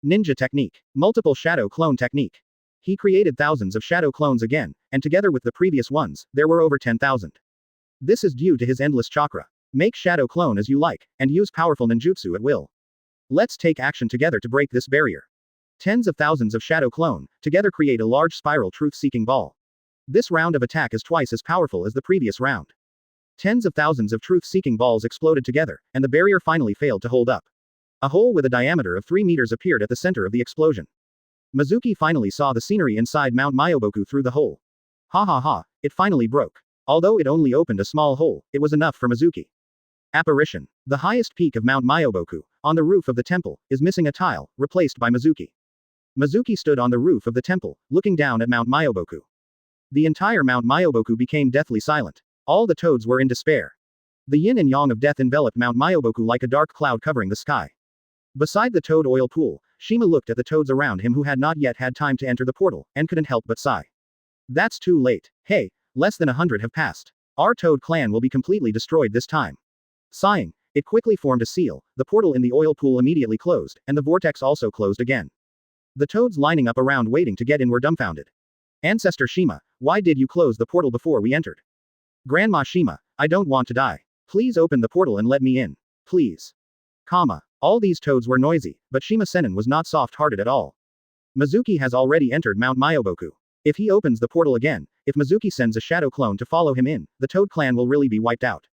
Ninja technique. Multiple shadow clone technique. He created thousands of shadow clones again, and together with the previous ones, there were over 10,000. This is due to his endless chakra. Make shadow clone as you like, and use powerful ninjutsu at will. Let's take action together to break this barrier. Tens of thousands of shadow clone, together create a large spiral truth-seeking ball. This round of attack is twice as powerful as the previous round. Tens of thousands of truth-seeking balls exploded together, and the barrier finally failed to hold up. A hole with a diameter of 3 meters appeared at the center of the explosion. Mizuki finally saw the scenery inside Mount Myoboku through the hole. Ha ha ha, it finally broke. Although it only opened a small hole, it was enough for Mizuki. Apparition. The highest peak of Mount Myoboku, on the roof of the temple, is missing a tile, replaced by Mizuki. Mizuki stood on the roof of the temple, looking down at Mount Myoboku. The entire Mount Myoboku became deathly silent. All the toads were in despair. The yin and yang of death enveloped Mount Myoboku like a dark cloud covering the sky. Beside the toad oil pool, Shima looked at the toads around him who had not yet had time to enter the portal, and couldn't help but sigh. That's too late. Hey, less than 100 have passed. Our toad clan will be completely destroyed this time. Sighing, it quickly formed a seal, the portal in the oil pool immediately closed, and the vortex also closed again. The toads lining up around waiting to get in were dumbfounded. Ancestor Shima, why did you close the portal before we entered? Grandma Shima, I don't want to die. Please open the portal and let me in. Please. All these toads were noisy, but Shima Sennin was not soft-hearted at all. Mizuki has already entered Mount Myoboku. If he opens the portal again, if Mizuki sends a shadow clone to follow him in, the toad clan will really be wiped out.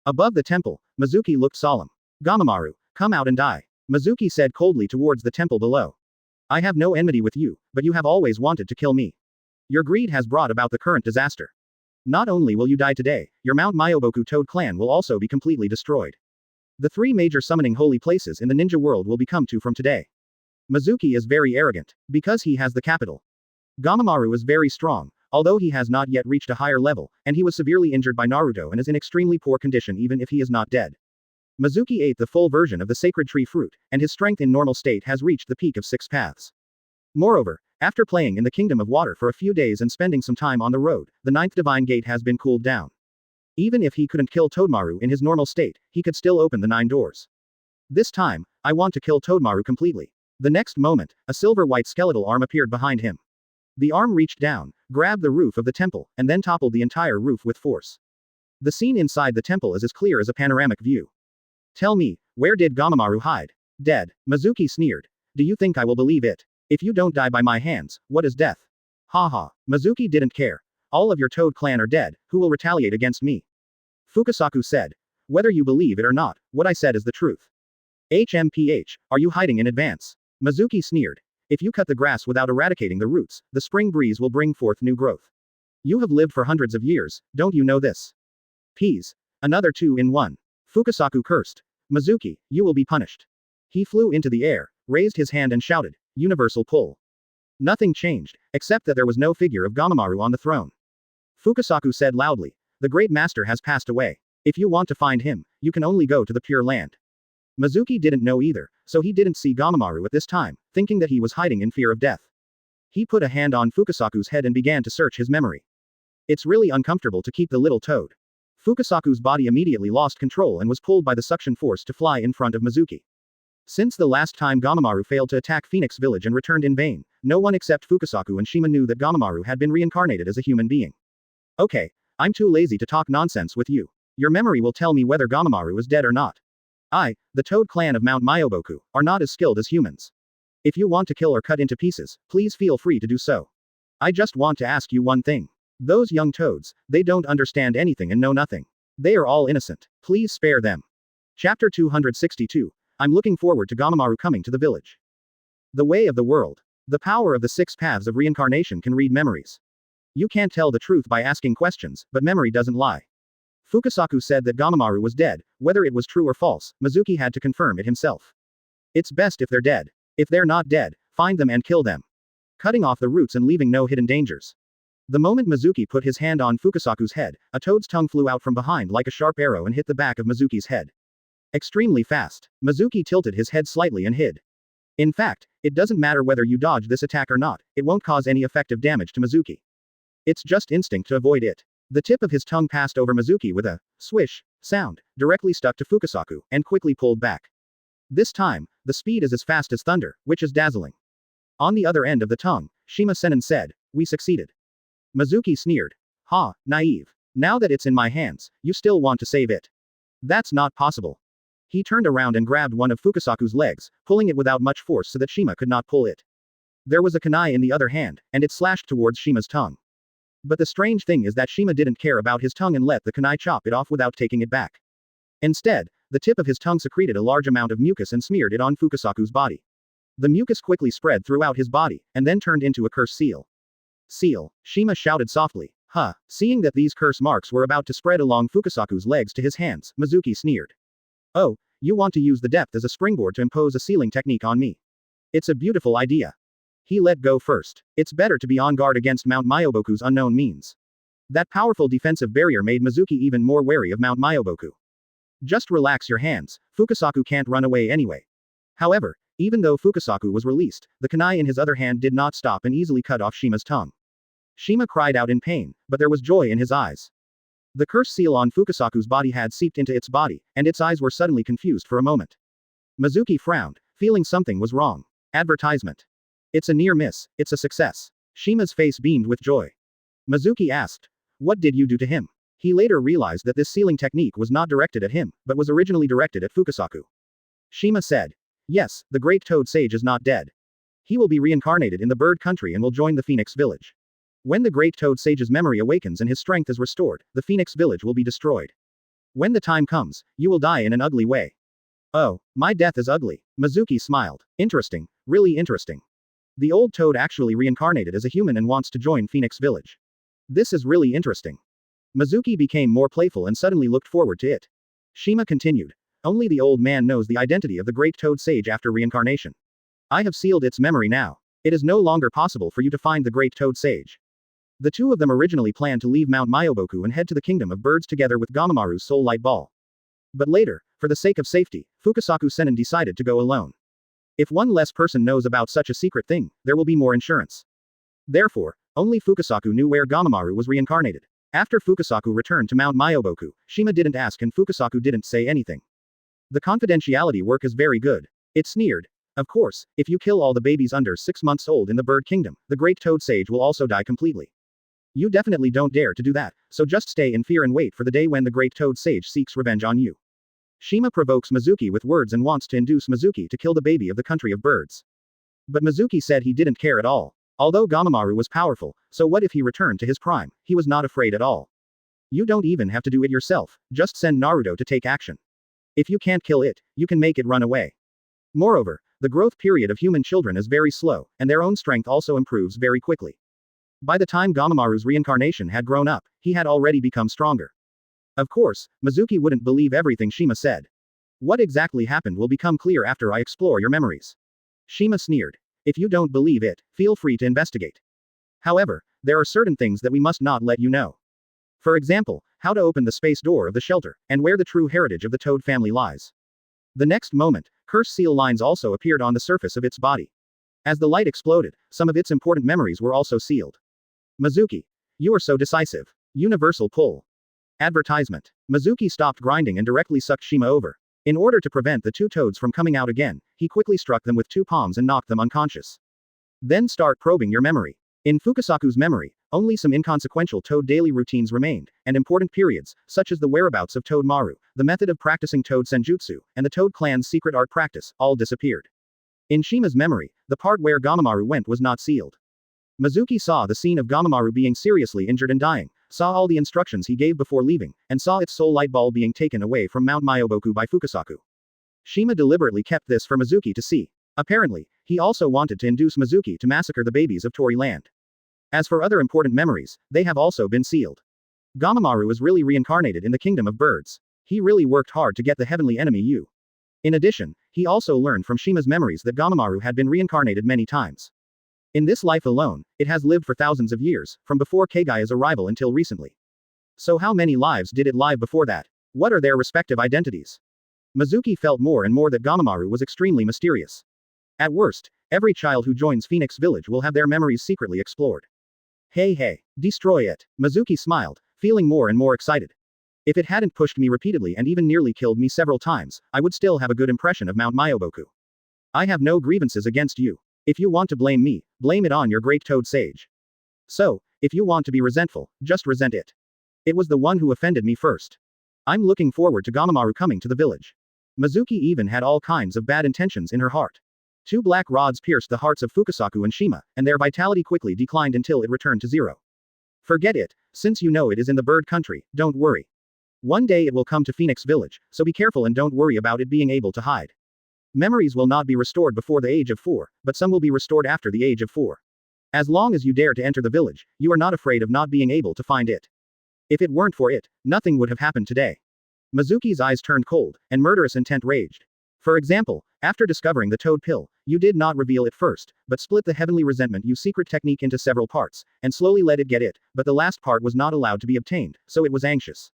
Above the temple, Mizuki looked solemn. Gamamaru, come out and die. Mizuki said coldly towards the temple below. I have no enmity with you, but you have always wanted to kill me. Your greed has brought about the current disaster. Not only will you die today, your Mount Myoboku Toad clan will also be completely destroyed. The 3 major summoning holy places in the ninja world will become 2 from today. Mizuki is very arrogant, because he has the capital. Gamamaru is very strong, although he has not yet reached a higher level, and he was severely injured by Naruto and is in extremely poor condition even if he is not dead. Mizuki ate the full version of the sacred tree fruit, and his strength in normal state has reached the peak of 6 paths. Moreover, after playing in the Kingdom of Water for a few days and spending some time on the road, the 9th Divine Gate has been cooled down. Even if he couldn't kill Toadmaru in his normal state, he could still open the 9 doors. This time, I want to kill Toadmaru completely. The next moment, a silver-white skeletal arm appeared behind him. The arm reached down, grabbed the roof of the temple, and then toppled the entire roof with force. The scene inside the temple is as clear as a panoramic view. Tell me, where did Gamamaru hide? Dead. Mizuki sneered. Do you think I will believe it? If you don't die by my hands, what is death? Haha. Mizuki didn't care. All of your Toad clan are dead, who will retaliate against me? Fukasaku said. Whether you believe it or not, what I said is the truth. HMPH, are you hiding in advance? Mizuki sneered. If you cut the grass without eradicating the roots, the spring breeze will bring forth new growth. You have lived for hundreds of years, don't you know this? Peas. Another 2 in 1. Fukasaku cursed. Mizuki, you will be punished. He flew into the air, raised his hand and shouted, Universal pull. Nothing changed, except that there was no figure of Gamamaru on the throne. Fukasaku said loudly, the great master has passed away. If you want to find him, you can only go to the Pure Land. Mizuki didn't know either, so he didn't see Gamamaru at this time, thinking that he was hiding in fear of death. He put a hand on Fukasaku's head and began to search his memory. It's really uncomfortable to keep the little toad. Fukasaku's body immediately lost control and was pulled by the suction force to fly in front of Mizuki. Since the last time Gamamaru failed to attack Phoenix Village and returned in vain, no one except Fukasaku and Shima knew that Gamamaru had been reincarnated as a human being. Okay, I'm too lazy to talk nonsense with you. Your memory will tell me whether Gamamaru is dead or not. The Toad clan of Mount Myoboku, are not as skilled as humans. If you want to kill or cut into pieces, please feel free to do so. I just want to ask you one thing. Those young toads, they don't understand anything and know nothing. They are all innocent. Please spare them. Chapter 262. I'm looking forward to Gamamaru coming to the village. The way of the world. The power of the 6 paths of reincarnation can read memories. You can't tell the truth by asking questions, but memory doesn't lie. Fukasaku said that Gamamaru was dead. Whether it was true or false, Mizuki had to confirm it himself. It's best if they're dead. If they're not dead, find them and kill them. Cutting off the roots and leaving no hidden dangers. The moment Mizuki put his hand on Fukasaku's head, a toad's tongue flew out from behind like a sharp arrow and hit the back of Mizuki's head. Extremely fast. Mizuki tilted his head slightly and hid. In fact, it doesn't matter whether you dodge this attack or not, it won't cause any effective damage to Mizuki. It's just instinct to avoid it. The tip of his tongue passed over Mizuki with a swish sound, directly stuck to Fukasaku, and quickly pulled back. This time, the speed is as fast as thunder, which is dazzling. On the other end of the tongue, Shima Senin said, "We succeeded." Mizuki sneered. "Ha, naive. Now that it's in my hands, you still want to save it. That's not possible." He turned around and grabbed one of Fukasaku's legs, pulling it without much force so that Shima could not pull it. There was a kunai in the other hand, and it slashed towards Shima's tongue. But the strange thing is that Shima didn't care about his tongue and let the kunai chop it off without taking it back. Instead, the tip of his tongue secreted a large amount of mucus and smeared it on Fukasaku's body. The mucus quickly spread throughout his body, and then turned into a curse seal. "Seal," Shima shouted softly. Seeing that these curse marks were about to spread along Fukasaku's legs to his hands, Mizuki sneered. "Oh, you want to use the depth as a springboard to impose a sealing technique on me. It's a beautiful idea." He let go first. It's better to be on guard against Mount Myoboku's unknown means. That powerful defensive barrier made Mizuki even more wary of Mount Myoboku. Just relax your hands, Fukasaku can't run away anyway. However, even though Fukasaku was released, the kunai in his other hand did not stop and easily cut off Shima's tongue. Shima cried out in pain, but there was joy in his eyes. The curse seal on Fukasaku's body had seeped into its body, and its eyes were suddenly confused for a moment. Mizuki frowned, feeling something was wrong. Advertisement. It's a near miss, it's a success. Shima's face beamed with joy. Mizuki asked, "What did you do to him?" He later realized that this sealing technique was not directed at him, but was originally directed at Fukasaku. Shima said, "Yes, the great toad sage is not dead. He will be reincarnated in the bird country and will join the Phoenix village. When the great toad sage's memory awakens and his strength is restored, the Phoenix village will be destroyed. When the time comes, you will die in an ugly way." "Oh, my death is ugly." Mizuki smiled. "Interesting, really interesting. The old toad actually reincarnated as a human and wants to join Phoenix village. This is really interesting." Mizuki became more playful and suddenly looked forward to it. Shima continued. "Only the old man knows the identity of the great toad sage after reincarnation. I have sealed its memory now. It is no longer possible for you to find the great toad sage." The two of them originally planned to leave Mount Myoboku and head to the Kingdom of Birds together with Gamamaru's Soul Light Ball. But later, for the sake of safety, Fukasaku Senin decided to go alone. If one less person knows about such a secret thing, there will be more insurance. Therefore, only Fukasaku knew where Gamamaru was reincarnated. After Fukasaku returned to Mount Myoboku, Shima didn't ask and Fukasaku didn't say anything. The confidentiality work is very good. It sneered. Of course, if you kill all the babies under 6 months old in the bird kingdom, the great toad sage will also die completely. You definitely don't dare to do that, so just stay in fear and wait for the day when the great toad sage seeks revenge on you. Shima provokes Mizuki with words and wants to induce Mizuki to kill the baby of the country of birds. But Mizuki said he didn't care at all. Although Gamamaru was powerful, so what if he returned to his prime? He was not afraid at all. You don't even have to do it yourself, just send Naruto to take action. If you can't kill it, you can make it run away. Moreover, the growth period of human children is very slow, and their own strength also improves very quickly. By the time Gamamaru's reincarnation had grown up, he had already become stronger. Of course, Mizuki wouldn't believe everything Shima said. What exactly happened will become clear after I explore your memories. Shima sneered. If you don't believe it, feel free to investigate. However, there are certain things that we must not let you know. For example, how to open the space door of the shelter, and where the true heritage of the Toad family lies. The next moment, curse seal lines also appeared on the surface of its body. As the light exploded, some of its important memories were also sealed. Mizuki. You are so decisive. Universal pull. Advertisement. Mizuki stopped grinding and directly sucked Shima over. In order to prevent the two toads from coming out again, he quickly struck them with two palms and knocked them unconscious. Then start probing your memory. In Fukasaku's memory, only some inconsequential Toad daily routines remained, and important periods, such as the whereabouts of Toad Maru, the method of practicing Toad Senjutsu, and the Toad clan's secret art practice, all disappeared. In Shima's memory, the part where Gamamaru went was not sealed. Mizuki saw the scene of Gamamaru being seriously injured and dying, saw all the instructions he gave before leaving, and saw its soul light ball being taken away from Mount Myoboku by Fukasaku. Shima deliberately kept this for Mizuki to see. Apparently, he also wanted to induce Mizuki to massacre the babies of Tori Land. As for other important memories, they have also been sealed. Gamamaru was really reincarnated in the kingdom of birds. He really worked hard to get the heavenly enemy U. In addition, he also learned from Shima's memories that Gamamaru had been reincarnated many times. In this life alone, it has lived for thousands of years, from before Kagaya's arrival until recently. So how many lives did it live before that? What are their respective identities? Mizuki felt more and more that Gamamaru was extremely mysterious. At worst, every child who joins Phoenix Village will have their memories secretly explored. Hey, destroy it. Mizuki smiled, feeling more and more excited. If it hadn't pushed me repeatedly and even nearly killed me several times, I would still have a good impression of Mount Myoboku. I have no grievances against you. If you want to blame me, blame it on your great Toad Sage. So, if you want to be resentful, just resent it. It was the one who offended me first. I'm looking forward to Gamamaru coming to the village. Mizuki even had all kinds of bad intentions in her heart. Two black rods pierced the hearts of Fukasaku and Shima, and their vitality quickly declined until it returned to zero. Forget it, since you know it is in the bird country, don't worry. One day it will come to Phoenix Village, so be careful and don't worry about it being able to hide. Memories will not be restored before the age of 4, but some will be restored after the age of 4. As long as you dare to enter the village, you are not afraid of not being able to find it. If it weren't for it, nothing would have happened today. Mizuki's eyes turned cold, and murderous intent raged. For example, after discovering the Toad Pill, you did not reveal it first, but split the heavenly resentment you secret technique into several parts, and slowly let it get it, but the last part was not allowed to be obtained, so it was anxious.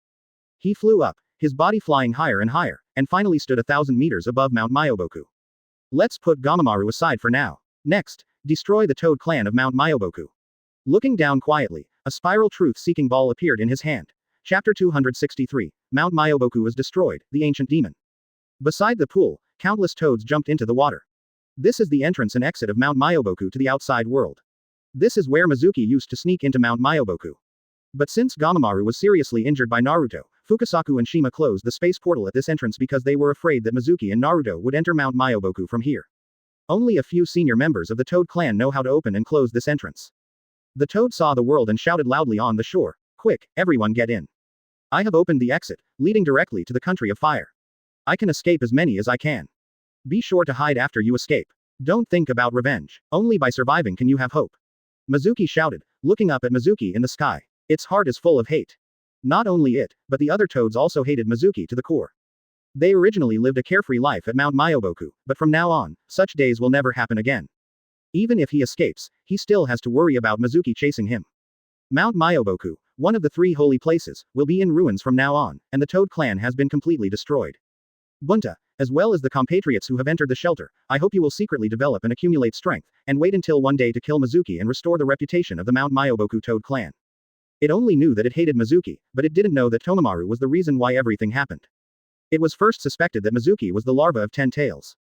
He flew up, his body flying higher and higher, and finally stood 1,000 meters above Mount Myoboku. Let's put Gamamaru aside for now. Next, destroy the Toad clan of Mount Myoboku. Looking down quietly, a spiral truth-seeking ball appeared in his hand. Chapter 263, Mount Myoboku was destroyed, the ancient demon. Beside the pool, countless toads jumped into the water. This is the entrance and exit of Mount Myoboku to the outside world. This is where Mizuki used to sneak into Mount Myoboku. But since Gamamaru was seriously injured by Naruto, Fukasaku and Shima closed the space portal at this entrance because they were afraid that Mizuki and Naruto would enter Mount Myoboku from here. Only a few senior members of the Toad clan know how to open and close this entrance. The Toad saw the world and shouted loudly on the shore, "Quick, everyone get in. I have opened the exit, leading directly to the country of fire. I can escape as many as I can. Be sure to hide after you escape. Don't think about revenge. Only by surviving can you have hope." Mizuki shouted, looking up at Mizuki in the sky. Its heart is full of hate. Not only it, but the other toads also hated Mizuki to the core. They originally lived a carefree life at Mount Myoboku, but from now on, such days will never happen again. Even if he escapes, he still has to worry about Mizuki chasing him. Mount Myoboku, one of the 3 holy places, will be in ruins from now on, and the Toad clan has been completely destroyed. Bunta, as well as the compatriots who have entered the shelter, I hope you will secretly develop and accumulate strength, and wait until one day to kill Mizuki and restore the reputation of the Mount Myoboku Toad clan. It only knew that it hated Mizuki, but it didn't know that Tomomaru was the reason why everything happened. It was first suspected that Mizuki was the larva of 10 tails.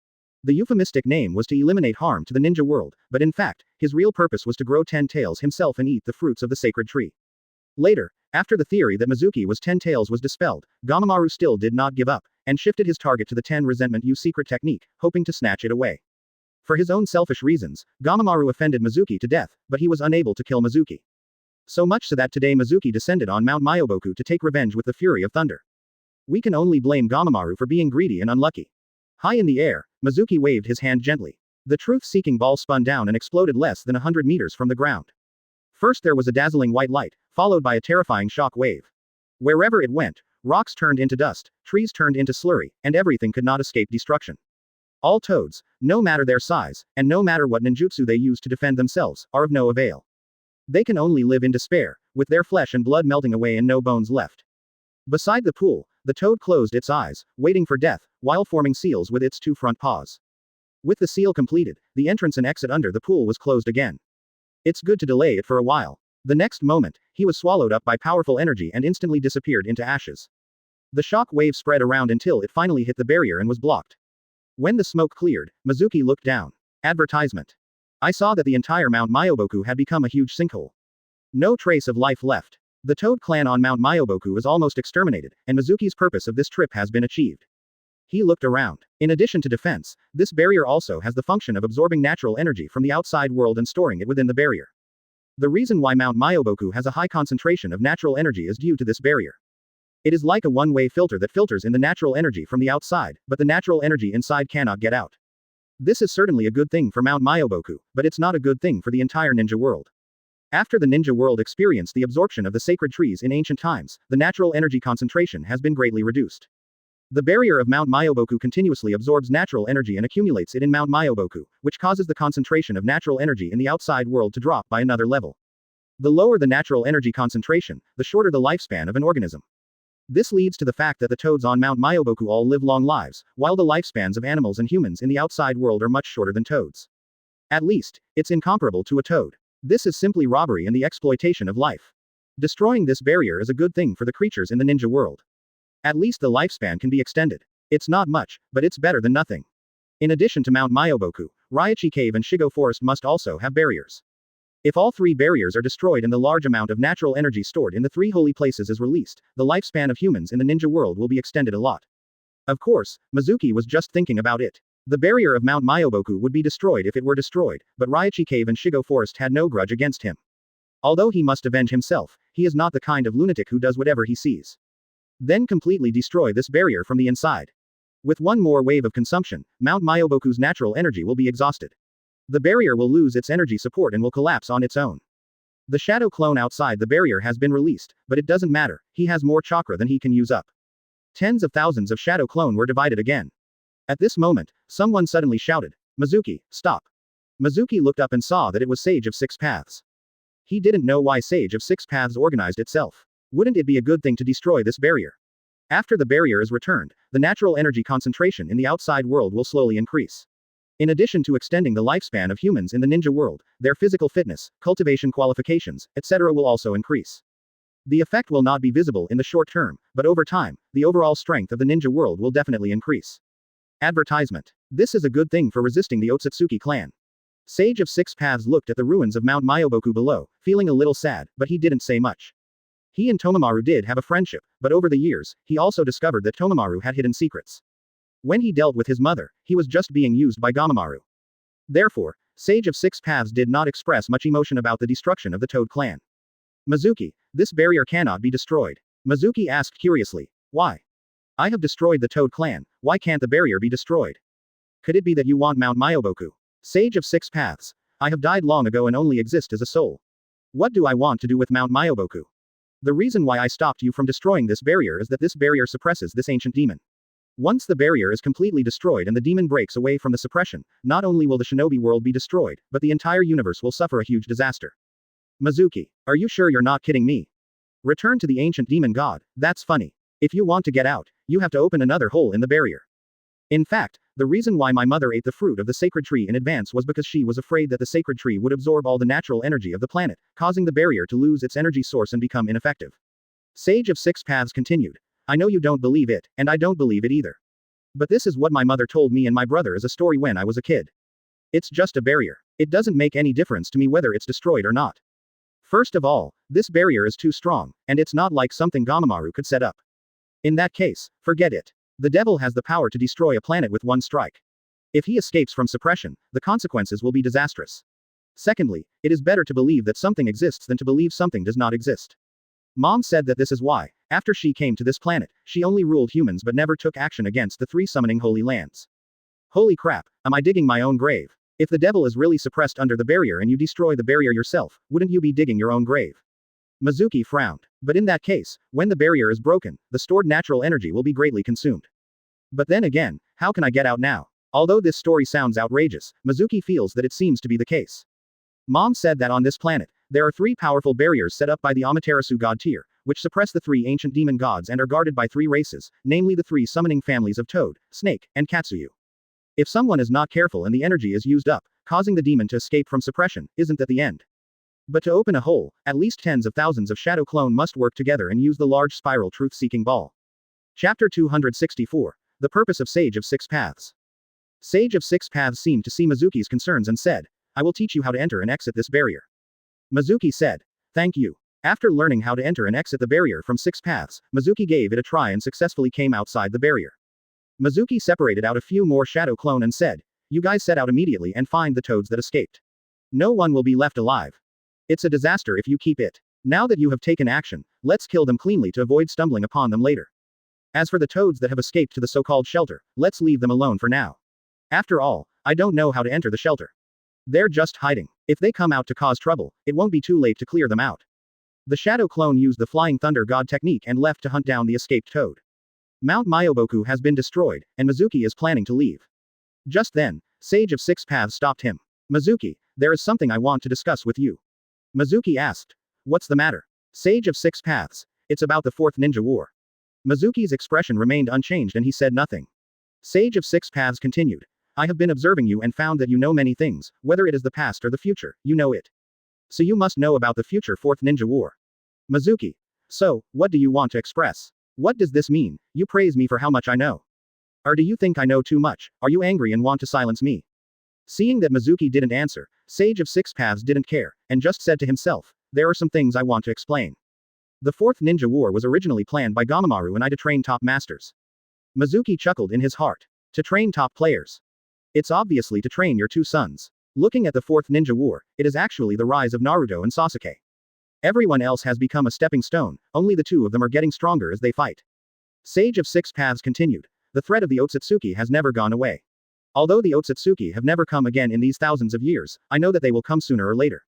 The euphemistic name was to eliminate harm to the ninja world, but in fact, his real purpose was to grow 10 tails himself and eat the fruits of the sacred tree. Later, after the theory that Mizuki was 10 tails was dispelled, Gamamaru still did not give up, and shifted his target to the 10 resentment U secret technique, hoping to snatch it away. For his own selfish reasons, Gamamaru offended Mizuki to death, but he was unable to kill Mizuki. So much so that today Mizuki descended on Mount Myoboku to take revenge with the fury of thunder. We can only blame Gamamaru for being greedy and unlucky. High in the air, Mizuki waved his hand gently. The truth-seeking ball spun down and exploded less than 100 meters from the ground. First there was a dazzling white light, followed by a terrifying shock wave. Wherever it went, rocks turned into dust, trees turned into slurry, and everything could not escape destruction. All toads, no matter their size, and no matter what ninjutsu they use to defend themselves, are of no avail. They can only live in despair, with their flesh and blood melting away and no bones left. Beside the pool, the toad closed its eyes, waiting for death, while forming seals with its 2 front paws. With the seal completed, the entrance and exit under the pool was closed again. It's good to delay it for a while. The next moment, he was swallowed up by powerful energy and instantly disappeared into ashes. The shock wave spread around until it finally hit the barrier and was blocked. When the smoke cleared, Mizuki looked down. Advertisement. I saw that the entire Mount Myoboku had become a huge sinkhole. No trace of life left. The Toad clan on Mount Myoboku is almost exterminated, and Mizuki's purpose of this trip has been achieved. He looked around. In addition to defense, this barrier also has the function of absorbing natural energy from the outside world and storing it within the barrier. The reason why Mount Myoboku has a high concentration of natural energy is due to this barrier. It is like a one-way filter that filters in the natural energy from the outside, but the natural energy inside cannot get out. This is certainly a good thing for Mount Myoboku, but it's not a good thing for the entire ninja world. After the ninja world experienced the absorption of the sacred trees in ancient times, the natural energy concentration has been greatly reduced. The barrier of Mount Myoboku continuously absorbs natural energy and accumulates it in Mount Myoboku, which causes the concentration of natural energy in the outside world to drop by another level. The lower the natural energy concentration, the shorter the lifespan of an organism. This leads to the fact that the toads on Mount Myoboku all live long lives, while the lifespans of animals and humans in the outside world are much shorter than toads. At least, it's incomparable to a toad. This is simply robbery and the exploitation of life. Destroying this barrier is a good thing for the creatures in the ninja world. At least the lifespan can be extended. It's not much, but it's better than nothing. In addition to Mount Myoboku, Raichi Cave and Shigo Forest must also have barriers. If all three barriers are destroyed and the large amount of natural energy stored in the three holy places is released, the lifespan of humans in the ninja world will be extended a lot. Of course, Mizuki was just thinking about it. The barrier of Mount Myoboku would be destroyed if it were destroyed, but Raichi Cave and Shigo Forest had no grudge against him. Although he must avenge himself, he is not the kind of lunatic who does whatever he sees. Then completely destroy this barrier from the inside. With one more wave of consumption, Mount Myoboku's natural energy will be exhausted. The barrier will lose its energy support and will collapse on its own. The shadow clone outside the barrier has been released, but it doesn't matter, he has more chakra than he can use up. Tens of thousands of shadow clone were divided again. At this moment, someone suddenly shouted, "Mizuki, stop." Mizuki looked up and saw that it was Sage of Six Paths. He didn't know why Sage of Six Paths organized itself. Wouldn't it be a good thing to destroy this barrier? After the barrier is returned, the natural energy concentration in the outside world will slowly increase. In addition to extending the lifespan of humans in the ninja world, their physical fitness, cultivation qualifications, etc. will also increase. The effect will not be visible in the short term, but over time, the overall strength of the ninja world will definitely increase. Advertisement. This is a good thing for resisting the Otsutsuki clan. Sage of Six Paths looked at the ruins of Mount Myoboku below, feeling a little sad, but he didn't say much. He and Tomomaru did have a friendship, but over the years, he also discovered that Tomomaru had hidden secrets. When he dealt with his mother, he was just being used by Gamamaru. Therefore, Sage of Six Paths did not express much emotion about the destruction of the Toad clan. Mizuki, this barrier cannot be destroyed. Mizuki asked curiously. Why? I have destroyed the Toad clan, why can't the barrier be destroyed? Could it be that you want Mount Myoboku? Sage of Six Paths. I have died long ago and only exist as a soul. What do I want to do with Mount Myoboku? The reason why I stopped you from destroying this barrier is that this barrier suppresses this ancient demon. Once the barrier is completely destroyed and the demon breaks away from the suppression, not only will the shinobi world be destroyed, but the entire universe will suffer a huge disaster. Mizuki, are you sure you're not kidding me? Return to the ancient demon god, that's funny. If you want to get out, you have to open another hole in the barrier. In fact, the reason why my mother ate the fruit of the sacred tree in advance was because she was afraid that the sacred tree would absorb all the natural energy of the planet, causing the barrier to lose its energy source and become ineffective. Sage of Six Paths continued. I know you don't believe it, and I don't believe it either. But this is what my mother told me and my brother as a story when I was a kid. It's just a barrier. It doesn't make any difference to me whether it's destroyed or not. First of all, this barrier is too strong, and it's not like something Gamamaru could set up. In that case, forget it. The devil has the power to destroy a planet with one strike. If he escapes from suppression, the consequences will be disastrous. Secondly, it is better to believe that something exists than to believe something does not exist. Mom said that this is why, after she came to this planet, she only ruled humans but never took action against the three summoning holy lands. Holy crap, am I digging my own grave? If the devil is really suppressed under the barrier and you destroy the barrier yourself, wouldn't you be digging your own grave? Mizuki frowned. But in that case, when the barrier is broken, the stored natural energy will be greatly consumed. But then again, how can I get out now? Although this story sounds outrageous, Mizuki feels that it seems to be the case. Mom said that on this planet, there are three powerful barriers set up by the Amaterasu god tier, which suppress the three ancient demon gods and are guarded by three races, namely the three summoning families of Toad, Snake, and Katsuyu. If someone is not careful and the energy is used up, causing the demon to escape from suppression, isn't that the end? But to open a hole, at least tens of thousands of shadow clone must work together and use the large spiral truth-seeking ball. Chapter 264. The Purpose of Sage of Six Paths. Sage of Six Paths seemed to see Mizuki's concerns and said, I will teach you how to enter and exit this barrier. Mizuki said, thank you. After learning how to enter and exit the barrier from six paths, Mizuki gave it a try and successfully came outside the barrier. Mizuki separated out a few more shadow clone and said, you guys set out immediately and find the toads that escaped. No one will be left alive. It's a disaster if you keep it. Now that you have taken action, let's kill them cleanly to avoid stumbling upon them later. As for the toads that have escaped to the so-called shelter, let's leave them alone for now. After all, I don't know how to enter the shelter. They're just hiding. If they come out to cause trouble, it won't be too late to clear them out. The shadow clone used the Flying Thunder God technique and left to hunt down the escaped toad. Mount Myoboku has been destroyed, and Mizuki is planning to leave. Just then, Sage of Six Paths stopped him. Mizuki, there is something I want to discuss with you. Mizuki asked. What's the matter? Sage of Six Paths, it's about the Fourth Ninja War. Mizuki's expression remained unchanged and he said nothing. Sage of Six Paths continued. I have been observing you and found that you know many things, whether it is the past or the future, you know it. So you must know about the future Fourth Ninja War. Mizuki. So, what do you want to express? What does this mean? You praise me for how much I know. Or do you think I know too much? Are you angry and want to silence me? Seeing that Mizuki didn't answer, Sage of Six Paths didn't care, and just said to himself, there are some things I want to explain. The Fourth Ninja War was originally planned by Gamamaru and I to train top masters. Mizuki chuckled in his heart. To train top players. It's obviously to train your two sons. Looking at the Fourth Ninja War, it is actually the rise of Naruto and Sasuke. Everyone else has become a stepping stone, only the two of them are getting stronger as they fight. Sage of Six Paths continued. The threat of the Otsutsuki has never gone away. Although the Otsutsuki have never come again in these thousands of years, I know that they will come sooner or later.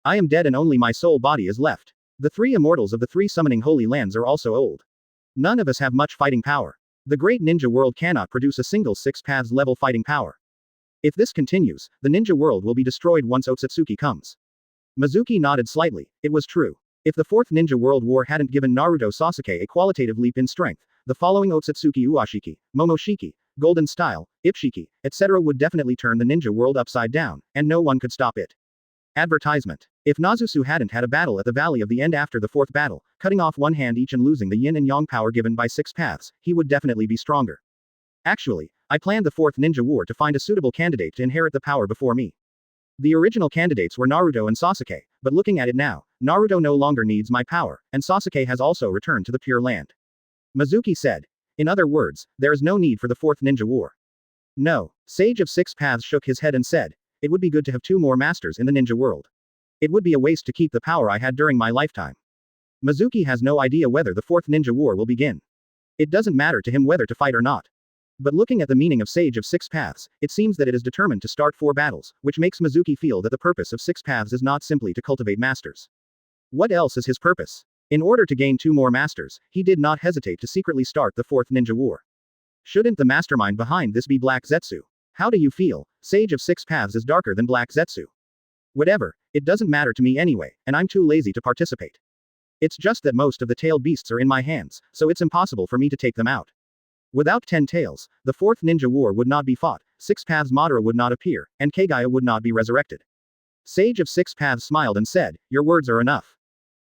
I am dead and only my soul body is left. The three immortals of the three summoning holy lands are also old. None of us have much fighting power. The great ninja world cannot produce a single Six Paths level fighting power. If this continues, the ninja world will be destroyed once Otsutsuki comes. Mizuki nodded slightly. It was true. If the Fourth Ninja World War hadn't given Naruto Sasuke a qualitative leap in strength, the following Otsutsuki Uashiki, Momoshiki, Golden Style, Ipshiki, etc. would definitely turn the ninja world upside down, and no one could stop it. Advertisement. If Nazusu hadn't had a battle at the Valley of the End after the fourth battle, cutting off one hand each and losing the yin and yang power given by six paths, he would definitely be stronger. Actually, I planned the Fourth Ninja War to find a suitable candidate to inherit the power before me. The original candidates were Naruto and Sasuke, but looking at it now, Naruto no longer needs my power, and Sasuke has also returned to the Pure Land. Mizuki said. In other words, there is no need for the Fourth Ninja War. No. Sage of Six Paths shook his head and said, it would be good to have two more masters in the ninja world. It would be a waste to keep the power I had during my lifetime. Mizuki has no idea whether the Fourth Ninja War will begin. It doesn't matter to him whether to fight or not. But looking at the meaning of Sage of Six Paths, it seems that it is determined to start 4 battles, which makes Mizuki feel that the purpose of Six Paths is not simply to cultivate masters. What else is his purpose? In order to gain 2 more masters, he did not hesitate to secretly start the Fourth Ninja War. Shouldn't the mastermind behind this be Black Zetsu? How do you feel? Sage of Six Paths is darker than Black Zetsu. Whatever, it doesn't matter to me anyway, and I'm too lazy to participate. It's just that most of the tailed beasts are in my hands, so it's impossible for me to take them out. Without 10 tails, the Fourth Ninja War would not be fought, Six Paths Madara would not appear, and Kagaya would not be resurrected. Sage of Six Paths smiled and said, your words are enough.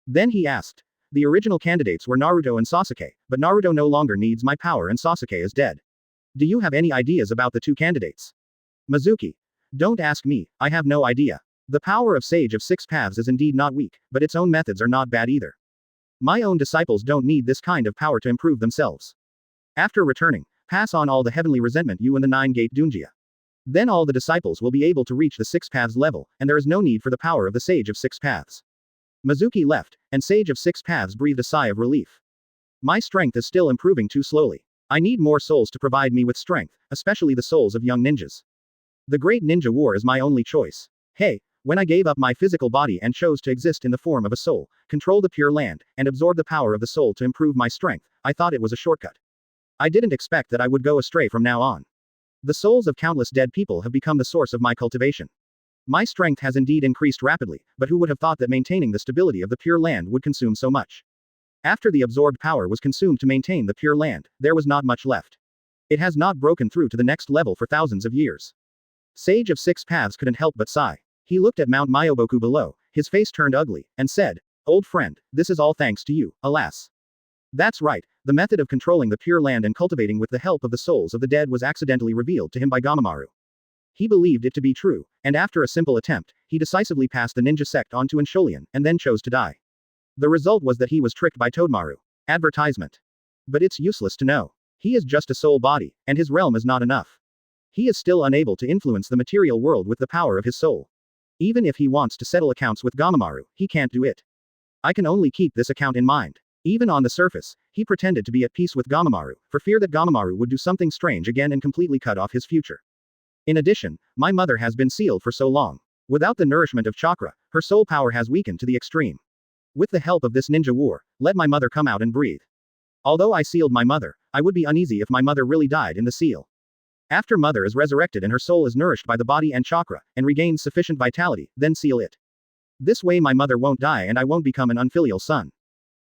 Then he asked. The original candidates were Naruto and Sasuke, but Naruto no longer needs my power and Sasuke is dead. Do you have any ideas about the 2 candidates? Mizuki. Don't ask me, I have no idea. The power of Sage of Six Paths is indeed not weak, but its own methods are not bad either. My own disciples don't need this kind of power to improve themselves. After returning, pass on all the heavenly resentment you and the 9-gate Dunjia. Then all the disciples will be able to reach the Six Paths level, and there is no need for the power of the Sage of Six Paths. Mizuki left, and Sage of Six Paths breathed a sigh of relief. My strength is still improving too slowly. I need more souls to provide me with strength, especially the souls of young ninjas. The Great Ninja War is my only choice. Hey, when I gave up my physical body and chose to exist in the form of a soul, control the Pure Land, and absorb the power of the soul to improve my strength, I thought it was a shortcut. I didn't expect that I would go astray from now on. The souls of countless dead people have become the source of my cultivation. My strength has indeed increased rapidly, but who would have thought that maintaining the stability of the Pure Land would consume so much? After the absorbed power was consumed to maintain the Pure Land, there was not much left. It has not broken through to the next level for thousands of years. Sage of Six Paths couldn't help but sigh. He looked at Mount Myoboku below, his face turned ugly, and said, old friend, this is all thanks to you, alas. That's right, the method of controlling the Pure Land and cultivating with the help of the souls of the dead was accidentally revealed to him by Gamamaru. He believed it to be true, and after a simple attempt, he decisively passed the ninja sect on to Encholian, and then chose to die. The result was that he was tricked by Todemaru. Advertisement. But it's useless to know. He is just a soul body, and his realm is not enough. He is still unable to influence the material world with the power of his soul. Even if he wants to settle accounts with Gamamaru, he can't do it. I can only keep this account in mind. Even on the surface, he pretended to be at peace with Gamamaru, for fear that Gamamaru would do something strange again and completely cut off his future. In addition, my mother has been sealed for so long. Without the nourishment of chakra, her soul power has weakened to the extreme. With the help of this ninja war, let my mother come out and breathe. Although I sealed my mother, I would be uneasy if my mother really died in the seal. After mother is resurrected and her soul is nourished by the body and chakra, and regains sufficient vitality, then seal it. This way my mother won't die and I won't become an unfilial son.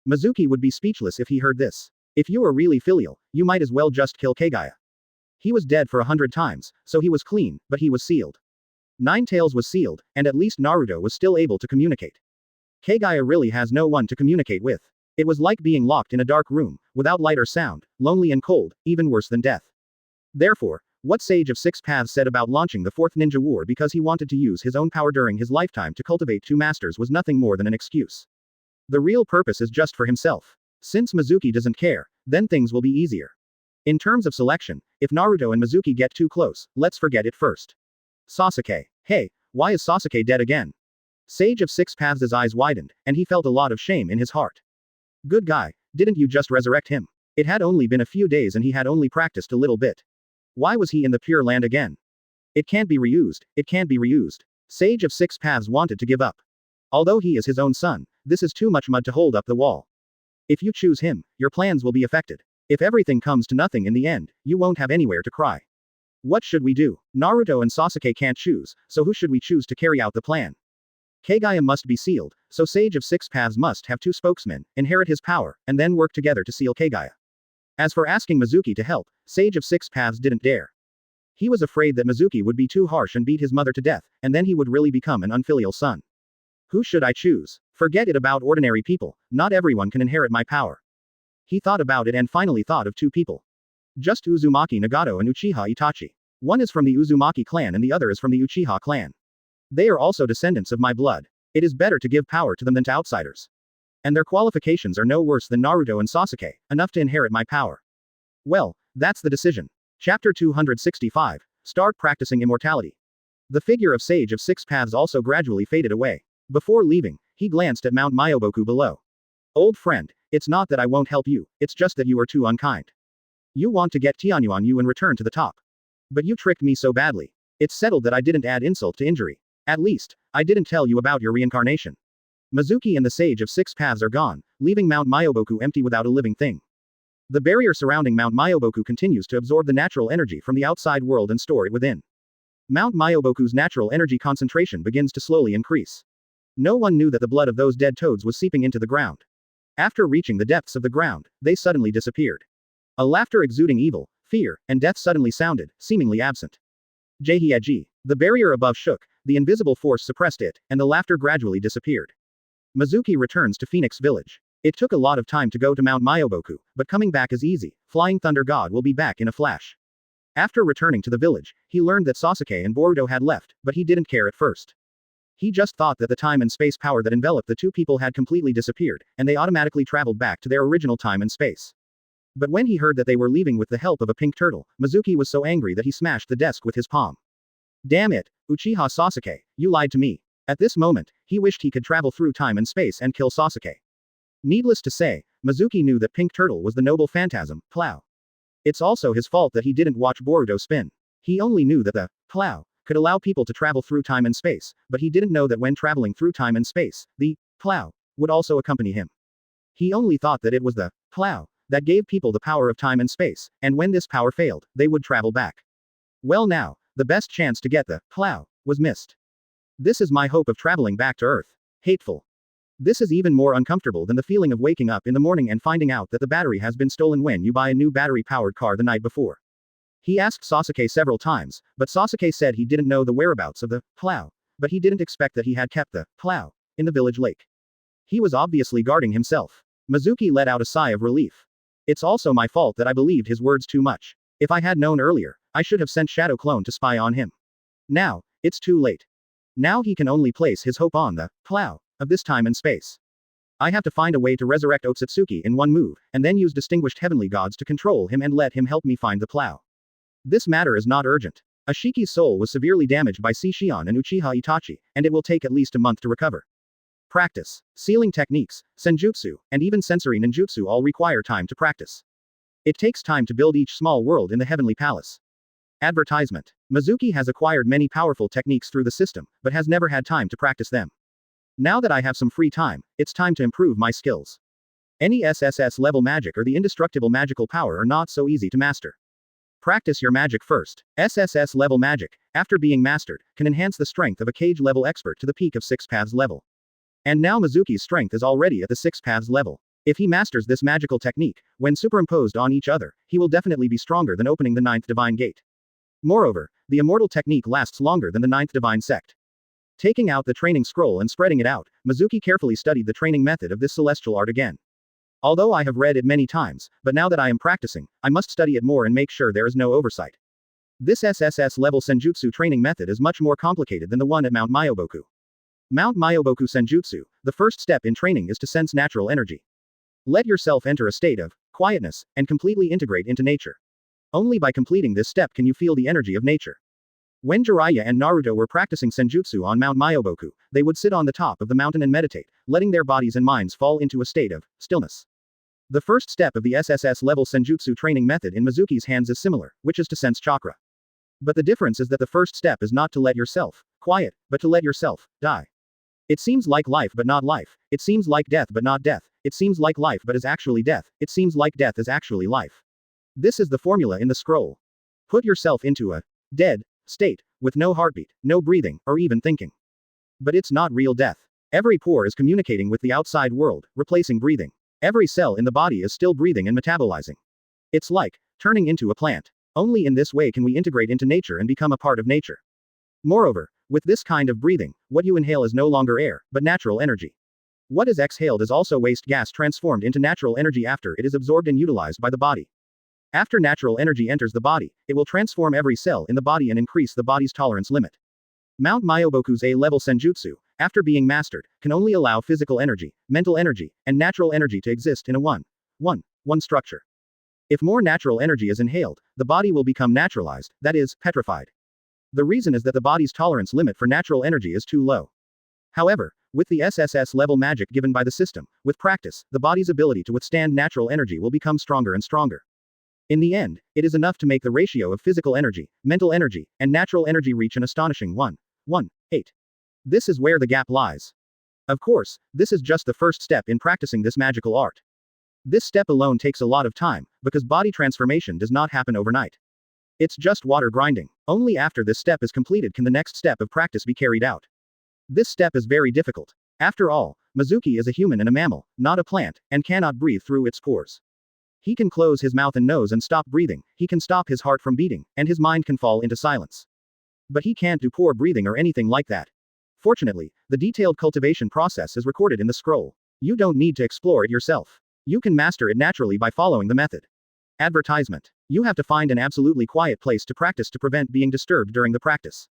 Mizuki would be speechless if he heard this. If you are really filial, you might as well just kill Kagaya. He was dead for 100 times, so he was clean, but he was sealed. Nine Tails was sealed, and at least Naruto was still able to communicate. Kagaya really has no one to communicate with. It was like being locked in a dark room, without light or sound, lonely and cold, even worse than death. Therefore, what Sage of Six Paths said about launching the Fourth Ninja War because he wanted to use his own power during his lifetime to cultivate two masters was nothing more than an excuse. The real purpose is just for himself. Since Mizuki doesn't care, then things will be easier. In terms of selection, if Naruto and Mizuki get too close, let's forget it first. Sasuke. Hey, why is Sasuke dead again? Sage of Six Paths' eyes widened, and he felt a lot of shame in his heart. Good guy, didn't you just resurrect him? It had only been a few days and he had only practiced a little bit. Why was he in the Pure Land again? It can't be reused, it can't be reused. Sage of Six Paths wanted to give up. Although he is his own son, this is too much mud to hold up the wall. If you choose him, your plans will be affected. If everything comes to nothing in the end, you won't have anywhere to cry. What should we do? Naruto and Sasuke can't choose, so who should we choose to carry out the plan? Kagaya must be sealed, so Sage of Six Paths must have two spokesmen, inherit his power, and then work together to seal Kagaya. As for asking Mizuki to help, Sage of Six Paths didn't dare. He was afraid that Mizuki would be too harsh and beat his mother to death, and then he would really become an unfilial son. Who should I choose? Forget it about ordinary people, not everyone can inherit my power. He thought about it and finally thought of two people. Just Uzumaki Nagato and Uchiha Itachi. One is from the Uzumaki clan and the other is from the Uchiha clan. They are also descendants of my blood. It is better to give power to them than to outsiders. And their qualifications are no worse than Naruto and Sasuke, enough to inherit my power. Well, that's the decision. Chapter 265. Start practicing immortality. The figure of Sage of Six Paths also gradually faded away. Before leaving, he glanced at Mount Myoboku below. Old friend, it's not that I won't help you, it's just that you are too unkind. You want to get Tianyuan you and return to the top. But you tricked me so badly. It's settled that I didn't add insult to injury. At least, I didn't tell you about your reincarnation. Mizuki and the Sage of Six Paths are gone, leaving Mount Myoboku empty without a living thing. The barrier surrounding Mount Myoboku continues to absorb the natural energy from the outside world and store it within. Mount Myoboku's natural energy concentration begins to slowly increase. No one knew that the blood of those dead toads was seeping into the ground. After reaching the depths of the ground, they suddenly disappeared. A laughter exuding evil, fear, and death suddenly sounded, seemingly absent. Jihieji. The barrier above shook, the invisible force suppressed it, and the laughter gradually disappeared. Mizuki returns to Phoenix Village. It took a lot of time to go to Mount Myoboku, but coming back is easy. Flying Thunder God will be back in a flash. After returning to the village, he learned that Sasuke and Boruto had left, but he didn't care at first. He just thought that the time and space power that enveloped the two people had completely disappeared, and they automatically traveled back to their original time and space. But when he heard that they were leaving with the help of a pink turtle, Mizuki was so angry that he smashed the desk with his palm. Damn it, Uchiha Sasuke, you lied to me. At this moment, he wished he could travel through time and space and kill Sasuke. Needless to say, Mizuki knew that Pink Turtle was the noble phantasm, plow. It's also his fault that he didn't watch Boruto spin. He only knew that the plow could allow people to travel through time and space, but he didn't know that when traveling through time and space, the plow would also accompany him. He only thought that it was the plow that gave people the power of time and space, and when this power failed, they would travel back. Well now, the best chance to get the plow was missed. This is my hope of traveling back to Earth. Hateful. This is even more uncomfortable than the feeling of waking up in the morning and finding out that the battery has been stolen when you buy a new battery-powered car the night before. He asked Sasuke several times, but Sasuke said he didn't know the whereabouts of the plow, but he didn't expect that he had kept the plow in the village lake. He was obviously guarding himself. Mizuki let out a sigh of relief. It's also my fault that I believed his words too much. If I had known earlier, I should have sent Shadow Clone to spy on him. Now, it's too late. Now he can only place his hope on the plow of this time and space. I have to find a way to resurrect Otsutsuki in one move, and then use distinguished heavenly gods to control him and let him help me find the plow. This matter is not urgent. Ashiki's soul was severely damaged by Shishion and Uchiha Itachi, and it will take at least a month to recover. Practice. Sealing techniques, senjutsu, and even sensory ninjutsu all require time to practice. It takes time to build each small world in the heavenly palace. Advertisement. Mizuki has acquired many powerful techniques through the system, but has never had time to practice them. Now that I have some free time, it's time to improve my skills. Any SSS-level magic or the indestructible magical power are not so easy to master. Practice your magic first. SSS-level magic, after being mastered, can enhance the strength of a Kage-level expert to the peak of 6 paths level. And now Mizuki's strength is already at the 6 paths level. If he masters this magical technique, when superimposed on each other, he will definitely be stronger than opening the 9th divine gate. Moreover, the immortal technique lasts longer than the 9th divine sect. Taking out the training scroll and spreading it out, Mizuki carefully studied the training method of this celestial art again. Although I have read it many times, but now that I am practicing, I must study it more and make sure there is no oversight. This SSS-level senjutsu training method is much more complicated than the one at Mount Myoboku. Mount Myoboku Senjutsu, the first step in training is to sense natural energy. Let yourself enter a state of quietness and completely integrate into nature. Only by completing this step can you feel the energy of nature. When Jiraiya and Naruto were practicing senjutsu on Mount Myoboku, they would sit on the top of the mountain and meditate, letting their bodies and minds fall into a state of stillness. The first step of the SSS-level senjutsu training method in Mizuki's hands is similar, which is to sense chakra. But the difference is that the first step is not to let yourself quiet, but to let yourself die. It seems like life but not life. It seems like death but not death. It seems like life but is actually death. It seems like death is actually life. This is the formula in the scroll. Put yourself into a dead state, with no heartbeat, no breathing, or even thinking. But it's not real death. Every pore is communicating with the outside world, replacing breathing. Every cell in the body is still breathing and metabolizing. It's like turning into a plant. Only in this way can we integrate into nature and become a part of nature. Moreover, with this kind of breathing, what you inhale is no longer air, but natural energy. What is exhaled is also waste gas transformed into natural energy after it is absorbed and utilized by the body. After natural energy enters the body, it will transform every cell in the body and increase the body's tolerance limit. Mount Myoboku's A-level senjutsu, after being mastered, can only allow physical energy, mental energy, and natural energy to exist in a one structure. If more natural energy is inhaled, the body will become naturalized, that is, petrified. The reason is that the body's tolerance limit for natural energy is too low. However, with the SSS-level magic given by the system, with practice, the body's ability to withstand natural energy will become stronger and stronger. In the end, it is enough to make the ratio of physical energy, mental energy, and natural energy reach an astonishing 1:8. This is where the gap lies. Of course, this is just the first step in practicing this magical art. This step alone takes a lot of time, because body transformation does not happen overnight. It's just water grinding. Only after this step is completed can the next step of practice be carried out. This step is very difficult. After all, Mizuki is a human and a mammal, not a plant, and cannot breathe through its pores. He can close his mouth and nose and stop breathing, he can stop his heart from beating, and his mind can fall into silence. But he can't do pore breathing or anything like that. Fortunately, the detailed cultivation process is recorded in the scroll. You don't need to explore it yourself. You can master it naturally by following the method. Advertisement. You have to find an absolutely quiet place to practice to prevent being disturbed during the practice.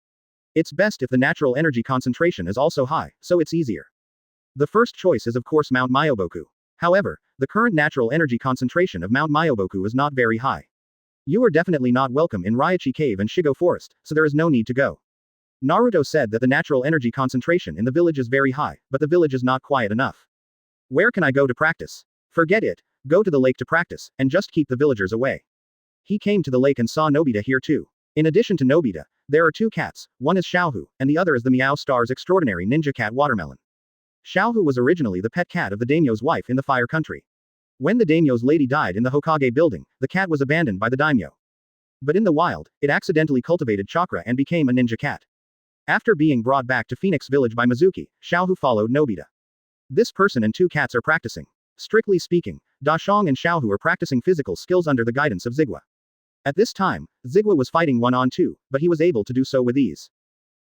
It's best if the natural energy concentration is also high, so it's easier. The first choice is of course Mount Myoboku. However, the current natural energy concentration of Mount Myoboku is not very high. You are definitely not welcome in Raichi Cave and Shigo Forest, so there is no need to go. Naruto said that the natural energy concentration in the village is very high, but the village is not quiet enough. Where can I go to practice? Forget it. Go to the lake to practice, and just keep the villagers away. He came to the lake and saw Nobita here too. In addition to Nobita, there are two cats, one is Xiaohu, and the other is the Meow Star's extraordinary ninja cat Watermelon. Xiaohu was originally the pet cat of the daimyo's wife in the Fire Country. When the daimyo's lady died in the Hokage building, the cat was abandoned by the daimyo. But in the wild, it accidentally cultivated chakra and became a ninja cat. After being brought back to Phoenix Village by Mizuki, Xiaohu followed Nobita. This person and two cats are practicing. Strictly speaking, Dashong and Xiaohu are practicing physical skills under the guidance of Zigwa. At this time, Zigwa was fighting 1-on-2, but he was able to do so with ease.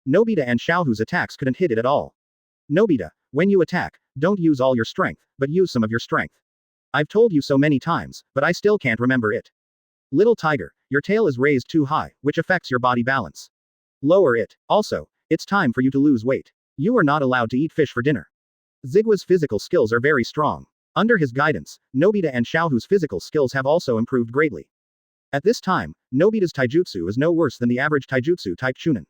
Nobita and Xiaohu's attacks couldn't hit it at all. Nobita, when you attack, don't use all your strength, but use some of your strength. I've told you so many times, but I still can't remember it. Little tiger, your tail is raised too high, which affects your body balance. Lower it. Also, it's time for you to lose weight. You are not allowed to eat fish for dinner. Zigua's physical skills are very strong. Under his guidance, Nobita and Xiaohu's physical skills have also improved greatly. At this time, Nobita's taijutsu is no worse than the average taijutsu type Chunin.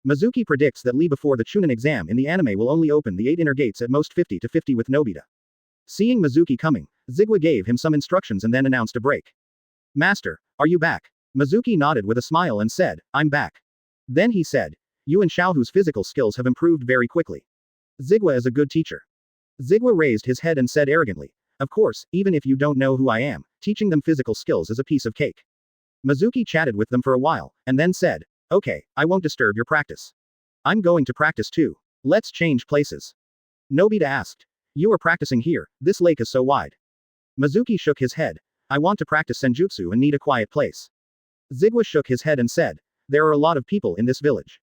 Mizuki predicts that before the Chunin exam in the anime will only open the 8 inner gates at most 50-50 with Nobita. Seeing Mizuki coming, Zigua gave him some instructions and then announced a break. Master, are you back? Mizuki nodded with a smile and said, I'm back. Then he said, you and Xiaohu's physical skills have improved very quickly. Zigua is a good teacher. Zigua raised his head and said arrogantly, of course, even if you don't know who I am, teaching them physical skills is a piece of cake. Mizuki chatted with them for a while, and then said, okay, I won't disturb your practice. I'm going to practice too. Let's change places. Nobita asked. You are practicing here, this lake is so wide. Mizuki shook his head. I want to practice senjutsu and need a quiet place. Zigua shook his head and said, there are a lot of people in this village.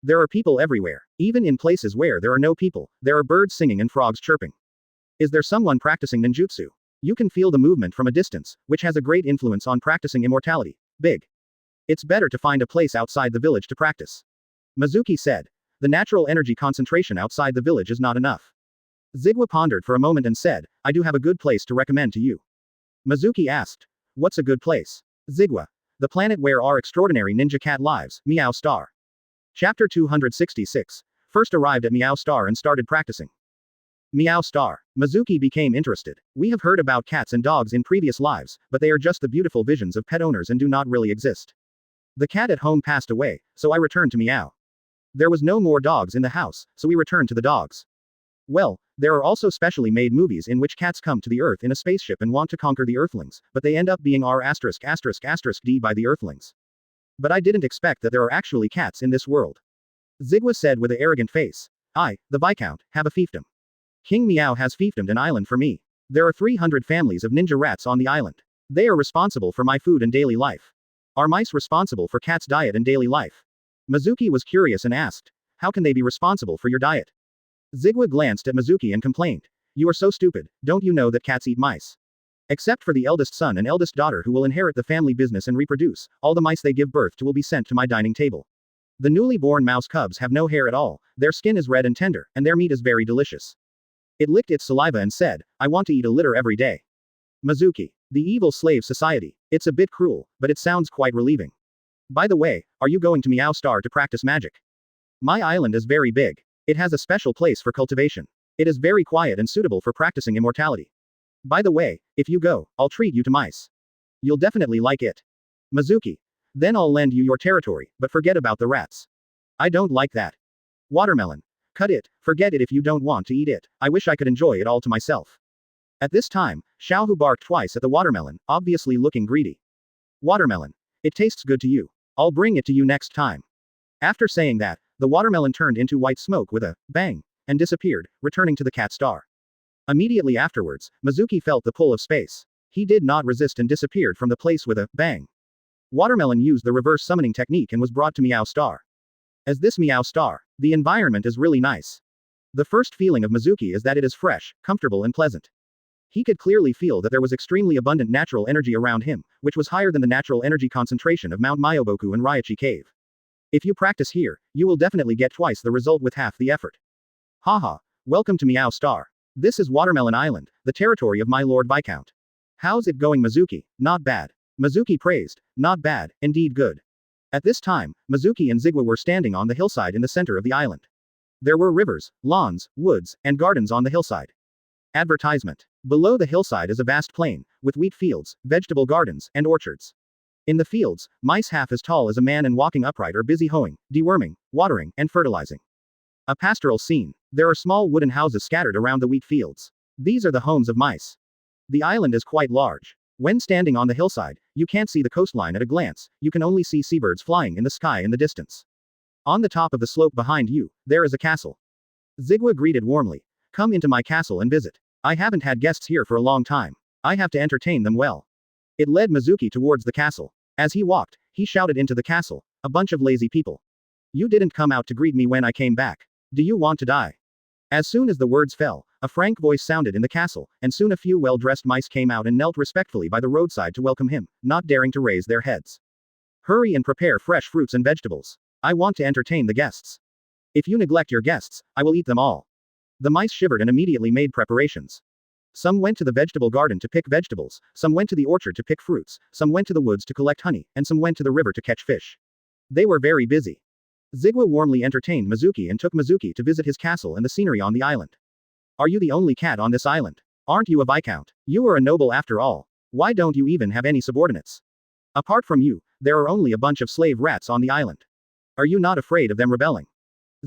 There are people everywhere. Even in places where there are no people, there are birds singing and frogs chirping. Is there someone practicing ninjutsu? You can feel the movement from a distance, which has a great influence on practicing immortality. Big. It's better to find a place outside the village to practice. Mizuki said. The natural energy concentration outside the village is not enough. Zigua pondered for a moment and said, I do have a good place to recommend to you. Mizuki asked. What's a good place? Zigua. The planet where our extraordinary ninja cat lives, Meow Star. Chapter 266. First arrived at Meow Star and started practicing. Meow Star. Mizuki became interested. We have heard about cats and dogs in previous lives, but they are just the beautiful visions of pet owners and do not really exist. The cat at home passed away, so I returned to Meow. There was no more dogs in the house, so we returned to the dogs. Well, there are also specially made movies in which cats come to the Earth in a spaceship and want to conquer the Earthlings, but they end up being R******D by the Earthlings. But I didn't expect that there are actually cats in this world. Zigua said with an arrogant face. I, the Viscount, have a fiefdom. King Meow has fiefdomed an island for me. There are 300 families of ninja rats on the island. They are responsible for my food and daily life. Are mice responsible for cats' diet and daily life? Mizuki was curious and asked. How can they be responsible for your diet? Zigua glanced at Mizuki and complained. You are so stupid, don't you know that cats eat mice? Except for the eldest son and eldest daughter who will inherit the family business and reproduce, all the mice they give birth to will be sent to my dining table. The newly born mouse cubs have no hair at all, their skin is red and tender, and their meat is very delicious. It licked its saliva and said, I want to eat a litter every day. Mizuki. The evil slave society. It's a bit cruel, but it sounds quite relieving. By the way, are you going to Meow Star to practice magic? My island is very big. It has a special place for cultivation. It is very quiet and suitable for practicing immortality. By the way, if you go, I'll treat you to mice. You'll definitely like it. Mizuki. Then I'll lend you your territory, but forget about the rats. I don't like that. Watermelon. Cut it, forget it if you don't want to eat it, I wish I could enjoy it all to myself. At this time, Xiaohu barked twice at the watermelon, obviously looking greedy. Watermelon. It tastes good to you. I'll bring it to you next time. After saying that, the watermelon turned into white smoke with a bang, and disappeared, returning to the cat star. Immediately afterwards, Mizuki felt the pull of space. He did not resist and disappeared from the place with a bang. Watermelon used the reverse summoning technique and was brought to Meow Star. As this Meow Star, the environment is really nice. The first feeling of Mizuki is that it is fresh, comfortable and pleasant. He could clearly feel that there was extremely abundant natural energy around him, which was higher than the natural energy concentration of Mount Myoboku and Raichi Cave. If you practice here, you will definitely get twice the result with half the effort. Haha, welcome to Meow Star. This is Watermelon Island, the territory of my Lord Viscount. How's it going, Mizuki? Not bad. Mizuki praised. Not bad, indeed good. At this time, Mizuki and Zigua were standing on the hillside in the center of the island. There were rivers, lawns, woods, and gardens on the hillside. Advertisement. Below the hillside is a vast plain, with wheat fields, vegetable gardens, and orchards. In the fields, mice half as tall as a man and walking upright are busy hoeing, deworming, watering, and fertilizing. A pastoral scene. There are small wooden houses scattered around the wheat fields. These are the homes of mice. The island is quite large. When standing on the hillside, you can't see the coastline at a glance, you can only see seabirds flying in the sky in the distance. On the top of the slope behind you, there is a castle. Zigua greeted warmly. Come into my castle and visit. I haven't had guests here for a long time. I have to entertain them well. It led Mizuki towards the castle. As he walked, he shouted into the castle, a bunch of lazy people. You didn't come out to greet me when I came back. Do you want to die? As soon as the words fell, A frank voice sounded in the castle, and soon a few well-dressed mice came out and knelt respectfully by the roadside to welcome him, not daring to raise their heads. Hurry and prepare fresh fruits and vegetables. I want to entertain the guests. If you neglect your guests, I will eat them all. The mice shivered and immediately made preparations. Some went to the vegetable garden to pick vegetables, some went to the orchard to pick fruits, some went to the woods to collect honey, and some went to the river to catch fish. They were very busy. Zigwa warmly entertained Mizuki and took Mizuki to visit his castle and the scenery on the island. Are you the only cat on this island? Aren't you a viscount? You are a noble after all. Why don't you even have any subordinates? Apart from you, there are only a bunch of slave rats on the island. Are you not afraid of them rebelling?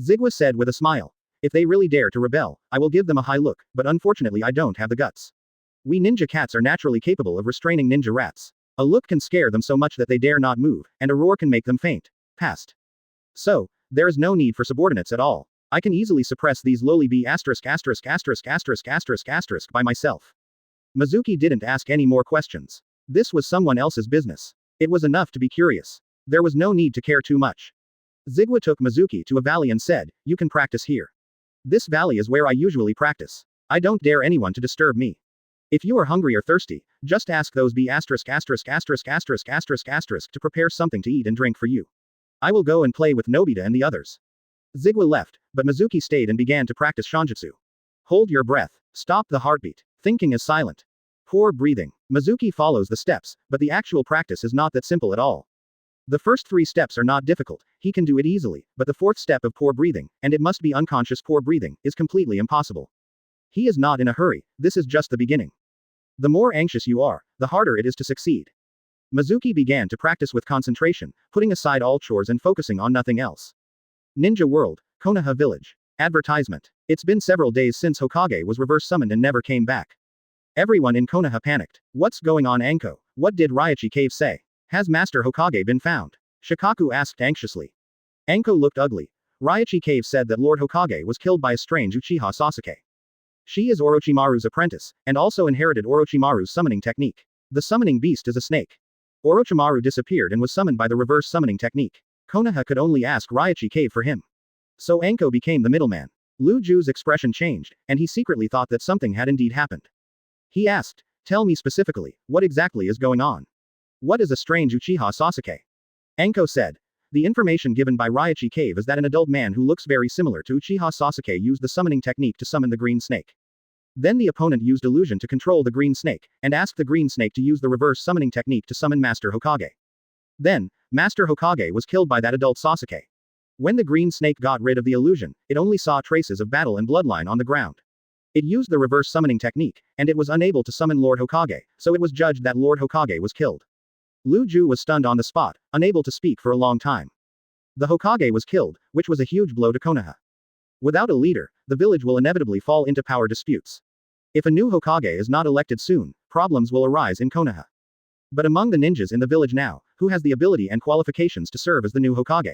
Zigwa said with a smile. If they really dare to rebel, I will give them a high look, but unfortunately I don't have the guts. We ninja cats are naturally capable of restraining ninja rats. A look can scare them so much that they dare not move, and a roar can make them faint. Past. So, there is no need for subordinates at all. I can easily suppress these lowly by myself. Mizuki didn't ask any more questions. This was someone else's business. It was enough to be curious. There was no need to care too much. Zigwa took Mizuki to a valley and said, "You can practice here. This valley is where I usually practice. I don't dare anyone to disturb me. If you are hungry or thirsty, just ask those to prepare something to eat and drink for you. I will go and play with Nobita and the others." Zigwa left, but Mizuki stayed and began to practice Shanjutsu. Hold your breath. Stop the heartbeat. Thinking is silent. Poor breathing. Mizuki follows the steps, but the actual practice is not that simple at all. The first 3 steps are not difficult, he can do it easily, but the 4th step of poor breathing, and it must be unconscious poor breathing, is completely impossible. He is not in a hurry, this is just the beginning. The more anxious you are, the harder it is to succeed. Mizuki began to practice with concentration, putting aside all chores and focusing on nothing else. Ninja World, Konoha Village. Advertisement. It's been several days since Hokage was reverse summoned and never came back. Everyone in Konoha panicked. What's going on, Anko? What did Raichi Cave say? Has Master Hokage been found? Shikaku asked anxiously. Anko looked ugly. Raichi Cave said that Lord Hokage was killed by a strange Uchiha Sasuke. She is Orochimaru's apprentice, and also inherited Orochimaru's summoning technique. The summoning beast is a snake. Orochimaru disappeared and was summoned by the reverse summoning technique. Konoha could only ask Raichi Cave for him. So Anko became the middleman. Lu Ju's expression changed, and he secretly thought that something had indeed happened. He asked, "Tell me specifically, what exactly is going on? What is a strange Uchiha Sasuke?" Anko said. The information given by Raichi Cave is that an adult man who looks very similar to Uchiha Sasuke used the summoning technique to summon the green snake. Then the opponent used illusion to control the green snake, and asked the green snake to use the reverse summoning technique to summon Master Hokage. Then, Master Hokage was killed by that adult Sasuke. When the green snake got rid of the illusion, it only saw traces of battle and bloodline on the ground. It used the reverse summoning technique, and it was unable to summon Lord Hokage, so it was judged that Lord Hokage was killed. Lu Ju was stunned on the spot, unable to speak for a long time. The Hokage was killed, which was a huge blow to Konoha. Without a leader, the village will inevitably fall into power disputes. If a new Hokage is not elected soon, problems will arise in Konoha. But among the ninjas in the village now, who has the ability and qualifications to serve as the new Hokage?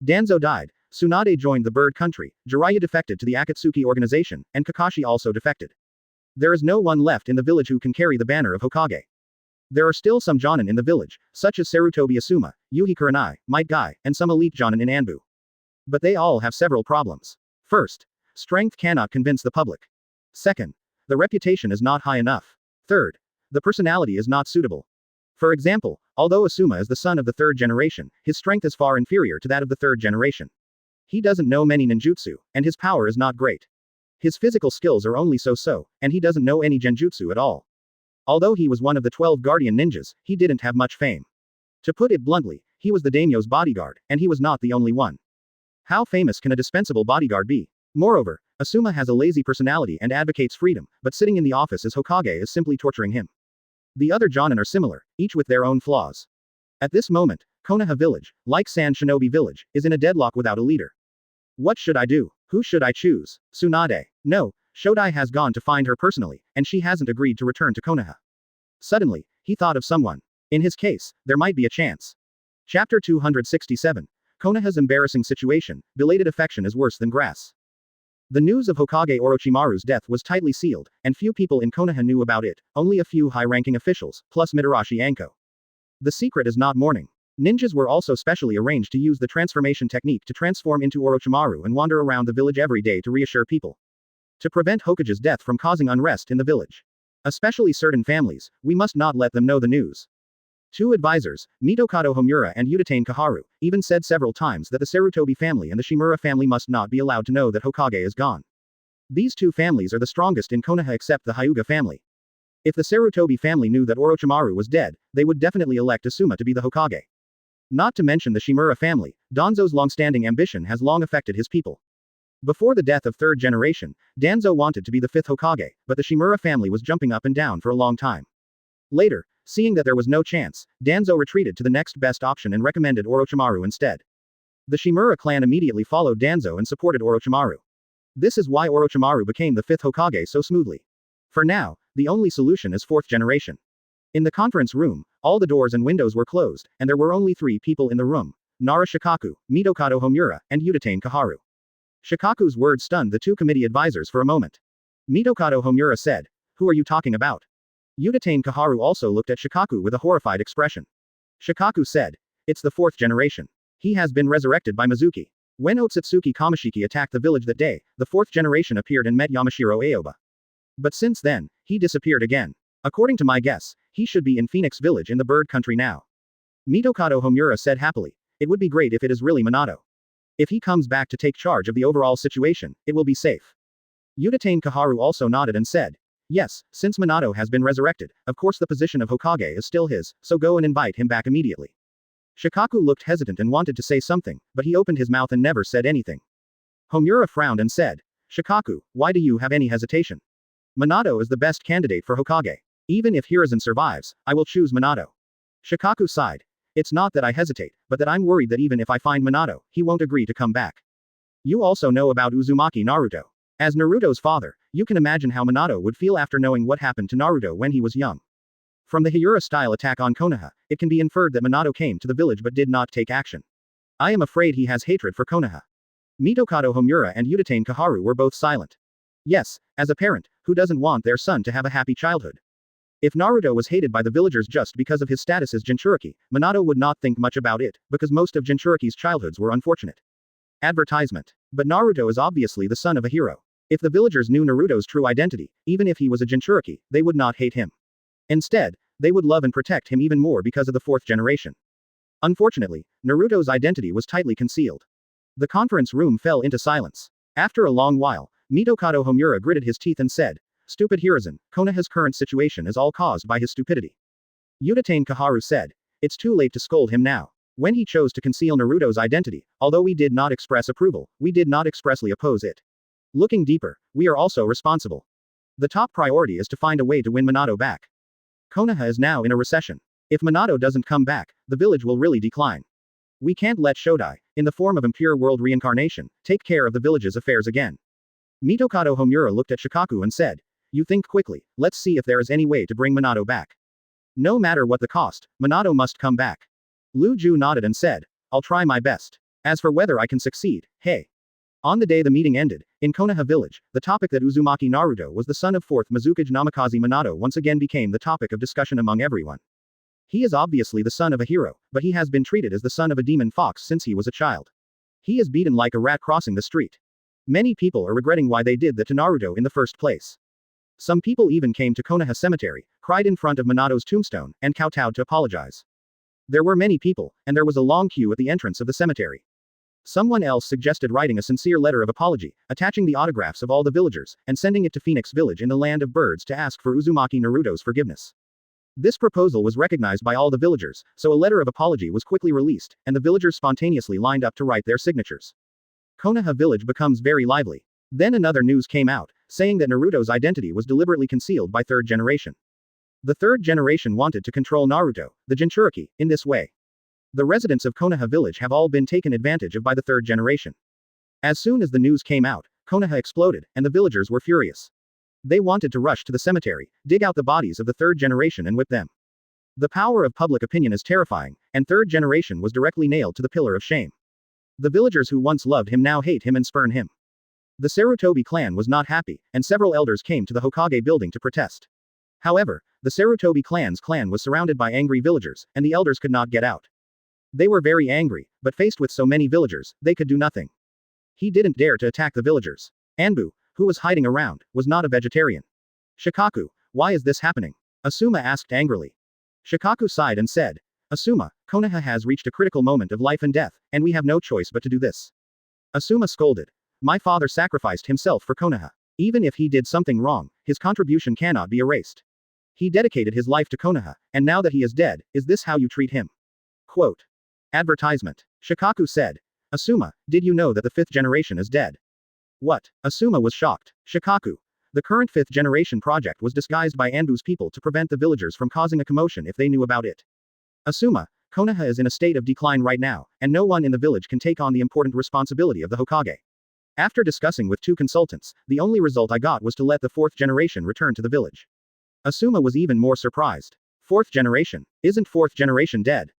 Danzo died, Tsunade joined the Bird Country, Jiraiya defected to the Akatsuki organization, and Kakashi also defected. There is no one left in the village who can carry the banner of Hokage. There are still some Jonin in the village, such as Sarutobi Asuma, Yuhi Kurenai, Might Guy, and some elite Jonin in Anbu. But they all have several problems. First, strength cannot convince the public. Second, the reputation is not high enough. Third, the personality is not suitable. For example, although Asuma is the son of the 3rd generation, his strength is far inferior to that of the 3rd generation. He doesn't know many ninjutsu, and his power is not great. His physical skills are only so-so, and he doesn't know any genjutsu at all. Although he was one of the 12 guardian ninjas, he didn't have much fame. To put it bluntly, he was the daimyo's bodyguard, and he was not the only one. How famous can a dispensable bodyguard be? Moreover, Asuma has a lazy personality and advocates freedom, but sitting in the office as Hokage is simply torturing him. The other Jonin are similar, each with their own flaws. At this moment, Konoha Village, like Sand Shinobi Village, is in a deadlock without a leader. What should I do? Who should I choose? Tsunade. No, Shodai has gone to find her personally, and she hasn't agreed to return to Konoha. Suddenly, he thought of someone. In his case, there might be a chance. Chapter 267. Konoha's embarrassing situation, belated affection is worse than grass. The news of Hokage Orochimaru's death was tightly sealed, and few people in Konoha knew about it, only a few high-ranking officials, plus Mitarashi Anko. The secret is not mourning. Ninjas were also specially arranged to use the transformation technique to transform into Orochimaru and wander around the village every day to reassure people. To prevent Hokage's death from causing unrest in the village. Especially certain families, we must not let them know the news. Two advisors, Mitokado Homura and Udatane Kaharu, even said several times that the Sarutobi family and the Shimura family must not be allowed to know that Hokage is gone. These two families are the strongest in Konoha except the Hyuga family. If the Sarutobi family knew that Orochimaru was dead, they would definitely elect Asuma to be the Hokage. Not to mention the Shimura family, Danzo's long-standing ambition has long affected his people. Before the death of third generation, Danzo wanted to be the fifth Hokage, but the Shimura family was jumping up and down for a long time. Later, seeing that there was no chance, Danzo retreated to the next best option and recommended Orochimaru instead. The Shimura clan immediately followed Danzo and supported Orochimaru. This is why Orochimaru became the fifth Hokage so smoothly. For now, the only solution is fourth generation. In the conference room, all the doors and windows were closed, and there were only 3 people in the room: Nara Shikaku, Mitokado Homura, and Udatane Kaharu. Shikaku's words stunned the 2 committee advisors for a moment. Mitokado Homura said, "Who are you talking about?" Udatane Kaharu also looked at Shikaku with a horrified expression. Shikaku said, "It's the 4th generation. He has been resurrected by Mizuki. When Otsutsuki Kamishiki attacked the village that day, the 4th generation appeared and met Yamashiro Aoba. But since then, he disappeared again. According to my guess, he should be in Phoenix Village in the Bird Country now." Mitokado Homura said happily, "It would be great if it is really Minato. If he comes back to take charge of the overall situation, it will be safe." Udatane Kaharu also nodded and said, "Yes, since Minato has been resurrected, of course the position of Hokage is still his, so go and invite him back immediately." Shikaku looked hesitant and wanted to say something, but he opened his mouth and never said anything. Homura frowned and said, "Shikaku, why do you have any hesitation? Minato is the best candidate for Hokage. Even if Hiruzen survives, I will choose Minato." Shikaku sighed. "It's not that I hesitate, but that I'm worried that even if I find Minato, he won't agree to come back. You also know about Uzumaki Naruto. As Naruto's father, you can imagine how Minato would feel after knowing what happened to Naruto when he was young. From the Hyura-style attack on Konoha, it can be inferred that Minato came to the village but did not take action. I am afraid he has hatred for Konoha." Mitokado Homura and Udatane Kaharu were both silent. Yes, as a parent, who doesn't want their son to have a happy childhood? If Naruto was hated by the villagers just because of his status as Jinchuriki, Minato would not think much about it, because most of Jinchuriki's childhoods were unfortunate. Advertisement. But Naruto is obviously the son of a hero. If the villagers knew Naruto's true identity, even if he was a Jinchuriki, they would not hate him. Instead, they would love and protect him even more because of the 4th generation. Unfortunately, Naruto's identity was tightly concealed. The conference room fell into silence. After a long while, Mitokado Homura gritted his teeth and said, "Stupid Hiruzen, Konoha's current situation is all caused by his stupidity." Udatane Kaharu said, "It's too late to scold him now. When he chose to conceal Naruto's identity, although we did not express approval, we did not expressly oppose it. Looking deeper, we are also responsible. The top priority is to find a way to win Minato back. Konoha is now in a recession. If Minato doesn't come back, the village will really decline. We can't let Shodai, in the form of impure world reincarnation, take care of the village's affairs again." Mitokado Homura looked at Shikaku and said, "You think quickly, let's see if there is any way to bring Minato back. No matter what the cost, Minato must come back." Lu Ju nodded and said, "I'll try my best. As for whether I can succeed, hey." On the day the meeting ended, in Konoha village, the topic that Uzumaki Naruto was the son of 4th Mizukage Namikaze Minato once again became the topic of discussion among everyone. He is obviously the son of a hero, but he has been treated as the son of a demon fox since he was a child. He is beaten like a rat crossing the street. Many people are regretting why they did that to Naruto in the first place. Some people even came to Konoha Cemetery, cried in front of Minato's tombstone, and kowtowed to apologize. There were many people, and there was a long queue at the entrance of the cemetery. Someone else suggested writing a sincere letter of apology, attaching the autographs of all the villagers, and sending it to Phoenix Village in the Land of Birds to ask for Uzumaki Naruto's forgiveness. This proposal was recognized by all the villagers, so a letter of apology was quickly released, and the villagers spontaneously lined up to write their signatures. Konoha village becomes very lively. Then another news came out, saying that Naruto's identity was deliberately concealed by third generation. The third generation wanted to control Naruto, the Jinchuriki, in this way. The residents of Konoha village have all been taken advantage of by the third generation. As soon as the news came out, Konoha exploded, and the villagers were furious. They wanted to rush to the cemetery, dig out the bodies of the third generation and whip them. The power of public opinion is terrifying, and third generation was directly nailed to the pillar of shame. The villagers who once loved him now hate him and spurn him. The Sarutobi clan was not happy, and several elders came to the Hokage building to protest. However, the Sarutobi clan was surrounded by angry villagers, and the elders could not get out. They were very angry, but faced with so many villagers, they could do nothing. He didn't dare to attack the villagers. Anbu, who was hiding around, was not a vegetarian. Shikaku, why is this happening? Asuma asked angrily. Shikaku sighed and said, Asuma, Konoha has reached a critical moment of life and death, and we have no choice but to do this. Asuma scolded. My father sacrificed himself for Konoha. Even if he did something wrong, his contribution cannot be erased. He dedicated his life to Konoha, and now that he is dead, is this how you treat him? Quote. Advertisement. Shikaku said. Asuma, did you know that the 5th generation is dead? What? Asuma was shocked. Shikaku. The current 5th generation project was disguised by Anbu's people to prevent the villagers from causing a commotion if they knew about it. Asuma, Konoha is in a state of decline right now, and no one in the village can take on the important responsibility of the Hokage. After discussing with 2 consultants, the only result I got was to let the 4th generation return to the village. Asuma was even more surprised. 4th generation? Isn't 4th generation dead?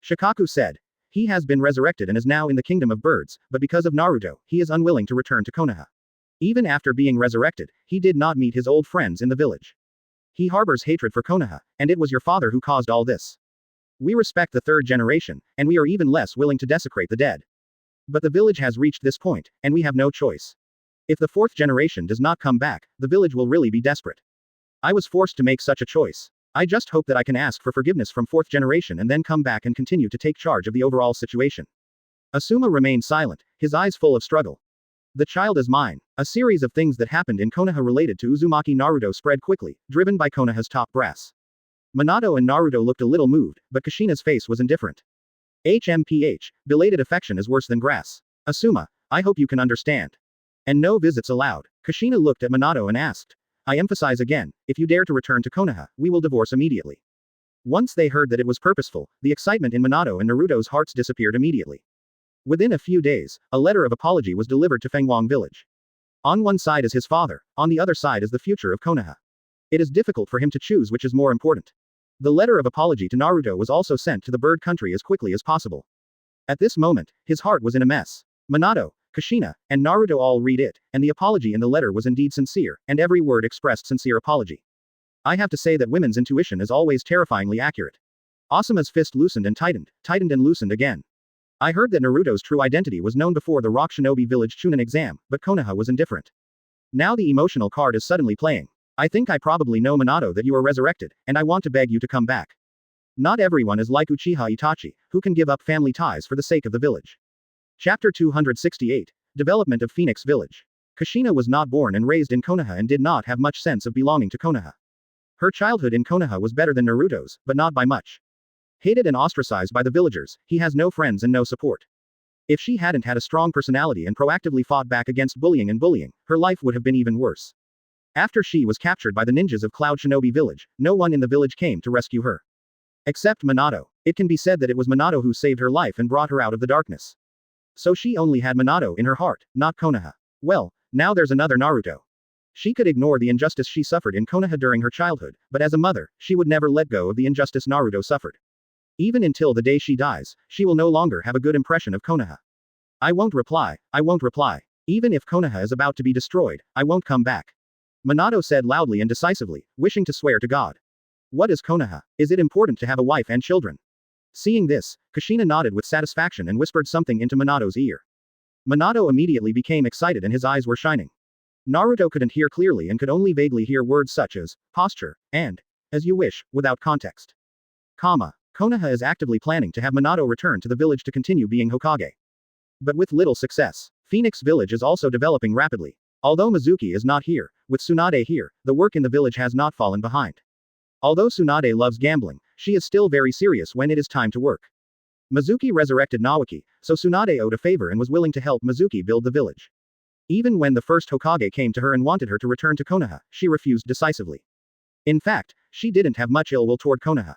Shikaku said. He has been resurrected and is now in the kingdom of birds, but because of Naruto, he is unwilling to return to Konoha. Even after being resurrected, he did not meet his old friends in the village. He harbors hatred for Konoha, and it was your father who caused all this. We respect the 3rd generation, and we are even less willing to desecrate the dead. But the village has reached this point, and we have no choice. If the 4th generation does not come back, the village will really be desperate. I was forced to make such a choice. I just hope that I can ask for forgiveness from 4th generation and then come back and continue to take charge of the overall situation. Asuma remained silent, his eyes full of struggle. The child is mine. A series of things that happened in Konoha related to Uzumaki Naruto spread quickly, driven by Konoha's top brass. Minato and Naruto looked a little moved, but Kushina's face was indifferent. HMPH, belated affection is worse than grass. Asuma, I hope you can understand. And no visits allowed. Kushina looked at Minato and asked. I emphasize again, if you dare to return to Konoha, we will divorce immediately. Once they heard that it was purposeful, the excitement in Minato and Naruto's hearts disappeared immediately. Within a few days, a letter of apology was delivered to Fenghuang village. On one side is his father, on the other side is the future of Konoha. It is difficult for him to choose which is more important. The letter of apology to Naruto was also sent to the bird country as quickly as possible. At this moment, his heart was in a mess. Minato, Kushina, and Naruto all read it, and the apology in the letter was indeed sincere, and every word expressed sincere apology. I have to say that women's intuition is always terrifyingly accurate. Asuma's fist loosened and tightened and loosened again. I heard that Naruto's true identity was known before the Rock Shinobi Village Chunin exam, but Konoha was indifferent. Now the emotional card is suddenly playing. I think I probably know Minato that you are resurrected, and I want to beg you to come back. Not everyone is like Uchiha Itachi, who can give up family ties for the sake of the village. Chapter 268, Development of Phoenix Village. Kushina was not born and raised in Konoha and did not have much sense of belonging to Konoha. Her childhood in Konoha was better than Naruto's, but not by much. Hated and ostracized by the villagers, he has no friends and no support. If she hadn't had a strong personality and proactively fought back against bullying, her life would have been even worse. After she was captured by the ninjas of Cloud Shinobi Village, no one in the village came to rescue her. Except Minato. It can be said that it was Minato who saved her life and brought her out of the darkness. So she only had Minato in her heart, not Konoha. Well, now there's another Naruto. She could ignore the injustice she suffered in Konoha during her childhood, but as a mother, she would never let go of the injustice Naruto suffered. Even until the day she dies, she will no longer have a good impression of Konoha. I won't reply. Even if Konoha is about to be destroyed, I won't come back. Minato said loudly and decisively, wishing to swear to God. What is Konoha? Is it important to have a wife and children? Seeing this, Kushina nodded with satisfaction and whispered something into Minato's ear. Minato immediately became excited and his eyes were shining. Naruto couldn't hear clearly and could only vaguely hear words such as posture and as you wish, without context. Konoha is actively planning to have Minato return to the village to continue being Hokage. But with little success. Phoenix Village is also developing rapidly. Although Mizuki is not here, with Tsunade here, the work in the village has not fallen behind. Although Tsunade loves gambling, she is still very serious when it is time to work. Mizuki resurrected Naoki, so Tsunade owed a favor and was willing to help Mizuki build the village. Even when the first Hokage came to her and wanted her to return to Konoha, she refused decisively. In fact, she didn't have much ill will toward Konoha.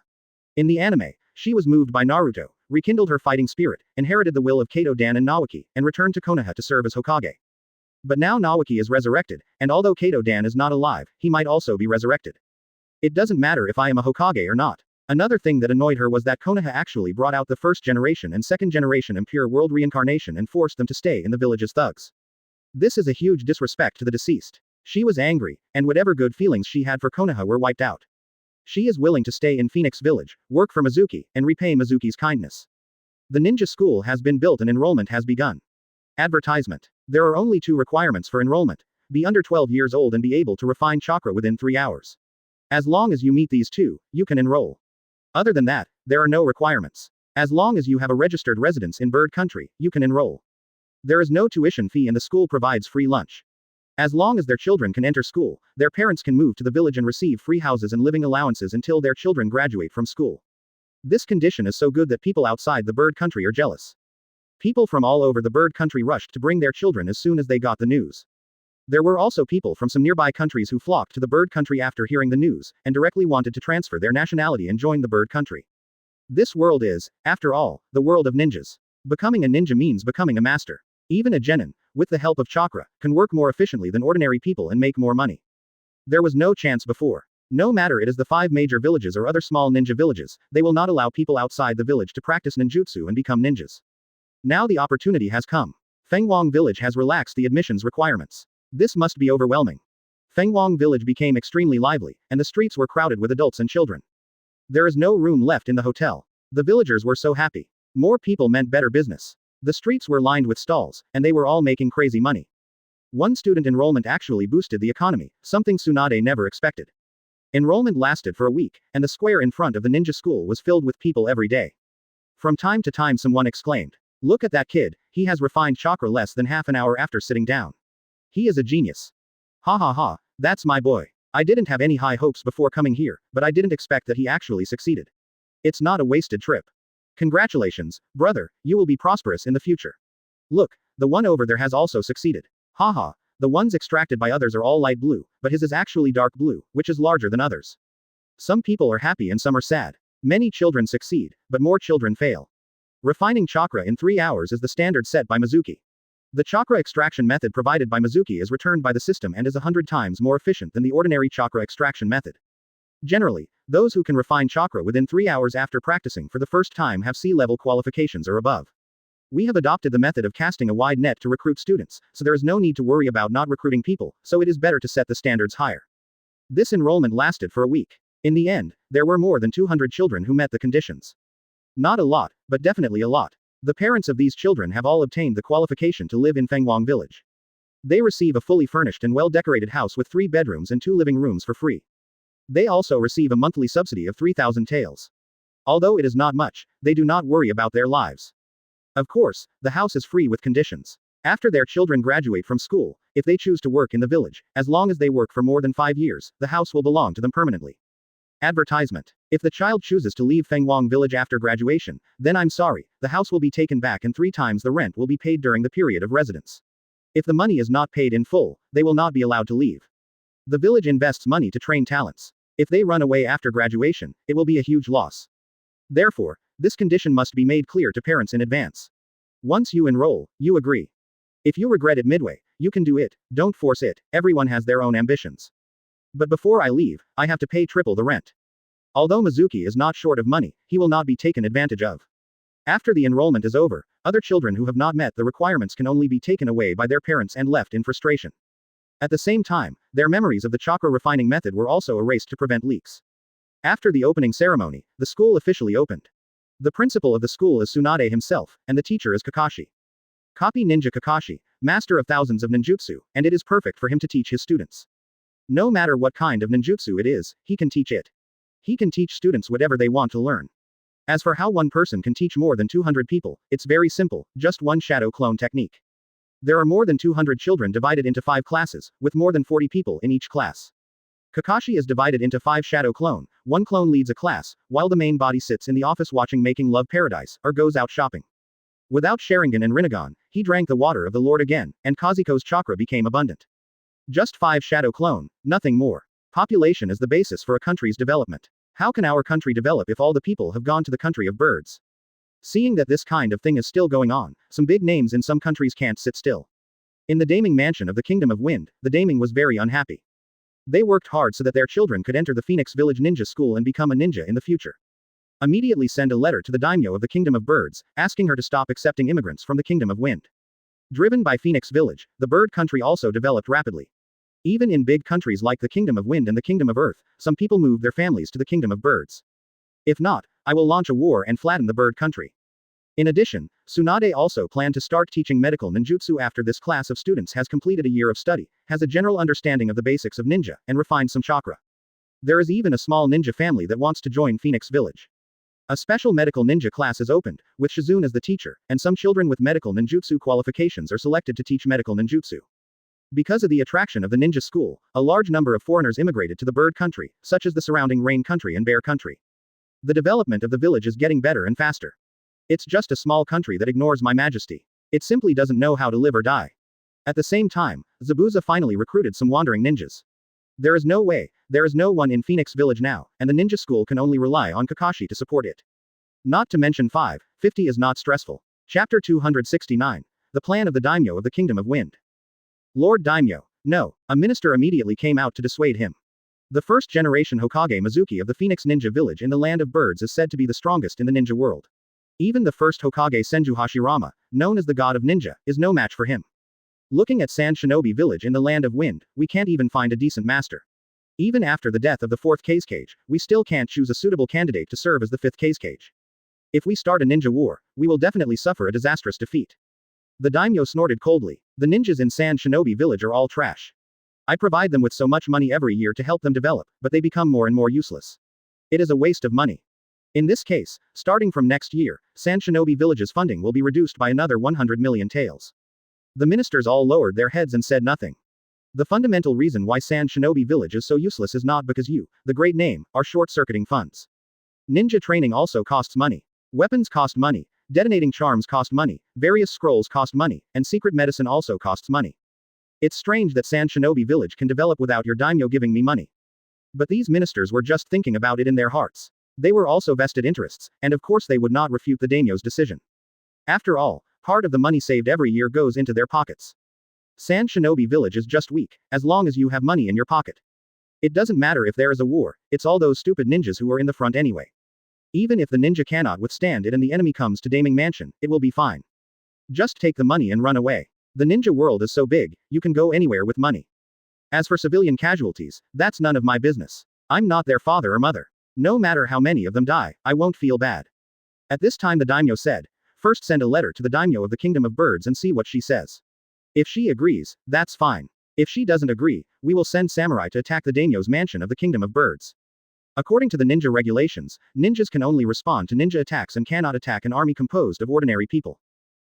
In the anime, she was moved by Naruto, rekindled her fighting spirit, inherited the will of Kato-dan and Naoki, and returned to Konoha to serve as Hokage. But now Naoki is resurrected, and although Kato-dan is not alive, he might also be resurrected. It doesn't matter if I am a Hokage or not. Another thing that annoyed her was that Konoha actually brought out the first generation and second generation Impure World reincarnation and forced them to stay in the village as thugs. This is a huge disrespect to the deceased. She was angry, and whatever good feelings she had for Konoha were wiped out. She is willing to stay in Phoenix Village, work for Mizuki, and repay Mizuki's kindness. The ninja school has been built and enrollment has begun. Advertisement. There are only 2 requirements for enrollment. be under 12 years old and be able to refine chakra within 3 hours. As long as you meet these two, you can enroll. Other than that, there are no requirements. As long as you have a registered residence in Bird Country, you can enroll. There is no tuition fee and the school provides free lunch. As long as their children can enter school, their parents can move to the village and receive free houses and living allowances until their children graduate from school. This condition is so good that people outside the Bird Country are jealous. People from all over the Bird Country rushed to bring their children as soon as they got the news. There were also people from some nearby countries who flocked to the Bird Country after hearing the news, and directly wanted to transfer their nationality and join the Bird Country. This world is, after all, the world of ninjas. Becoming a ninja means becoming a master. Even a genin, with the help of chakra, can work more efficiently than ordinary people and make more money. There was no chance before. No matter it is the 5 major villages or other small ninja villages, they will not allow people outside the village to practice ninjutsu and become ninjas. Now the opportunity has come. Fengwang village has relaxed the admissions requirements. This must be overwhelming. Fengwang village became extremely lively, and the streets were crowded with adults and children. There is no room left in the hotel. The villagers were so happy. More people meant better business. The streets were lined with stalls, and they were all making crazy money. One student enrollment actually boosted the economy, something Tsunade never expected. Enrollment lasted for a week, and the square in front of the ninja school was filled with people every day. From time to time someone exclaimed, "Look at that kid, he has refined chakra less than half an hour after sitting down. He is a genius. Ha ha ha, that's my boy. I didn't have any high hopes before coming here, but I didn't expect that he actually succeeded. It's not a wasted trip. Congratulations, brother, you will be prosperous in the future. Look, the one over there has also succeeded. Haha, the ones extracted by others are all light blue, but his is actually dark blue, which is larger than others. Some people are happy and some are sad. Many children succeed, but more children fail. Refining chakra in 3 hours is the standard set by Mizuki. The chakra extraction method provided by Mizuki is returned by the system and is 100 times more efficient than the ordinary chakra extraction method. Generally, those who can refine chakra within 3 hours after practicing for the first time have C-level qualifications or above. We have adopted the method of casting a wide net to recruit students, so there is no need to worry about not recruiting people, so it is better to set the standards higher. This enrollment lasted for a week. In the end, there were more than 200 children who met the conditions. Not a lot, but definitely a lot. The parents of these children have all obtained the qualification to live in Fengwang village. They receive a fully furnished and well-decorated house with 3 bedrooms and 2 living rooms for free. They also receive a monthly subsidy of 3,000 taels. Although it is not much, they do not worry about their lives. Of course, the house is free with conditions. After their children graduate from school, if they choose to work in the village, as long as they work for more than 5 years, the house will belong to them permanently. Advertisement. If the child chooses to leave Fengwang village after graduation, then I'm sorry, the house will be taken back and 3 times the rent will be paid during the period of residence. If the money is not paid in full, they will not be allowed to leave. The village invests money to train talents. If they run away after graduation, it will be a huge loss. Therefore, this condition must be made clear to parents in advance. Once you enroll, you agree. If you regret it midway, you can do it, don't force it, everyone has their own ambitions. But before I leave, I have to pay triple the rent. Although Mizuki is not short of money, he will not be taken advantage of. After the enrollment is over, other children who have not met the requirements can only be taken away by their parents and left in frustration. At the same time, their memories of the chakra refining method were also erased to prevent leaks. After the opening ceremony, the school officially opened. The principal of the school is Tsunade himself, and the teacher is Kakashi. Copy Ninja Kakashi, master of thousands of ninjutsu, and it is perfect for him to teach his students. No matter what kind of ninjutsu it is, he can teach it. He can teach students whatever they want to learn. As for how one person can teach more than 200 people, it's very simple, just one shadow clone technique. There are more than 200 children divided into 5 classes, with more than 40 people in each class. Kakashi is divided into 5 shadow clone, 1 clone leads a class, while the main body sits in the office watching Making Love Paradise, or goes out shopping. Without Sharingan and Rinnegan, he drank the water of the Lord again, and Kazuko's chakra became abundant. Just 5 shadow clone, nothing more. Population is the basis for a country's development. How can our country develop if all the people have gone to the country of birds? Seeing that this kind of thing is still going on, some big names in some countries can't sit still. In the Daming mansion of the Kingdom of Wind, the Daming was very unhappy. They worked hard so that their children could enter the Phoenix Village Ninja School and become a ninja in the future. Immediately send a letter to the daimyo of the Kingdom of Birds, asking her to stop accepting immigrants from the Kingdom of Wind. Driven by Phoenix Village, the bird country also developed rapidly. Even in big countries like the Kingdom of Wind and the Kingdom of Earth, some people move their families to the Kingdom of Birds. If not, I will launch a war and flatten the bird country. In addition, Tsunade also planned to start teaching medical ninjutsu after this class of students has completed a year of study, has a general understanding of the basics of ninja, and refined some chakra. There is even a small ninja family that wants to join Phoenix Village. A special medical ninja class is opened, with Shizune as the teacher, and some children with medical ninjutsu qualifications are selected to teach medical ninjutsu. Because of the attraction of the ninja school, a large number of foreigners immigrated to the bird country, such as the surrounding rain country and bear country. The development of the village is getting better and faster. It's just a small country that ignores my majesty. It simply doesn't know how to live or die. At the same time, Zabuza finally recruited some wandering ninjas. There is no way, there is no one in Phoenix Village now, and the ninja school can only rely on Kakashi to support it. Not to mention 550 is not stressful. Chapter 269. The plan of the daimyo of the Kingdom of Wind. Lord Daimyo. No. A minister immediately came out to dissuade him. The first generation Hokage Mizuki of the Phoenix Ninja Village in the Land of Birds is said to be the strongest in the ninja world. Even the first Hokage Senju Hashirama, known as the God of Ninja, is no match for him. Looking at Sand Shinobi Village in the Land of Wind, we can't even find a decent master. Even after the death of the fourth Kazekage, we still can't choose a suitable candidate to serve as the fifth Kazekage. If we start a ninja war, we will definitely suffer a disastrous defeat. The daimyo snorted coldly. The ninjas in Sand Shinobi Village are all trash. I provide them with so much money every year to help them develop, but they become more and more useless. It is a waste of money. In this case, starting from next year, Sand Shinobi Village's funding will be reduced by another 100 million taels. The ministers all lowered their heads and said nothing. The fundamental reason why Sand Shinobi Village is so useless is not because you, the great name, are short-circuiting funds. Ninja training also costs money. Weapons cost money, detonating charms cost money, various scrolls cost money, and secret medicine also costs money. It's strange that Sand Shinobi Village can develop without your daimyo giving me money. But these ministers were just thinking about it in their hearts. They were also vested interests, and of course they would not refute the daimyo's decision. After all, part of the money saved every year goes into their pockets. Sand Shinobi Village is just weak, as long as you have money in your pocket. It doesn't matter if there is a war, it's all those stupid ninjas who are in the front anyway. Even if the ninja cannot withstand it and the enemy comes to Daming Mansion, it will be fine. Just take the money and run away. The ninja world is so big, you can go anywhere with money. As for civilian casualties, that's none of my business. I'm not their father or mother. No matter how many of them die, I won't feel bad. At this time the daimyo said, first send a letter to the daimyo of the Kingdom of Birds and see what she says. If she agrees, that's fine. If she doesn't agree, we will send samurai to attack the daimyo's mansion of the Kingdom of Birds. According to the ninja regulations, ninjas can only respond to ninja attacks and cannot attack an army composed of ordinary people.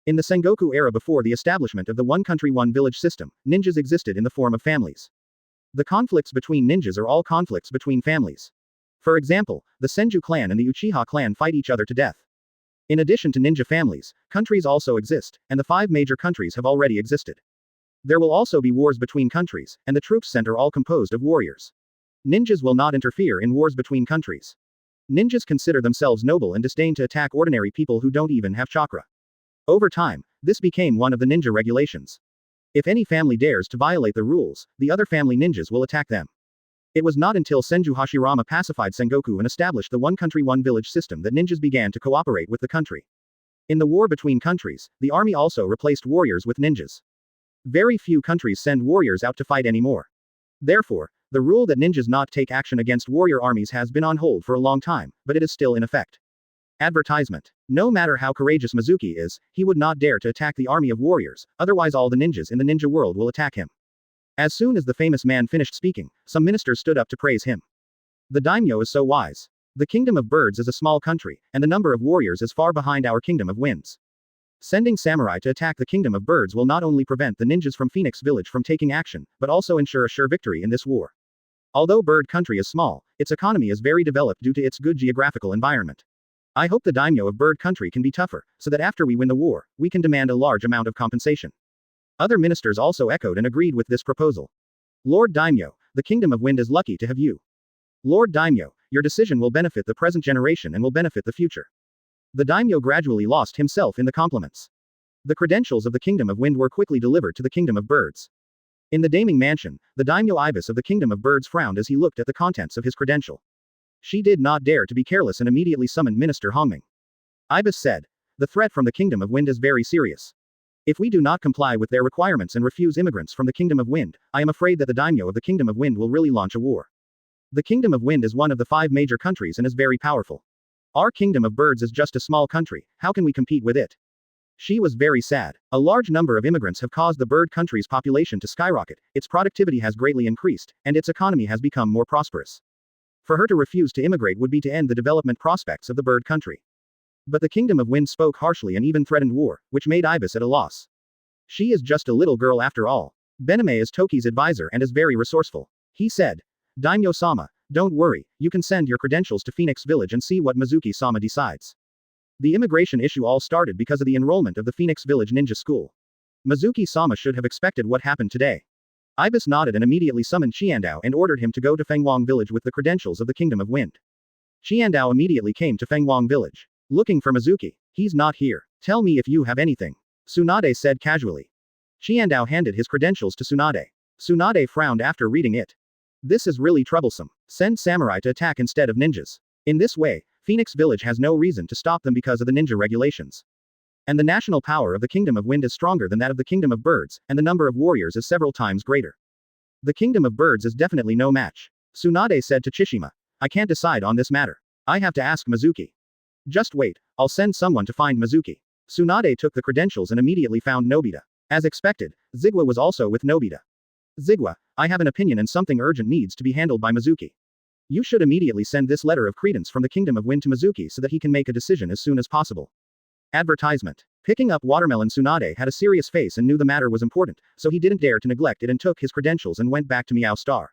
In the Sengoku era before the establishment of the one country one village system, ninjas existed in the form of families. The conflicts between ninjas are all conflicts between families. For example, the Senju clan and the Uchiha clan fight each other to death. In addition to ninja families, countries also exist, and the 5 major countries have already existed. There will also be wars between countries, and the troops sent are all composed of warriors. Ninjas will not interfere in wars between countries. Ninjas consider themselves noble and disdain to attack ordinary people who don't even have chakra. Over time, this became one of the ninja regulations. If any family dares to violate the rules, the other family ninjas will attack them. It was not until Senju Hashirama pacified Sengoku and established the one country one village system that ninjas began to cooperate with the country. In the war between countries, the army also replaced warriors with ninjas. Very few countries send warriors out to fight anymore. Therefore, the rule that ninjas not take action against warrior armies has been on hold for a long time, but it is still in effect. Advertisement. No matter how courageous Mizuki is, he would not dare to attack the army of warriors, otherwise all the ninjas in the ninja world will attack him. As soon as the famous man finished speaking, some ministers stood up to praise him. The daimyo is so wise. The Kingdom of Birds is a small country, and the number of warriors is far behind our Kingdom of Winds. Sending samurai to attack the Kingdom of Birds will not only prevent the ninjas from Phoenix Village from taking action, but also ensure a sure victory in this war. Although Bird Country is small, its economy is very developed due to its good geographical environment. I hope the daimyo of Bird Country can be tougher, so that after we win the war, we can demand a large amount of compensation. Other ministers also echoed and agreed with this proposal. Lord Daimyo, the Kingdom of Wind is lucky to have you. Lord Daimyo, your decision will benefit the present generation and will benefit the future. The daimyo gradually lost himself in the compliments. The credentials of the Kingdom of Wind were quickly delivered to the Kingdom of Birds. In the Daming Mansion, the daimyo Ibis of the Kingdom of Birds frowned as he looked at the contents of his credential. She did not dare to be careless and immediately summoned Minister Hongming. Ibis said, the threat from the Kingdom of Wind is very serious. If we do not comply with their requirements and refuse immigrants from the Kingdom of Wind, I am afraid that the daimyo of the Kingdom of Wind will really launch a war. The Kingdom of Wind is one of the 5 major countries and is very powerful. Our kingdom of birds is just a small country, how can we compete with it? She was very sad. A large number of immigrants have caused the bird country's population to skyrocket, its productivity has greatly increased, and its economy has become more prosperous. For her to refuse to immigrate would be to end the development prospects of the bird country. But the Kingdom of Wind spoke harshly and even threatened war, which made Ibis at a loss. She is just a little girl after all. Bename is Toki's advisor and is very resourceful. He said, Daimyo-sama, don't worry, you can send your credentials to Phoenix Village and see what Mizuki-sama decides. The immigration issue all started because of the enrollment of the Phoenix Village ninja school. Mizuki-sama should have expected what happened today. Ibis nodded and immediately summoned Qiandao and ordered him to go to Fenghuang Village with the credentials of the Kingdom of Wind. Qiandao immediately came to Fenghuang Village. Looking for Mizuki. He's not here. Tell me if you have anything. Tsunade said casually. Qiandao handed his credentials to Tsunade. Tsunade frowned after reading it. This is really troublesome. Send samurai to attack instead of ninjas. In this way, Phoenix Village has no reason to stop them because of the ninja regulations. And the national power of the Kingdom of Wind is stronger than that of the Kingdom of Birds, and the number of warriors is several times greater. The Kingdom of Birds is definitely no match. Tsunade said to Chishima. I can't decide on this matter. I have to ask Mizuki. Just wait, I'll send someone to find Mizuki. Tsunade took the credentials and immediately found Nobita. As expected, Zigwa was also with Nobita. Zigwa, I have an opinion and something urgent needs to be handled by Mizuki. You should immediately send this letter of credence from the Kingdom of Wind to Mizuki so that he can make a decision as soon as possible. Advertisement. Picking up watermelon, Tsunade had a serious face and knew the matter was important, so he didn't dare to neglect it and took his credentials and went back to Meow Star.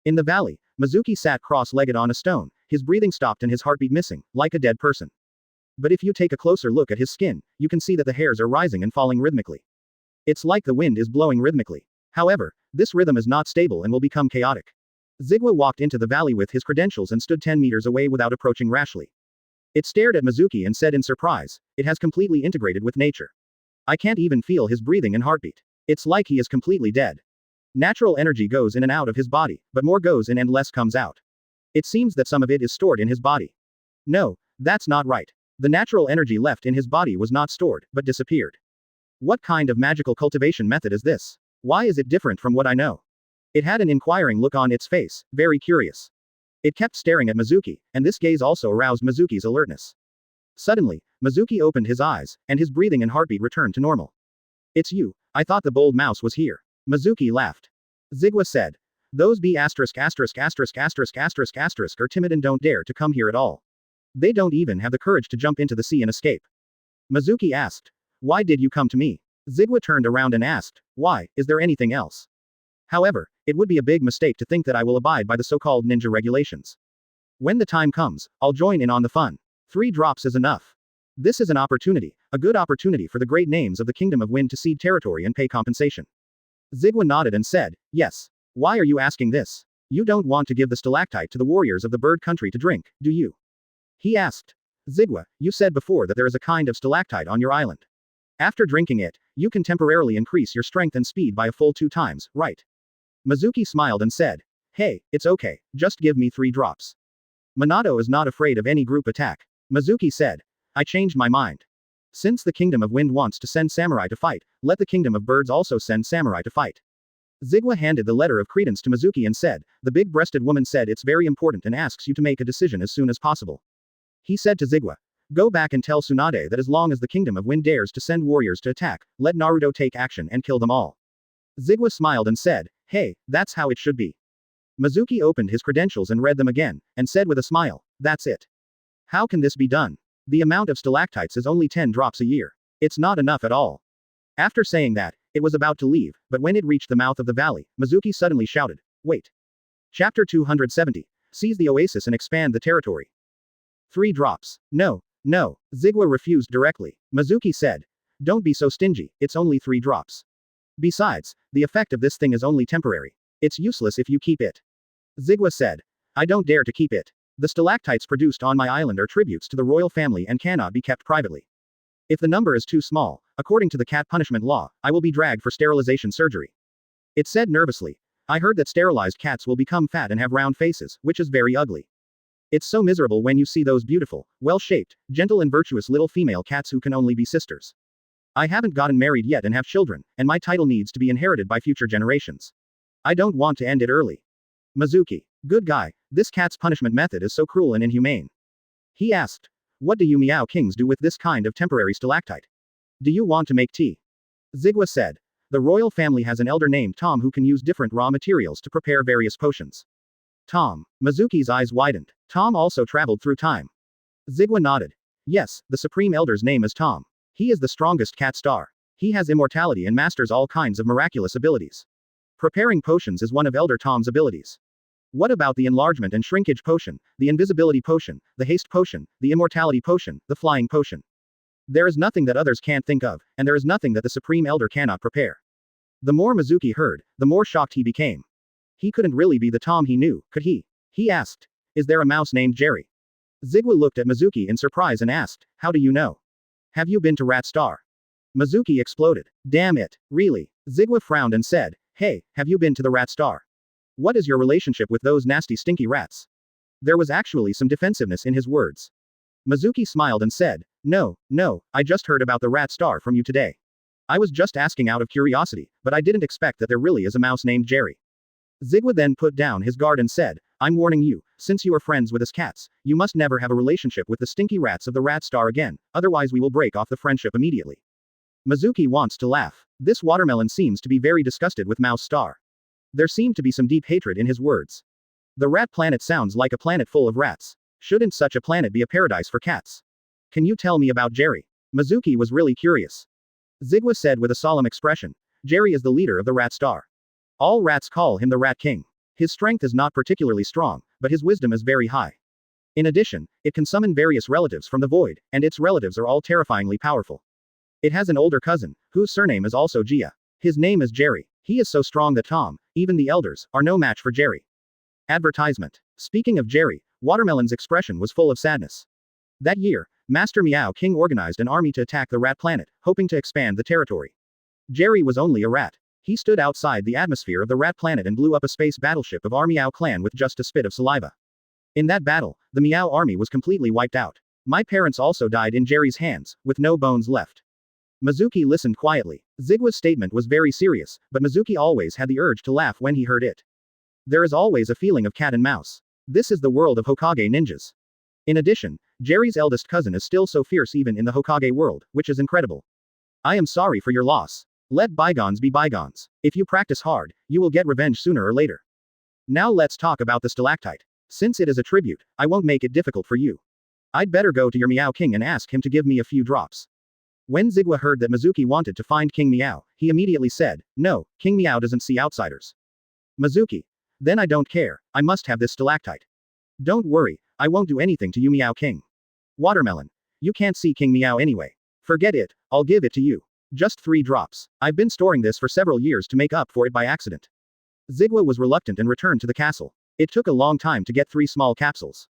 In the valley, Mizuki sat cross-legged on a stone, his breathing stopped and his heartbeat missing, like a dead person. But if you take a closer look at his skin, you can see that the hairs are rising and falling rhythmically. It's like the wind is blowing rhythmically. However, this rhythm is not stable and will become chaotic. Zigwa walked into the valley with his credentials and stood 10 meters away without approaching rashly. It stared at Mizuki and said in surprise, it has completely integrated with nature. I can't even feel his breathing and heartbeat. It's like he is completely dead. Natural energy goes in and out of his body, but more goes in and less comes out. It seems that some of it is stored in his body. No, that's not right. The natural energy left in his body was not stored, but disappeared. What kind of magical cultivation method is this? Why is it different from what I know? It had an inquiring look on its face, very curious. It kept staring at Mizuki, and this gaze also aroused Mizuki's alertness. Suddenly, Mizuki opened his eyes, and his breathing and heartbeat returned to normal. It's you, I thought the bold mouse was here. Mizuki laughed. Zigwa said. Those B***** are timid and don't dare to come here at all. They don't even have the courage to jump into the sea and escape. Mizuki asked. Why did you come to me? Zigwa turned around and asked. Why, is there anything else? However, it would be a big mistake to think that I will abide by the so-called ninja regulations. When the time comes, I'll join in on the fun. 3 drops is enough. This is an opportunity, a good opportunity for the great names of the Kingdom of Wind to cede territory and pay compensation. Zigwa nodded and said, yes. Why are you asking this? You don't want to give the stalactite to the warriors of the bird country to drink, do you? He asked. Zigwa, you said before that there is a kind of stalactite on your island. After drinking it, you can temporarily increase your strength and speed by a full 2 times, right? Mizuki smiled and said, hey, it's okay, just give me 3 drops. Minato is not afraid of any group attack. Mizuki said, I changed my mind. Since the Kingdom of Wind wants to send samurai to fight, let the Kingdom of Birds also send samurai to fight. Zigwa handed the letter of credence to Mizuki and said, the big-breasted woman said it's very important and asks you to make a decision as soon as possible. He said to Zigwa, go back and tell Tsunade that as long as the Kingdom of Wind dares to send warriors to attack, let Naruto take action and kill them all. Zigwa smiled and said, hey, that's how it should be. Mizuki opened his credentials and read them again, and said with a smile, that's it. How can this be done? The amount of stalactites is only 10 drops a year. It's not enough at all. After saying that, it was about to leave, but when it reached the mouth of the valley, Mizuki suddenly shouted, wait. Chapter 270. Seize the oasis and expand the territory. 3 drops. No. No. Zigwa refused directly. Mizuki said. Don't be so stingy, it's only 3 drops. Besides, the effect of this thing is only temporary. It's useless if you keep it. Zigwa said. I don't dare to keep it. The stalactites produced on my island are tributes to the royal family and cannot be kept privately. If the number is too small, according to the cat punishment law, I will be dragged for sterilization surgery. It said nervously. I heard that sterilized cats will become fat and have round faces, which is very ugly. It's so miserable when you see those beautiful, well-shaped, gentle and virtuous little female cats who can only be sisters. I haven't gotten married yet and have children, and my title needs to be inherited by future generations. I don't want to end it early. Mizuki. Good guy, this cat's punishment method is so cruel and inhumane. He asked. What do you Miao Kings do with this kind of temporary stalactite? Do you want to make tea? Zigwa said. The royal family has an elder named Tom who can use different raw materials to prepare various potions. Tom. Mizuki's eyes widened. Tom also traveled through time. Zigwa nodded. Yes, the supreme elder's name is Tom. He is the strongest cat star. He has immortality and masters all kinds of miraculous abilities. Preparing potions is one of Elder Tom's abilities. What about the enlargement and shrinkage potion, the invisibility potion, the haste potion, the immortality potion, the flying potion? There is nothing that others can't think of, and there is nothing that the Supreme Elder cannot prepare. The more Mizuki heard, the more shocked he became. He couldn't really be the Tom he knew, could he? He asked. Is there a mouse named Jerry? Zigwa looked at Mizuki in surprise and asked, how do you know? Have you been to Rat Star? Mizuki exploded. Damn it, really? Zigwa frowned and said, hey, have you been to the Rat Star? What is your relationship with those nasty stinky rats? There was actually some defensiveness in his words. Mizuki smiled and said, no, I just heard about the Rat Star from you today. I was just asking out of curiosity, but I didn't expect that there really is a mouse named Jerry. Zigwa then put down his guard and said, I'm warning you, since you are friends with us cats, you must never have a relationship with the stinky rats of the Rat Star again, otherwise we will break off the friendship immediately. Mizuki wants to laugh. This watermelon seems to be very disgusted with Mouse Star. There seemed to be some deep hatred in his words. The rat planet sounds like a planet full of rats. Shouldn't such a planet be a paradise for cats? Can you tell me about Jerry? Mizuki was really curious. Zigwa said with a solemn expression, Jerry is the leader of the Rat Star. All rats call him the Rat King. His strength is not particularly strong, but his wisdom is very high. In addition, it can summon various relatives from the void, and its relatives are all terrifyingly powerful. It has an older cousin, whose surname is also Jia. His name is Jerry. He is so strong that Tom, even the elders, are no match for Jerry. Advertisement. Speaking of Jerry, Watermelon's expression was full of sadness. That year, Master Miao King organized an army to attack the rat planet, hoping to expand the territory. Jerry was only a rat. He stood outside the atmosphere of the rat planet and blew up a space battleship of our Miao clan with just a spit of saliva. In that battle, the Miao army was completely wiped out. My parents also died in Jerry's hands, with no bones left. Mizuki listened quietly. Zigwa's statement was very serious, but Mizuki always had the urge to laugh when he heard it. There is always a feeling of cat and mouse. This is the world of Hokage ninjas. In addition, Jerry's eldest cousin is still so fierce even in the Hokage world, which is incredible. I am sorry for your loss. Let bygones be bygones. If you practice hard, you will get revenge sooner or later. Now let's talk about the stalactite. Since it is a tribute, I won't make it difficult for you. I'd better go to your Miao King and ask him to give me a few drops. When Zigwa heard that Mizuki wanted to find King Miao, he immediately said, no, King Miao doesn't see outsiders. Mizuki. Then I don't care, I must have this stalactite. Don't worry, I won't do anything to you Miao King. Watermelon. You can't see King Miao anyway. Forget it, I'll give it to you. Just 3 drops. I've been storing this for several years to make up for it by accident. Zigwa was reluctant and returned to the castle. It took a long time to get 3 small capsules.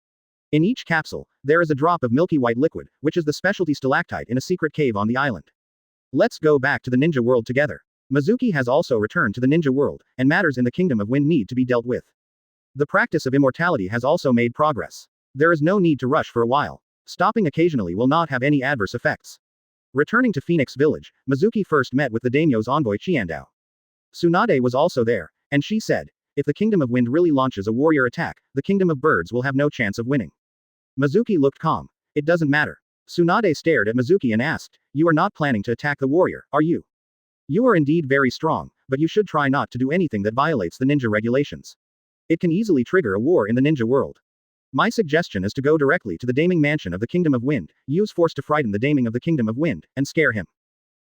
In each capsule, there is a drop of milky white liquid, which is the specialty stalactite in a secret cave on the island. Let's go back to the ninja world together. Mizuki has also returned to the ninja world, and matters in the Kingdom of Wind need to be dealt with. The practice of immortality has also made progress. There is no need to rush for a while. Stopping occasionally will not have any adverse effects. Returning to Phoenix Village, Mizuki first met with the daimyo's envoy Qiandao. Tsunade was also there, and she said, if the Kingdom of Wind really launches a warrior attack, the Kingdom of Birds will have no chance of winning. Mizuki looked calm. It doesn't matter. Tsunade stared at Mizuki and asked, you are not planning to attack the warrior, are you? You are indeed very strong, but you should try not to do anything that violates the ninja regulations. It can easily trigger a war in the ninja world. My suggestion is to go directly to the Daiming Mansion of the Kingdom of Wind, use force to frighten the Daiming of the Kingdom of Wind, and scare him.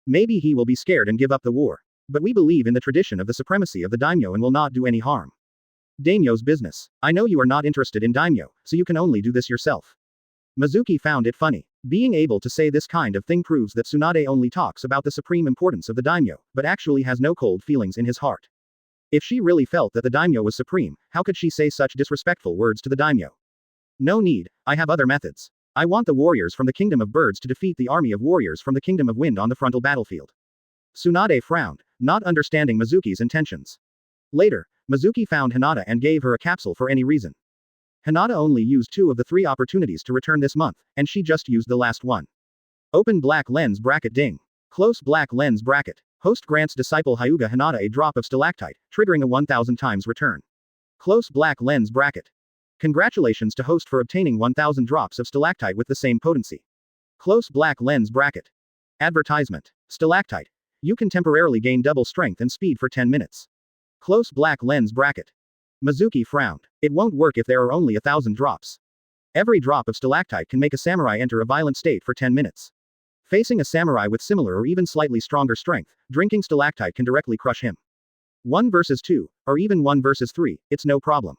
Maybe he will be scared and give up the war. But we believe in the tradition of the supremacy of the daimyo and will not do any harm. Daimyo's business. I know you are not interested in daimyo, so you can only do this yourself. Mizuki found it funny. Being able to say this kind of thing proves that Tsunade only talks about the supreme importance of the daimyo, but actually has no cold feelings in his heart. If she really felt that the daimyo was supreme, how could she say such disrespectful words to the daimyo? No need, I have other methods. I want the warriors from the Kingdom of Birds to defeat the army of warriors from the Kingdom of Wind on the frontal battlefield. Tsunade frowned, not understanding Mizuki's intentions. Later, Mizuki found Hinata and gave her a capsule for any reason. Hinata only used 2 of the 3 opportunities to return this month, and she just used the last one. Open black lens bracket ding. Close black lens bracket. Host grants disciple Hyuga Hinata a drop of stalactite, triggering a 1000 times return. Close black lens bracket. Congratulations to host for obtaining 1000 drops of stalactite with the same potency. Close black lens bracket. Advertisement. Stalactite. You can temporarily gain double strength and speed for 10 minutes. Close black lens bracket. Mizuki frowned. It won't work if there are only 1000 drops. Every drop of stalactite can make a samurai enter a violent state for 10 minutes. Facing a samurai with similar or even slightly stronger strength, drinking stalactite can directly crush him. 1 versus 2, or even 1 versus 3, it's no problem.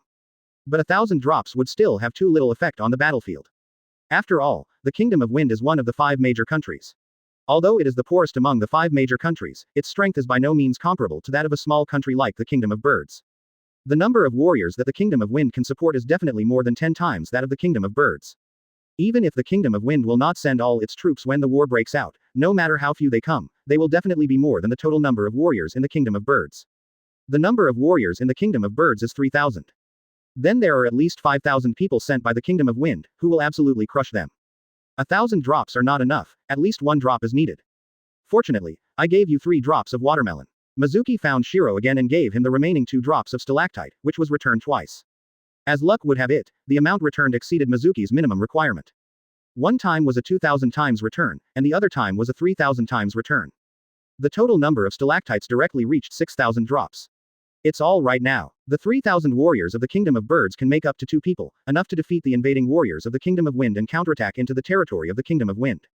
But 1000 drops would still have too little effect on the battlefield. After all, the Kingdom of Wind is one of the 5 major countries. Although it is the poorest among the 5 major countries, its strength is by no means comparable to that of a small country like the Kingdom of Birds. The number of warriors that the Kingdom of Wind can support is definitely more than 10 times that of the Kingdom of Birds. Even if the Kingdom of Wind will not send all its troops when the war breaks out, no matter how few they come, they will definitely be more than the total number of warriors in the Kingdom of Birds. The number of warriors in the Kingdom of Birds is 3000. Then there are at least 5000 people sent by the Kingdom of Wind, who will absolutely crush them. 1000 drops are not enough, at least 1 drop is needed. Fortunately, I gave you 3 drops of watermelon. Mizuki found Shiro again and gave him the remaining 2 drops of stalactite, which was returned twice. As luck would have it, the amount returned exceeded Mizuki's minimum requirement. One time was a 2000 times return, and the other time was a 3000 times return. The total number of stalactites directly reached 6000 drops. It's all right now. The 3000 warriors of the Kingdom of Birds can make up to 2 people, enough to defeat the invading warriors of the Kingdom of Wind and counterattack into the territory of the Kingdom of Wind.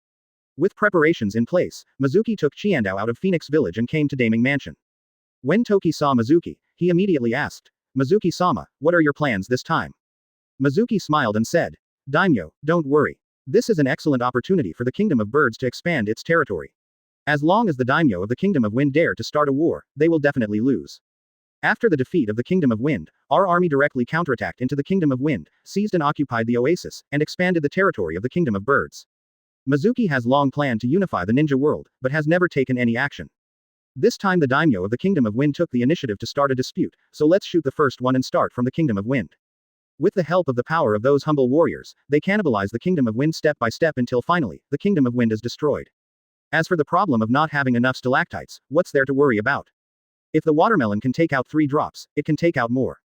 With preparations in place, Mizuki took Chiandao out of Phoenix Village and came to Daming Mansion. When Toki saw Mizuki, he immediately asked, "Mizuki-sama, what are your plans this time?" Mizuki smiled and said, "Daimyo, don't worry. This is an excellent opportunity for the Kingdom of Birds to expand its territory. As long as the daimyo of the Kingdom of Wind dare to start a war, they will definitely lose. After the defeat of the Kingdom of Wind, our army directly counterattacked into the Kingdom of Wind, seized and occupied the oasis, and expanded the territory of the Kingdom of Birds. Mizuki has long planned to unify the ninja world, but has never taken any action. This time the daimyo of the Kingdom of Wind took the initiative to start a dispute, so let's shoot the first one and start from the Kingdom of Wind. With the help of the power of those humble warriors, they cannibalize the Kingdom of Wind step by step until finally, the Kingdom of Wind is destroyed. As for the problem of not having enough stalactites, what's there to worry about? If the watermelon can take out 3 drops, it can take out more.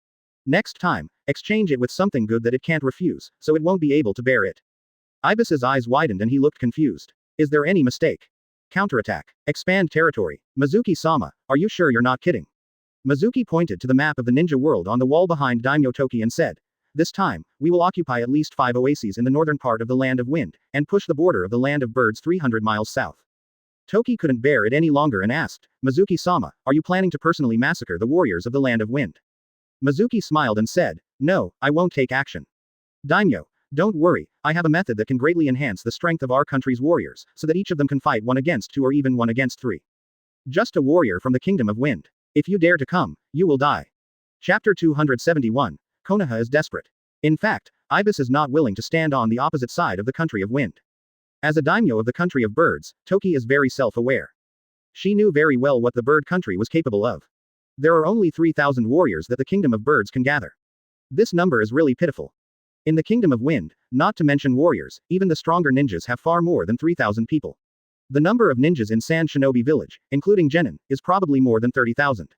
Next time, exchange it with something good that it can't refuse, so it won't be able to bear it. Ibis's eyes widened and he looked confused. Is there any mistake? Counterattack. Expand territory. Mizuki-sama, are you sure you're not kidding? Mizuki pointed to the map of the ninja world on the wall behind Daimyo Toki and said, "This time, we will occupy at least 5 oases in the northern part of the Land of Wind, and push the border of the Land of Birds 300 miles south." Toki couldn't bear it any longer and asked, "Mizuki-sama, are you planning to personally massacre the warriors of the Land of Wind?" Mizuki smiled and said, "No, I won't take action. Daimyo, don't worry, I have a method that can greatly enhance the strength of our country's warriors, so that each of them can fight 1 against 2 or even 1 against 3. Just a warrior from the Kingdom of Wind. If you dare to come, you will die." Chapter 271. Konoha is desperate. In fact, Ibis is not willing to stand on the opposite side of the country of Wind. As a daimyo of the country of birds, Toki is very self-aware. She knew very well what the bird country was capable of. There are only 3000 warriors that the Kingdom of Birds can gather. This number is really pitiful. In the Kingdom of Wind, not to mention warriors, even the stronger ninjas have far more than 3000 people. The number of ninjas in Sand Shinobi Village, including genin, is probably more than 30,000.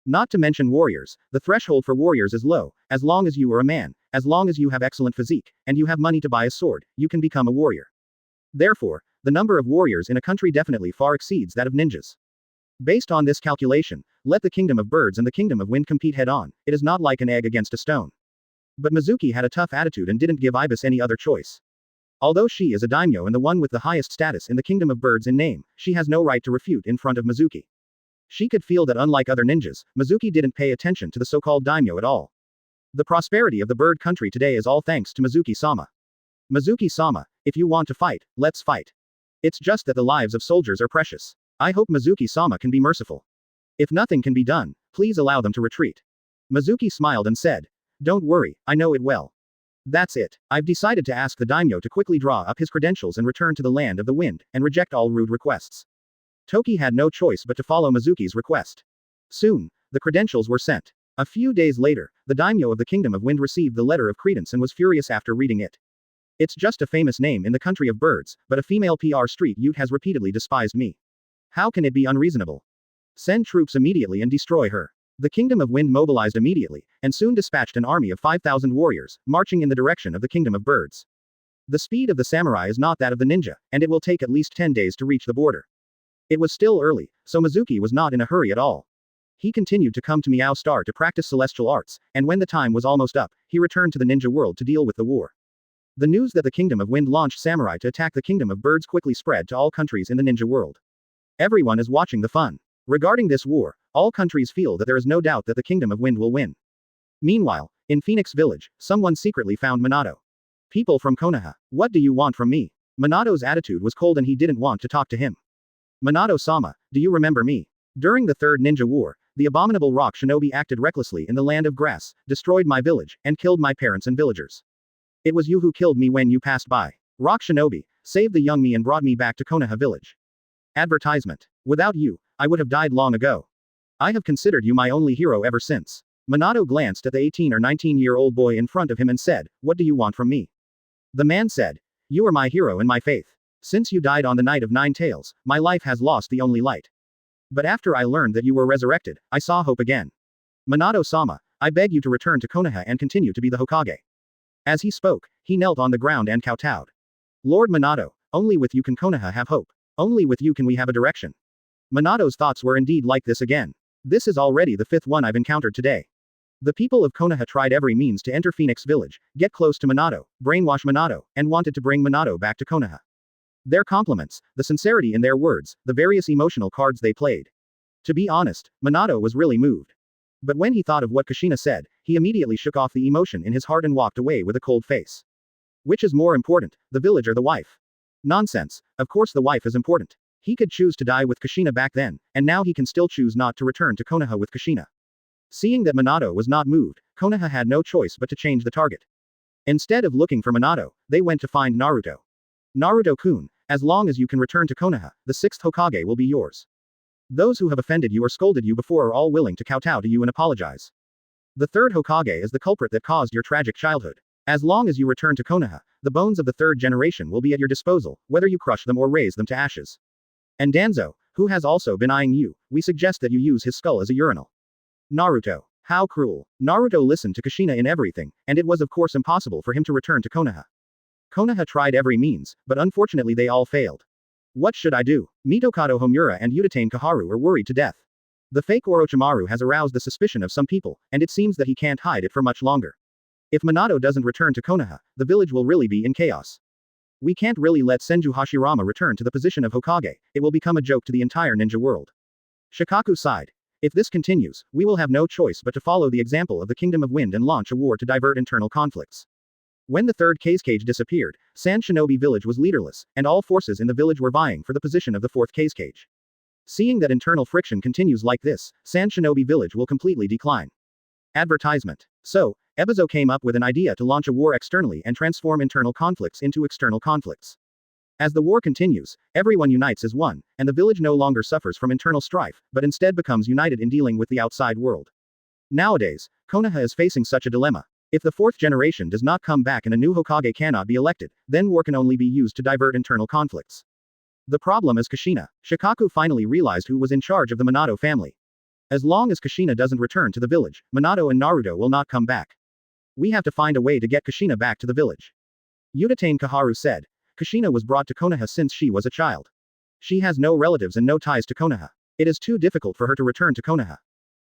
Not to mention warriors, the threshold for warriors is low. As long as you are a man, as long as you have excellent physique, and you have money to buy a sword, you can become a warrior. Therefore, the number of warriors in a country definitely far exceeds that of ninjas. Based on this calculation, let the Kingdom of Birds and the Kingdom of Wind compete head-on. It is not like an egg against a stone. But Mizuki had a tough attitude and didn't give Ibis any other choice. Although she is a daimyo and the one with the highest status in the Kingdom of Birds in name, she has no right to refute in front of Mizuki. She could feel that unlike other ninjas, Mizuki didn't pay attention to the so-called daimyo at all. The prosperity of the bird country today is all thanks to Mizuki-sama. Mizuki-sama, if you want to fight, let's fight. It's just that the lives of soldiers are precious. I hope Mizuki-sama can be merciful. If nothing can be done, please allow them to retreat. Mizuki smiled and said, "Don't worry, I know it well. That's it. I've decided to ask the daimyo to quickly draw up his credentials and return to the Land of the Wind, and reject all rude requests." Toki had no choice but to follow Mizuki's request. Soon, the credentials were sent. A few days later, the daimyo of the Kingdom of Wind received the letter of credence and was furious after reading it. It's just a famous name in the country of birds, but a female PR street youth has repeatedly despised me. How can it be unreasonable? Send troops immediately and destroy her. The Kingdom of Wind mobilized immediately, and soon dispatched an army of 5,000 warriors, marching in the direction of the Kingdom of Birds. The speed of the samurai is not that of the ninja, and it will take at least 10 days to reach the border. It was still early, so Mizuki was not in a hurry at all. He continued to come to Miao Star to practice celestial arts, and when the time was almost up, he returned to the ninja world to deal with the war. The news that the Kingdom of Wind launched samurai to attack the Kingdom of Birds quickly spread to all countries in the ninja world. Everyone is watching the fun. Regarding this war, all countries feel that there is no doubt that the Kingdom of Wind will win. Meanwhile, in Phoenix Village, someone secretly found Minato. People from Konoha, what do you want from me? Minato's attitude was cold and he didn't want to talk to him. Minato-sama, do you remember me? During the Third Ninja War, the abominable rock shinobi acted recklessly in the land of grass, destroyed my village, and killed my parents and villagers. It was you who killed me when you passed by. Rock shinobi, saved the young me and brought me back to Konoha village. Advertisement. Without you, I would have died long ago. I have considered you my only hero ever since. Minato glanced at the 18 or 19-year-old boy in front of him and said, what do you want from me? The man said, you are my hero and my faith. Since you died on the night of 9 tails, my life has lost the only light. But after I learned that you were resurrected, I saw hope again. Minato-sama, I beg you to return to Konoha and continue to be the Hokage. As he spoke, he knelt on the ground and kowtowed. Lord Minato, only with you can Konoha have hope. Only with you can we have a direction. Minato's thoughts were indeed like this again. This is already the 5th one I've encountered today. The people of Konoha tried every means to enter Phoenix Village, get close to Minato, brainwash Minato, and wanted to bring Minato back to Konoha. Their compliments, the sincerity in their words, the various emotional cards they played. To be honest, Minato was really moved. But when he thought of what Kushina said, he immediately shook off the emotion in his heart and walked away with a cold face. Which is more important, the village or the wife? Nonsense, of course the wife is important. He could choose to die with Kushina back then, and now he can still choose not to return to Konoha with Kushina. Seeing that Minato was not moved, Konoha had no choice but to change the target. Instead of looking for Minato, they went to find Naruto. Naruto-kun, as long as you can return to Konoha, the 6th Hokage will be yours. Those who have offended you or scolded you before are all willing to kowtow to you and apologize. The 3rd Hokage is the culprit that caused your tragic childhood. As long as you return to Konoha, the bones of the 3rd generation will be at your disposal, whether you crush them or raise them to ashes. And Danzo, who has also been eyeing you, we suggest that you use his skull as a urinal. Naruto. How cruel. Naruto listened to Kushina in everything, and it was of course impossible for him to return to Konoha. Konoha tried every means, but unfortunately they all failed. What should I do? Mitokado Homura and Uchiha Kaharu are worried to death. The fake Orochimaru has aroused the suspicion of some people, and it seems that he can't hide it for much longer. If Minato doesn't return to Konoha, the village will really be in chaos. We can't really let Senju Hashirama return to the position of Hokage, it will become a joke to the entire ninja world. Shikaku sighed. If this continues, we will have no choice but to follow the example of the Kingdom of Wind and launch a war to divert internal conflicts. When the 3rd Kazekage disappeared, Sand Shinobi village was leaderless, and all forces in the village were vying for the position of the 4th Kazekage. Seeing that internal friction continues like this, Sand Shinobi village will completely decline. Advertisement. So, Ebizo came up with an idea to launch a war externally and transform internal conflicts into external conflicts. As the war continues, everyone unites as one, and the village no longer suffers from internal strife, but instead becomes united in dealing with the outside world. Nowadays, Konoha is facing such a dilemma. If the 4th generation does not come back and a new Hokage cannot be elected, then war can only be used to divert internal conflicts. The problem is Kushina. Shikaku finally realized who was in charge of the Minato family. As long as Kushina doesn't return to the village, Minato and Naruto will not come back. We have to find a way to get Kushina back to the village. Uchiha Kaharu said. Kushina was brought to Konoha since she was a child. She has no relatives and no ties to Konoha. It is too difficult for her to return to Konoha.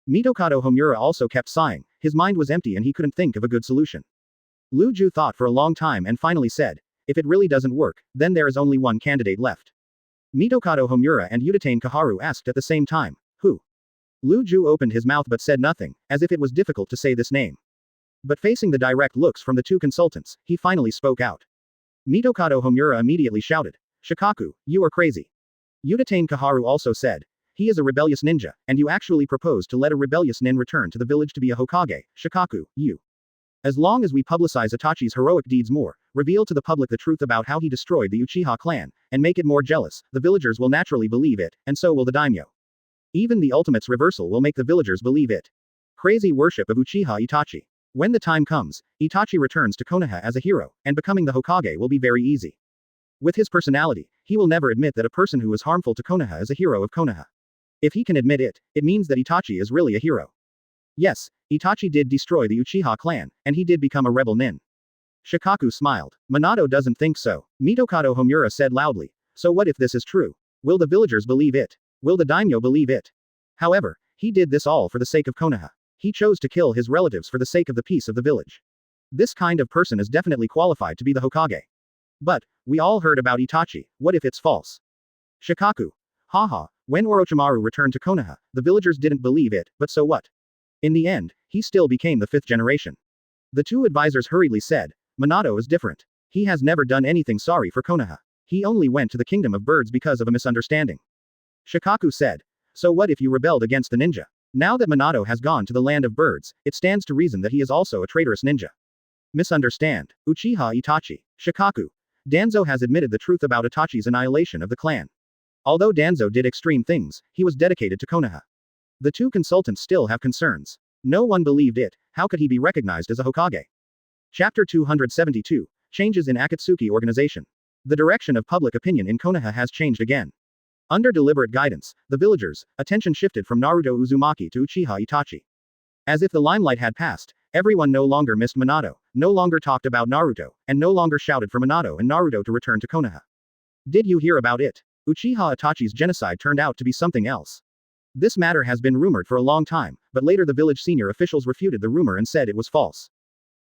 Mitokado Homura also kept sighing, his mind was empty and he couldn't think of a good solution. Lu Ju thought for a long time and finally said, if it really doesn't work, then there is only one candidate left. Mitokado Homura and Uchiha Kaharu asked at the same time, who? Lu Ju opened his mouth but said nothing, as if it was difficult to say this name. But facing the direct looks from the two consultants, he finally spoke out. Mitokado Homura immediately shouted, Shikaku, you are crazy. Uchiha Kaharu also said, he is a rebellious ninja, and you actually propose to let a rebellious nin return to the village to be a Hokage, Shikaku, you. As long as we publicize Itachi's heroic deeds more, reveal to the public the truth about how he destroyed the Uchiha clan, and make it more jealous, the villagers will naturally believe it, and so will the daimyo. Even the ultimate's reversal will make the villagers believe it. Crazy worship of Uchiha Itachi. When the time comes, Itachi returns to Konoha as a hero, and becoming the Hokage will be very easy. With his personality, he will never admit that a person who is harmful to Konoha is a hero of Konoha. If he can admit it, it means that Itachi is really a hero. Yes, Itachi did destroy the Uchiha clan, and he did become a rebel nin. Shikaku smiled. Minato doesn't think so. Mitokado Homura said loudly. So what if this is true? Will the villagers believe it? Will the daimyo believe it? However, he did this all for the sake of Konoha. He chose to kill his relatives for the sake of the peace of the village. This kind of person is definitely qualified to be the Hokage. But, we all heard about Itachi, what if it's false? Shikaku. Haha, when Orochimaru returned to Konoha, the villagers didn't believe it, but so what? In the end, he still became the 5th generation. The two advisors hurriedly said, Minato is different. He has never done anything sorry for Konoha. He only went to the kingdom of birds because of a misunderstanding. Shikaku said, so what if you rebelled against the ninja? Now that Minato has gone to the land of birds, it stands to reason that he is also a traitorous ninja. Misunderstand. Uchiha Itachi. Shikaku. Danzo has admitted the truth about Itachi's annihilation of the clan. Although Danzo did extreme things, he was dedicated to Konoha. The two consultants still have concerns. No one believed it, how could he be recognized as a Hokage? Chapter 272, Changes in Akatsuki Organization. The direction of public opinion in Konoha has changed again. Under deliberate guidance, the villagers' attention shifted from Naruto Uzumaki to Uchiha Itachi. As if the limelight had passed, everyone no longer missed Minato, no longer talked about Naruto, and no longer shouted for Minato and Naruto to return to Konoha. Did you hear about it? Uchiha Itachi's genocide turned out to be something else. This matter has been rumored for a long time, but later the village senior officials refuted the rumor and said it was false.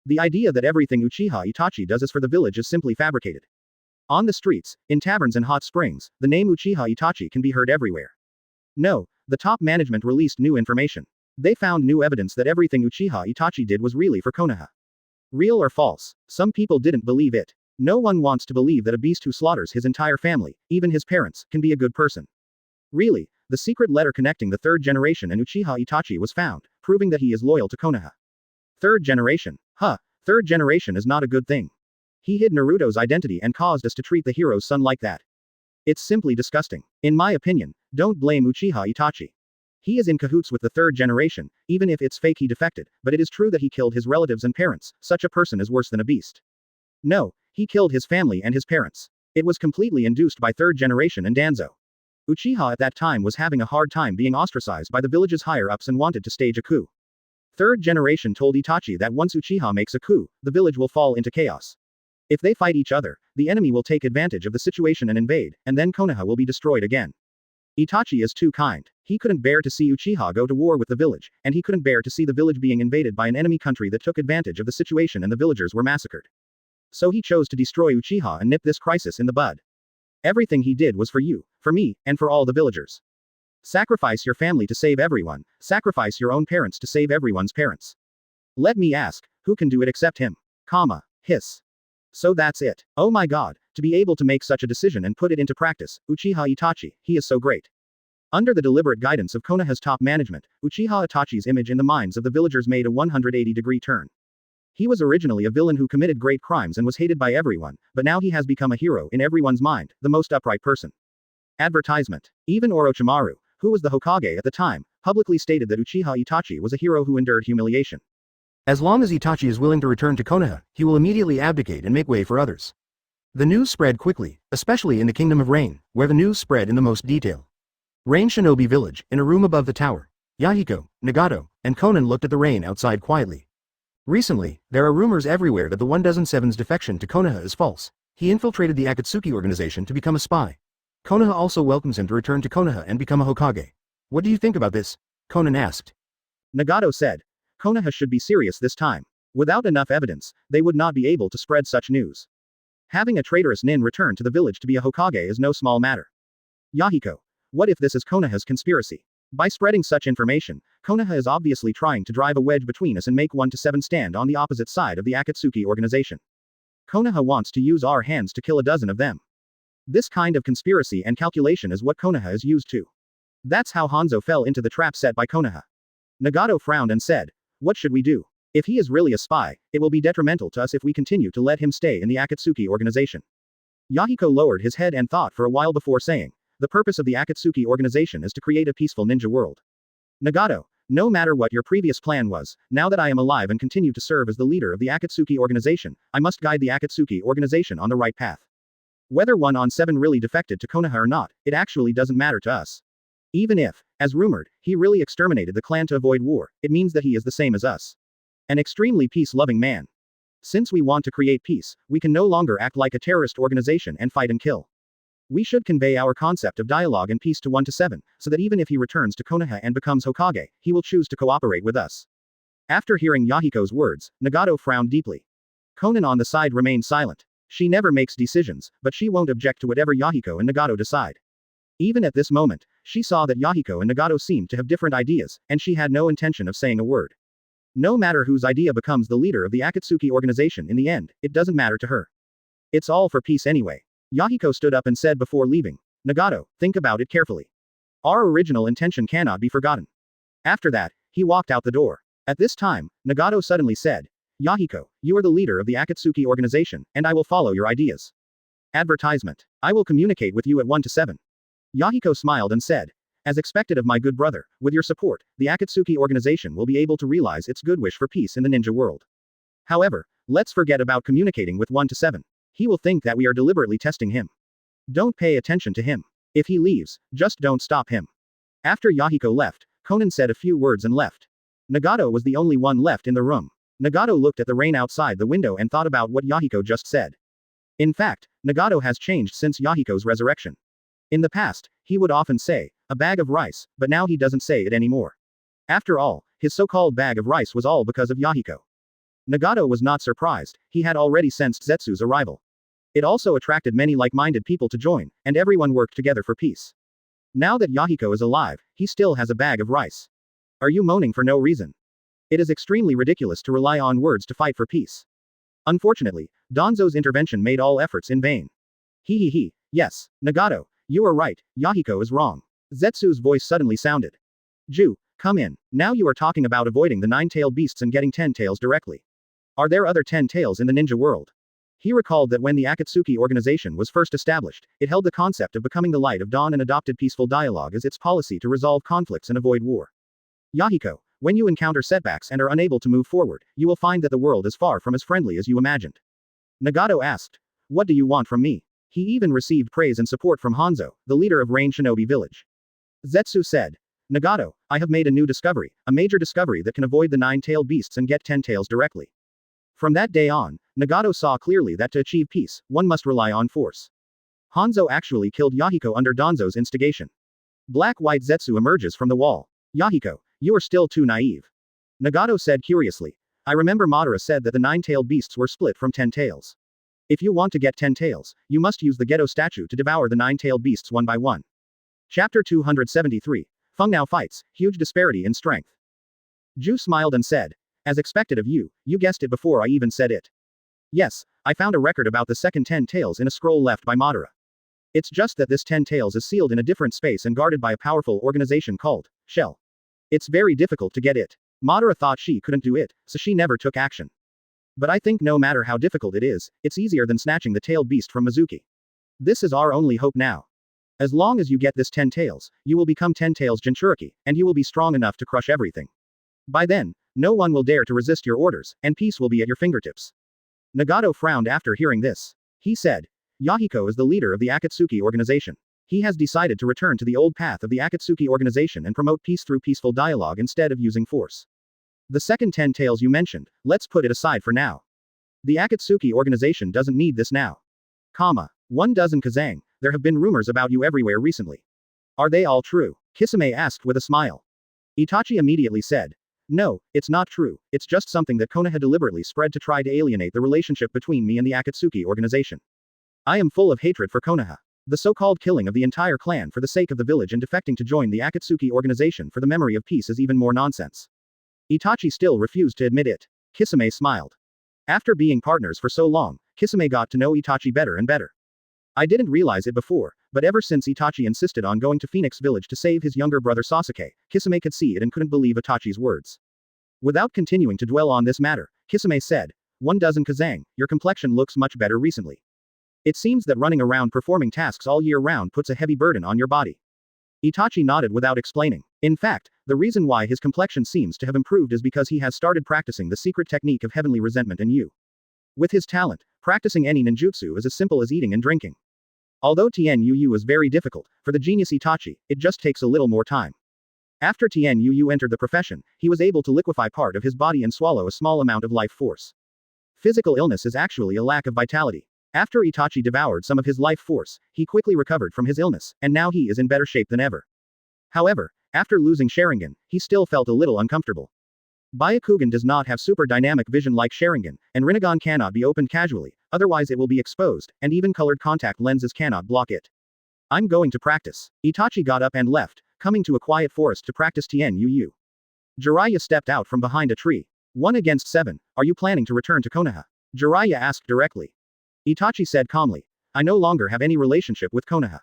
The idea that everything Uchiha Itachi does is for the village is simply fabricated. On the streets, in taverns and hot springs, the name Uchiha Itachi can be heard everywhere. No, the top management released new information. They found new evidence that everything Uchiha Itachi did was really for Konoha. Real or false? Some people didn't believe it. No one wants to believe that a beast who slaughters his entire family, even his parents, can be a good person. Really, the secret letter connecting the 3rd generation and Uchiha Itachi was found, proving that he is loyal to Konoha. 3rd generation. 3rd generation is not a good thing. He hid Naruto's identity and caused us to treat the hero's son like that. It's simply disgusting. In my opinion, don't blame Uchiha Itachi. He is in cahoots with the 3rd generation, even if it's fake he defected, but it is true that he killed his relatives and parents. Such a person is worse than a beast. No, he killed his family and his parents. It was completely induced by 3rd generation and Danzo. Uchiha at that time was having a hard time being ostracized by the village's higher-ups and wanted to stage a coup. 3rd generation told Itachi that once Uchiha makes a coup, the village will fall into chaos. If they fight each other, the enemy will take advantage of the situation and invade, and then Konoha will be destroyed again. Itachi is too kind. He couldn't bear to see Uchiha go to war with the village, and he couldn't bear to see the village being invaded by an enemy country that took advantage of the situation and the villagers were massacred. So he chose to destroy Uchiha and nip this crisis in the bud. Everything he did was for you, for me, and for all the villagers. Sacrifice your family to save everyone, sacrifice your own parents to save everyone's parents. Let me ask, who can do it except him? Hiss. So that's it. Oh my god, to be able to make such a decision and put it into practice, Uchiha Itachi, he is so great. Under the deliberate guidance of Konoha's top management, Uchiha Itachi's image in the minds of the villagers made a 180-degree turn. He was originally a villain who committed great crimes and was hated by everyone, but now he has become a hero in everyone's mind, the most upright person. Advertisement. Even Orochimaru, who was the Hokage at the time, publicly stated that Uchiha Itachi was a hero who endured humiliation. As long as Itachi is willing to return to Konoha, he will immediately abdicate and make way for others. The news spread quickly, especially in the Kingdom of Rain, where the news spread in the most detail. Rain Shinobi Village, in a room above the tower. Yahiko, Nagato, and Konan looked at the rain outside quietly. Recently, there are rumors everywhere that the 117's defection to Konoha is false. He infiltrated the Akatsuki organization to become a spy. Konoha also welcomes him to return to Konoha and become a Hokage. What do you think about this? Konan asked. Nagato said. Konoha should be serious this time. Without enough evidence, they would not be able to spread such news. Having a traitorous nin return to the village to be a Hokage is no small matter. Yahiko. What if this is Konoha's conspiracy? By spreading such information, Konoha is obviously trying to drive a wedge between us and make 1-7 stand on the opposite side of the Akatsuki organization. Konoha wants to use our hands to kill a dozen of them. This kind of conspiracy and calculation is what Konoha is used to. That's how Hanzo fell into the trap set by Konoha. Nagato frowned and said, what should we do? If he is really a spy, it will be detrimental to us if we continue to let him stay in the Akatsuki organization. Yahiko lowered his head and thought for a while before saying, the purpose of the Akatsuki organization is to create a peaceful ninja world. Nagato, no matter what your previous plan was, now that I am alive and continue to serve as the leader of the Akatsuki organization, I must guide the Akatsuki organization on the right path. Whether 1-7 really defected to Konoha or not, it actually doesn't matter to us. Even if, as rumored, he really exterminated the clan to avoid war, it means that he is the same as us. An extremely peace-loving man. Since we want to create peace, we can no longer act like a terrorist organization and fight and kill. We should convey our concept of dialogue and peace to 1 to 7, so that even if he returns to Konoha and becomes Hokage, he will choose to cooperate with us. After hearing Yahiko's words, Nagato frowned deeply. Konan on the side remained silent. She never makes decisions, but she won't object to whatever Yahiko and Nagato decide. Even at this moment, she saw that Yahiko and Nagato seemed to have different ideas, and she had no intention of saying a word. No matter whose idea becomes the leader of the Akatsuki organization in the end, it doesn't matter to her. It's all for peace anyway. Yahiko stood up and said before leaving, Nagato, think about it carefully. Our original intention cannot be forgotten. After that, he walked out the door. At this time, Nagato suddenly said, Yahiko, you are the leader of the Akatsuki organization, and I will follow your ideas. Advertisement. I will communicate with you at 1 to 7. Yahiko smiled and said, as expected of my good brother, with your support, the Akatsuki organization will be able to realize its good wish for peace in the ninja world. However, let's forget about communicating with 1 to 7. He will think that we are deliberately testing him. Don't pay attention to him. If he leaves, just don't stop him. After Yahiko left, Konan said a few words and left. Nagato was the only one left in the room. Nagato looked at the rain outside the window and thought about what Yahiko just said. In fact, Nagato has changed since Yahiko's resurrection. In the past, he would often say, a bag of rice, but now he doesn't say it anymore. After all, his so-called bag of rice was all because of Yahiko. Nagato was not surprised, he had already sensed Zetsu's arrival. It also attracted many like-minded people to join, and everyone worked together for peace. Now that Yahiko is alive, he still has a bag of rice. Are you moaning for no reason? It is extremely ridiculous to rely on words to fight for peace. Unfortunately, Danzo's intervention made all efforts in vain. Yes, Nagato, you are right, Yahiko is wrong. Zetsu's voice suddenly sounded. Ju, come in, now you are talking about avoiding the 9-tailed beasts and getting 10 tails directly. Are there other 10 tails in the ninja world? He recalled that when the Akatsuki organization was first established, it held the concept of becoming the light of dawn and adopted peaceful dialogue as its policy to resolve conflicts and avoid war. Yahiko, when you encounter setbacks and are unable to move forward, you will find that the world is far from as friendly as you imagined. Nagato asked, what do you want from me? He even received praise and support from Hanzo, the leader of Rain Shinobi Village. Zetsu said, Nagato, I have made a new discovery, a major discovery that can avoid the 9-tailed beasts and get 10 tails directly. From that day on, Nagato saw clearly that to achieve peace, one must rely on force. Hanzo actually killed Yahiko under Danzo's instigation. Black-white Zetsu emerges from the wall. Yahiko, you are still too naive. Nagato said curiously. I remember Madara said that the 9-tailed beasts were split from 10 tails. If you want to get 10 tails, you must use the Geto statue to devour the 9-tailed beasts one by one. Chapter 273. Feng now fights, huge disparity in strength. Ju smiled and said, as expected of you, you guessed it before I even said it. Yes, I found a record about the second 10 tails in a scroll left by Madara. It's just that this 10 tails is sealed in a different space and guarded by a powerful organization called Shell. It's very difficult to get it. Madara thought she couldn't do it, so she never took action. But I think no matter how difficult it is, it's easier than snatching the tailed beast from Mizuki. This is our only hope now. As long as you get this 10 tails, you will become 10 tails Jinchuriki, and you will be strong enough to crush everything. By then, no one will dare to resist your orders, and peace will be at your fingertips. Nagato frowned after hearing this. He said, Yahiko is the leader of the Akatsuki organization. He has decided to return to the old path of the Akatsuki organization and promote peace through peaceful dialogue instead of using force. The second 10 tails you mentioned, let's put it aside for now. The Akatsuki organization doesn't need this now. 1 dozen Kazang, there have been rumors about you everywhere recently. Are they all true? Kisame asked with a smile. Itachi immediately said, no, it's not true, it's just something that Konoha deliberately spread to try to alienate the relationship between me and the Akatsuki organization. I am full of hatred for Konoha. The so-called killing of the entire clan for the sake of the village and defecting to join the Akatsuki organization for the memory of peace is even more nonsense. Itachi still refused to admit it. Kisame smiled. After being partners for so long, Kisame got to know Itachi better and better. I didn't realize it before, but ever since Itachi insisted on going to Phoenix Village to save his younger brother Sasuke, Kisame could see it and couldn't believe Itachi's words. Without continuing to dwell on this matter, Kisame said, 1 dozen Kazang, your complexion looks much better recently. It seems that running around performing tasks all year round puts a heavy burden on your body. Itachi nodded without explaining. In fact, the reason why his complexion seems to have improved is because he has started practicing the secret technique of heavenly resentment and you. With his talent, practicing any ninjutsu is as simple as eating and drinking. Although Tian is very difficult, for the genius Itachi, it just takes a little more time. After Tian entered the profession, he was able to liquefy part of his body and swallow a small amount of life force. Physical illness is actually a lack of vitality. After Itachi devoured some of his life force, he quickly recovered from his illness, and now he is in better shape than ever. However, after losing Sharingan, he still felt a little uncomfortable. Byakugan does not have super dynamic vision like Sharingan, and Rinnegan cannot be opened casually, otherwise it will be exposed, and even colored contact lenses cannot block it. I'm going to practice. Itachi got up and left, coming to a quiet forest to practice Tian Jiraiya stepped out from behind a tree. 1 against 7, are you planning to return to Konoha? Jiraiya asked directly. Itachi said calmly. I no longer have any relationship with Konoha.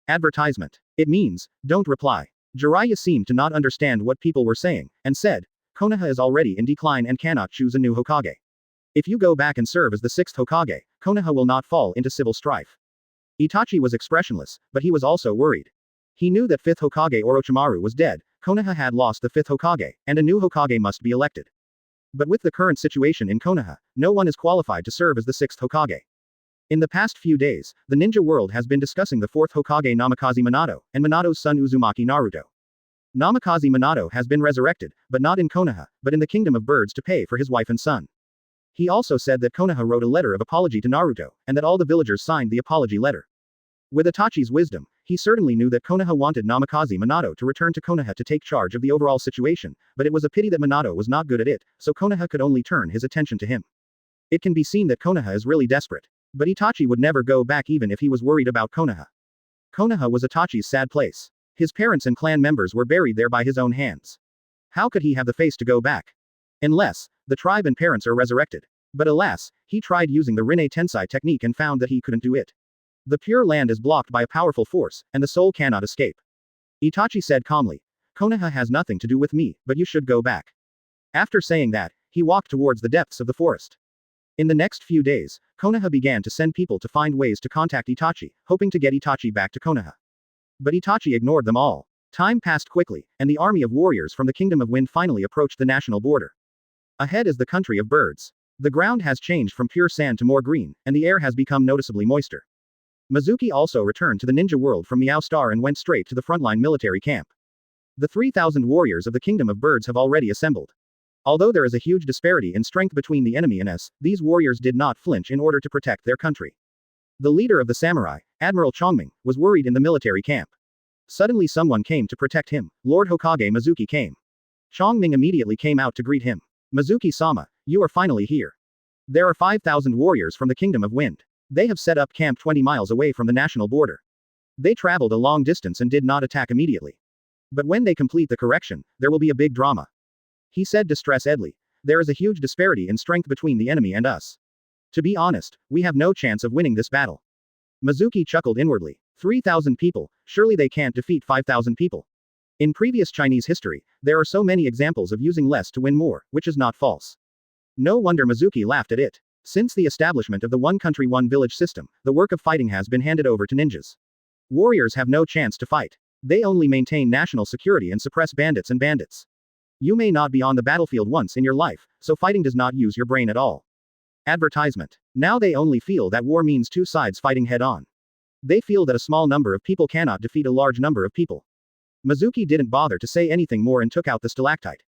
Advertisement. It means, don't reply. Jiraiya seemed to not understand what people were saying, and said, Konoha is already in decline and cannot choose a new Hokage. If you go back and serve as the 6th Hokage, Konoha will not fall into civil strife. Itachi was expressionless, but he was also worried. He knew that 5th Hokage Orochimaru was dead, Konoha had lost the 5th Hokage, and a new Hokage must be elected. But with the current situation in Konoha, no one is qualified to serve as the 6th Hokage. In the past few days, the ninja world has been discussing the 4th Hokage Namikaze Minato, and Minato's son Uzumaki Naruto. Namikaze Minato has been resurrected, but not in Konoha, but in the Kingdom of Birds to pay for his wife and son. He also said that Konoha wrote a letter of apology to Naruto, and that all the villagers signed the apology letter. With Itachi's wisdom, he certainly knew that Konoha wanted Namikaze Minato to return to Konoha to take charge of the overall situation, but it was a pity that Minato was not good at it, so Konoha could only turn his attention to him. It can be seen that Konoha is really desperate. But Itachi would never go back even if he was worried about Konoha. Konoha was Itachi's sad place. His parents and clan members were buried there by his own hands. How could he have the face to go back? Unless, the tribe and parents are resurrected. But alas, he tried using the Rinne Tensei technique and found that he couldn't do it. The Pure Land is blocked by a powerful force, and the soul cannot escape. Itachi said calmly. Konoha has nothing to do with me, but you should go back. After saying that, he walked towards the depths of the forest. In the next few days, Konoha began to send people to find ways to contact Itachi, hoping to get Itachi back to Konoha. But Itachi ignored them all. Time passed quickly, and the army of warriors from the Kingdom of Wind finally approached the national border. Ahead is the country of birds. The ground has changed from pure sand to more green, and the air has become noticeably moister. Mizuki also returned to the ninja world from Meow Star and went straight to the frontline military camp. The 3,000 warriors of the Kingdom of Birds have already assembled. Although there is a huge disparity in strength between the enemy and us, these warriors did not flinch in order to protect their country. The leader of the samurai, Admiral Chongming, was worried in the military camp. Suddenly someone came to protect him. Lord Hokage Mizuki came. Chongming immediately came out to greet him. Mizuki-sama, you are finally here. There are 5,000 warriors from the Kingdom of Wind. They have set up camp 20 miles away from the national border. They traveled a long distance and did not attack immediately. But when they complete the correction, there will be a big drama. He said distressedly. There is a huge disparity in strength between the enemy and us. To be honest, we have no chance of winning this battle. Mizuki chuckled inwardly. 3,000 people, surely they can't defeat 5,000 people. In previous Chinese history, there are so many examples of using less to win more, which is not false. No wonder Mizuki laughed at it. Since the establishment of the one country one village system, the work of fighting has been handed over to ninjas. Warriors have no chance to fight. They only maintain national security and suppress bandits and bandits. You may not be on the battlefield once in your life, so fighting does not use your brain at all. Advertisement. Now they only feel that war means two sides fighting head-on. They feel that a small number of people cannot defeat a large number of people. Mizuki didn't bother to say anything more and took out the stalactite.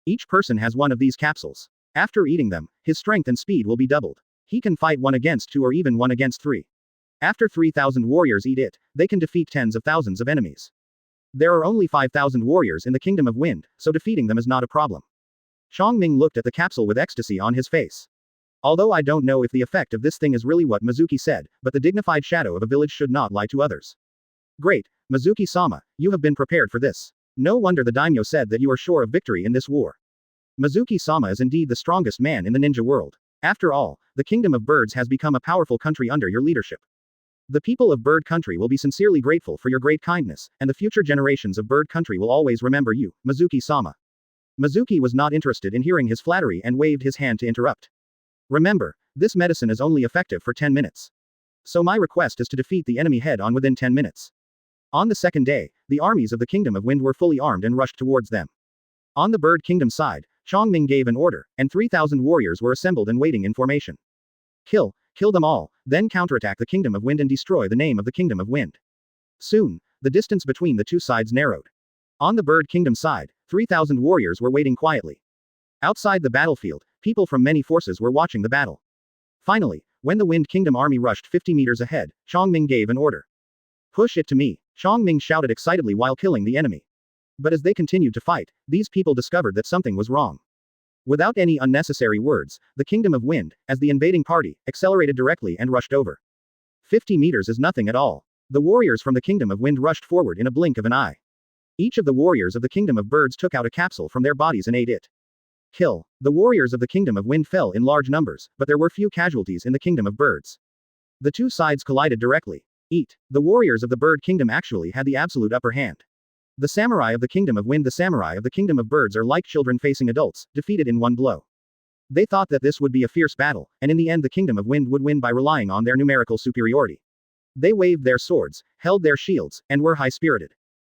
Each person has one of these capsules. After eating them, his strength and speed will be doubled. He can fight 1 against 2 or even 1 against 3. After 3,000 warriors eat it, they can defeat tens of thousands of enemies. There are only 5,000 warriors in the Kingdom of Wind, so defeating them is not a problem. Chongming looked at the capsule with ecstasy on his face. Although I don't know if the effect of this thing is really what Mizuki said, but the dignified shadow of a village should not lie to others. Great, Mizuki-sama, you have been prepared for this. No wonder the daimyo said that you are sure of victory in this war. Mizuki-sama is indeed the strongest man in the ninja world. After all, the Kingdom of Birds has become a powerful country under your leadership. The people of Bird Country will be sincerely grateful for your great kindness, and the future generations of Bird Country will always remember you, Mizuki-sama. Mizuki was not interested in hearing his flattery and waved his hand to interrupt. Remember, this medicine is only effective for 10 minutes. So my request is to defeat the enemy head on within 10 minutes. On the second day, the armies of the Kingdom of Wind were fully armed and rushed towards them. On the Bird Kingdom side, Chongming gave an order, and 3,000 warriors were assembled and waiting in formation. Kill, Kill them all, then counterattack the Kingdom of Wind and destroy the name of the Kingdom of Wind. Soon, the distance between the two sides narrowed. On the Bird Kingdom side, 3,000 warriors were waiting quietly. Outside the battlefield, people from many forces were watching the battle. Finally, when the Wind Kingdom army rushed 50 meters ahead, Chongming gave an order. Push it to me, Chongming shouted excitedly while killing the enemy. But as they continued to fight, these people discovered that something was wrong. Without any unnecessary words, the Kingdom of Wind, as the invading party, accelerated directly and rushed over. 50 meters is nothing at all. The warriors from the Kingdom of Wind rushed forward in a blink of an eye. Each of the warriors of the Kingdom of Birds took out a capsule from their bodies and ate it. Kill. The warriors of the Kingdom of Wind fell in large numbers, but there were few casualties in the Kingdom of Birds. The two sides collided directly. Eat. The warriors of the Bird Kingdom actually had the absolute upper hand. The samurai of the Kingdom of Wind, the samurai of the Kingdom of Birds are like children facing adults, defeated in one blow. They thought that this would be a fierce battle, and in the end the Kingdom of Wind would win by relying on their numerical superiority. They waved their swords, held their shields, and were high-spirited.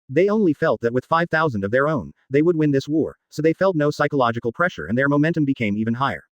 They only felt that with 5,000 of their own, they would win this war, so they felt no psychological pressure and their momentum became even higher.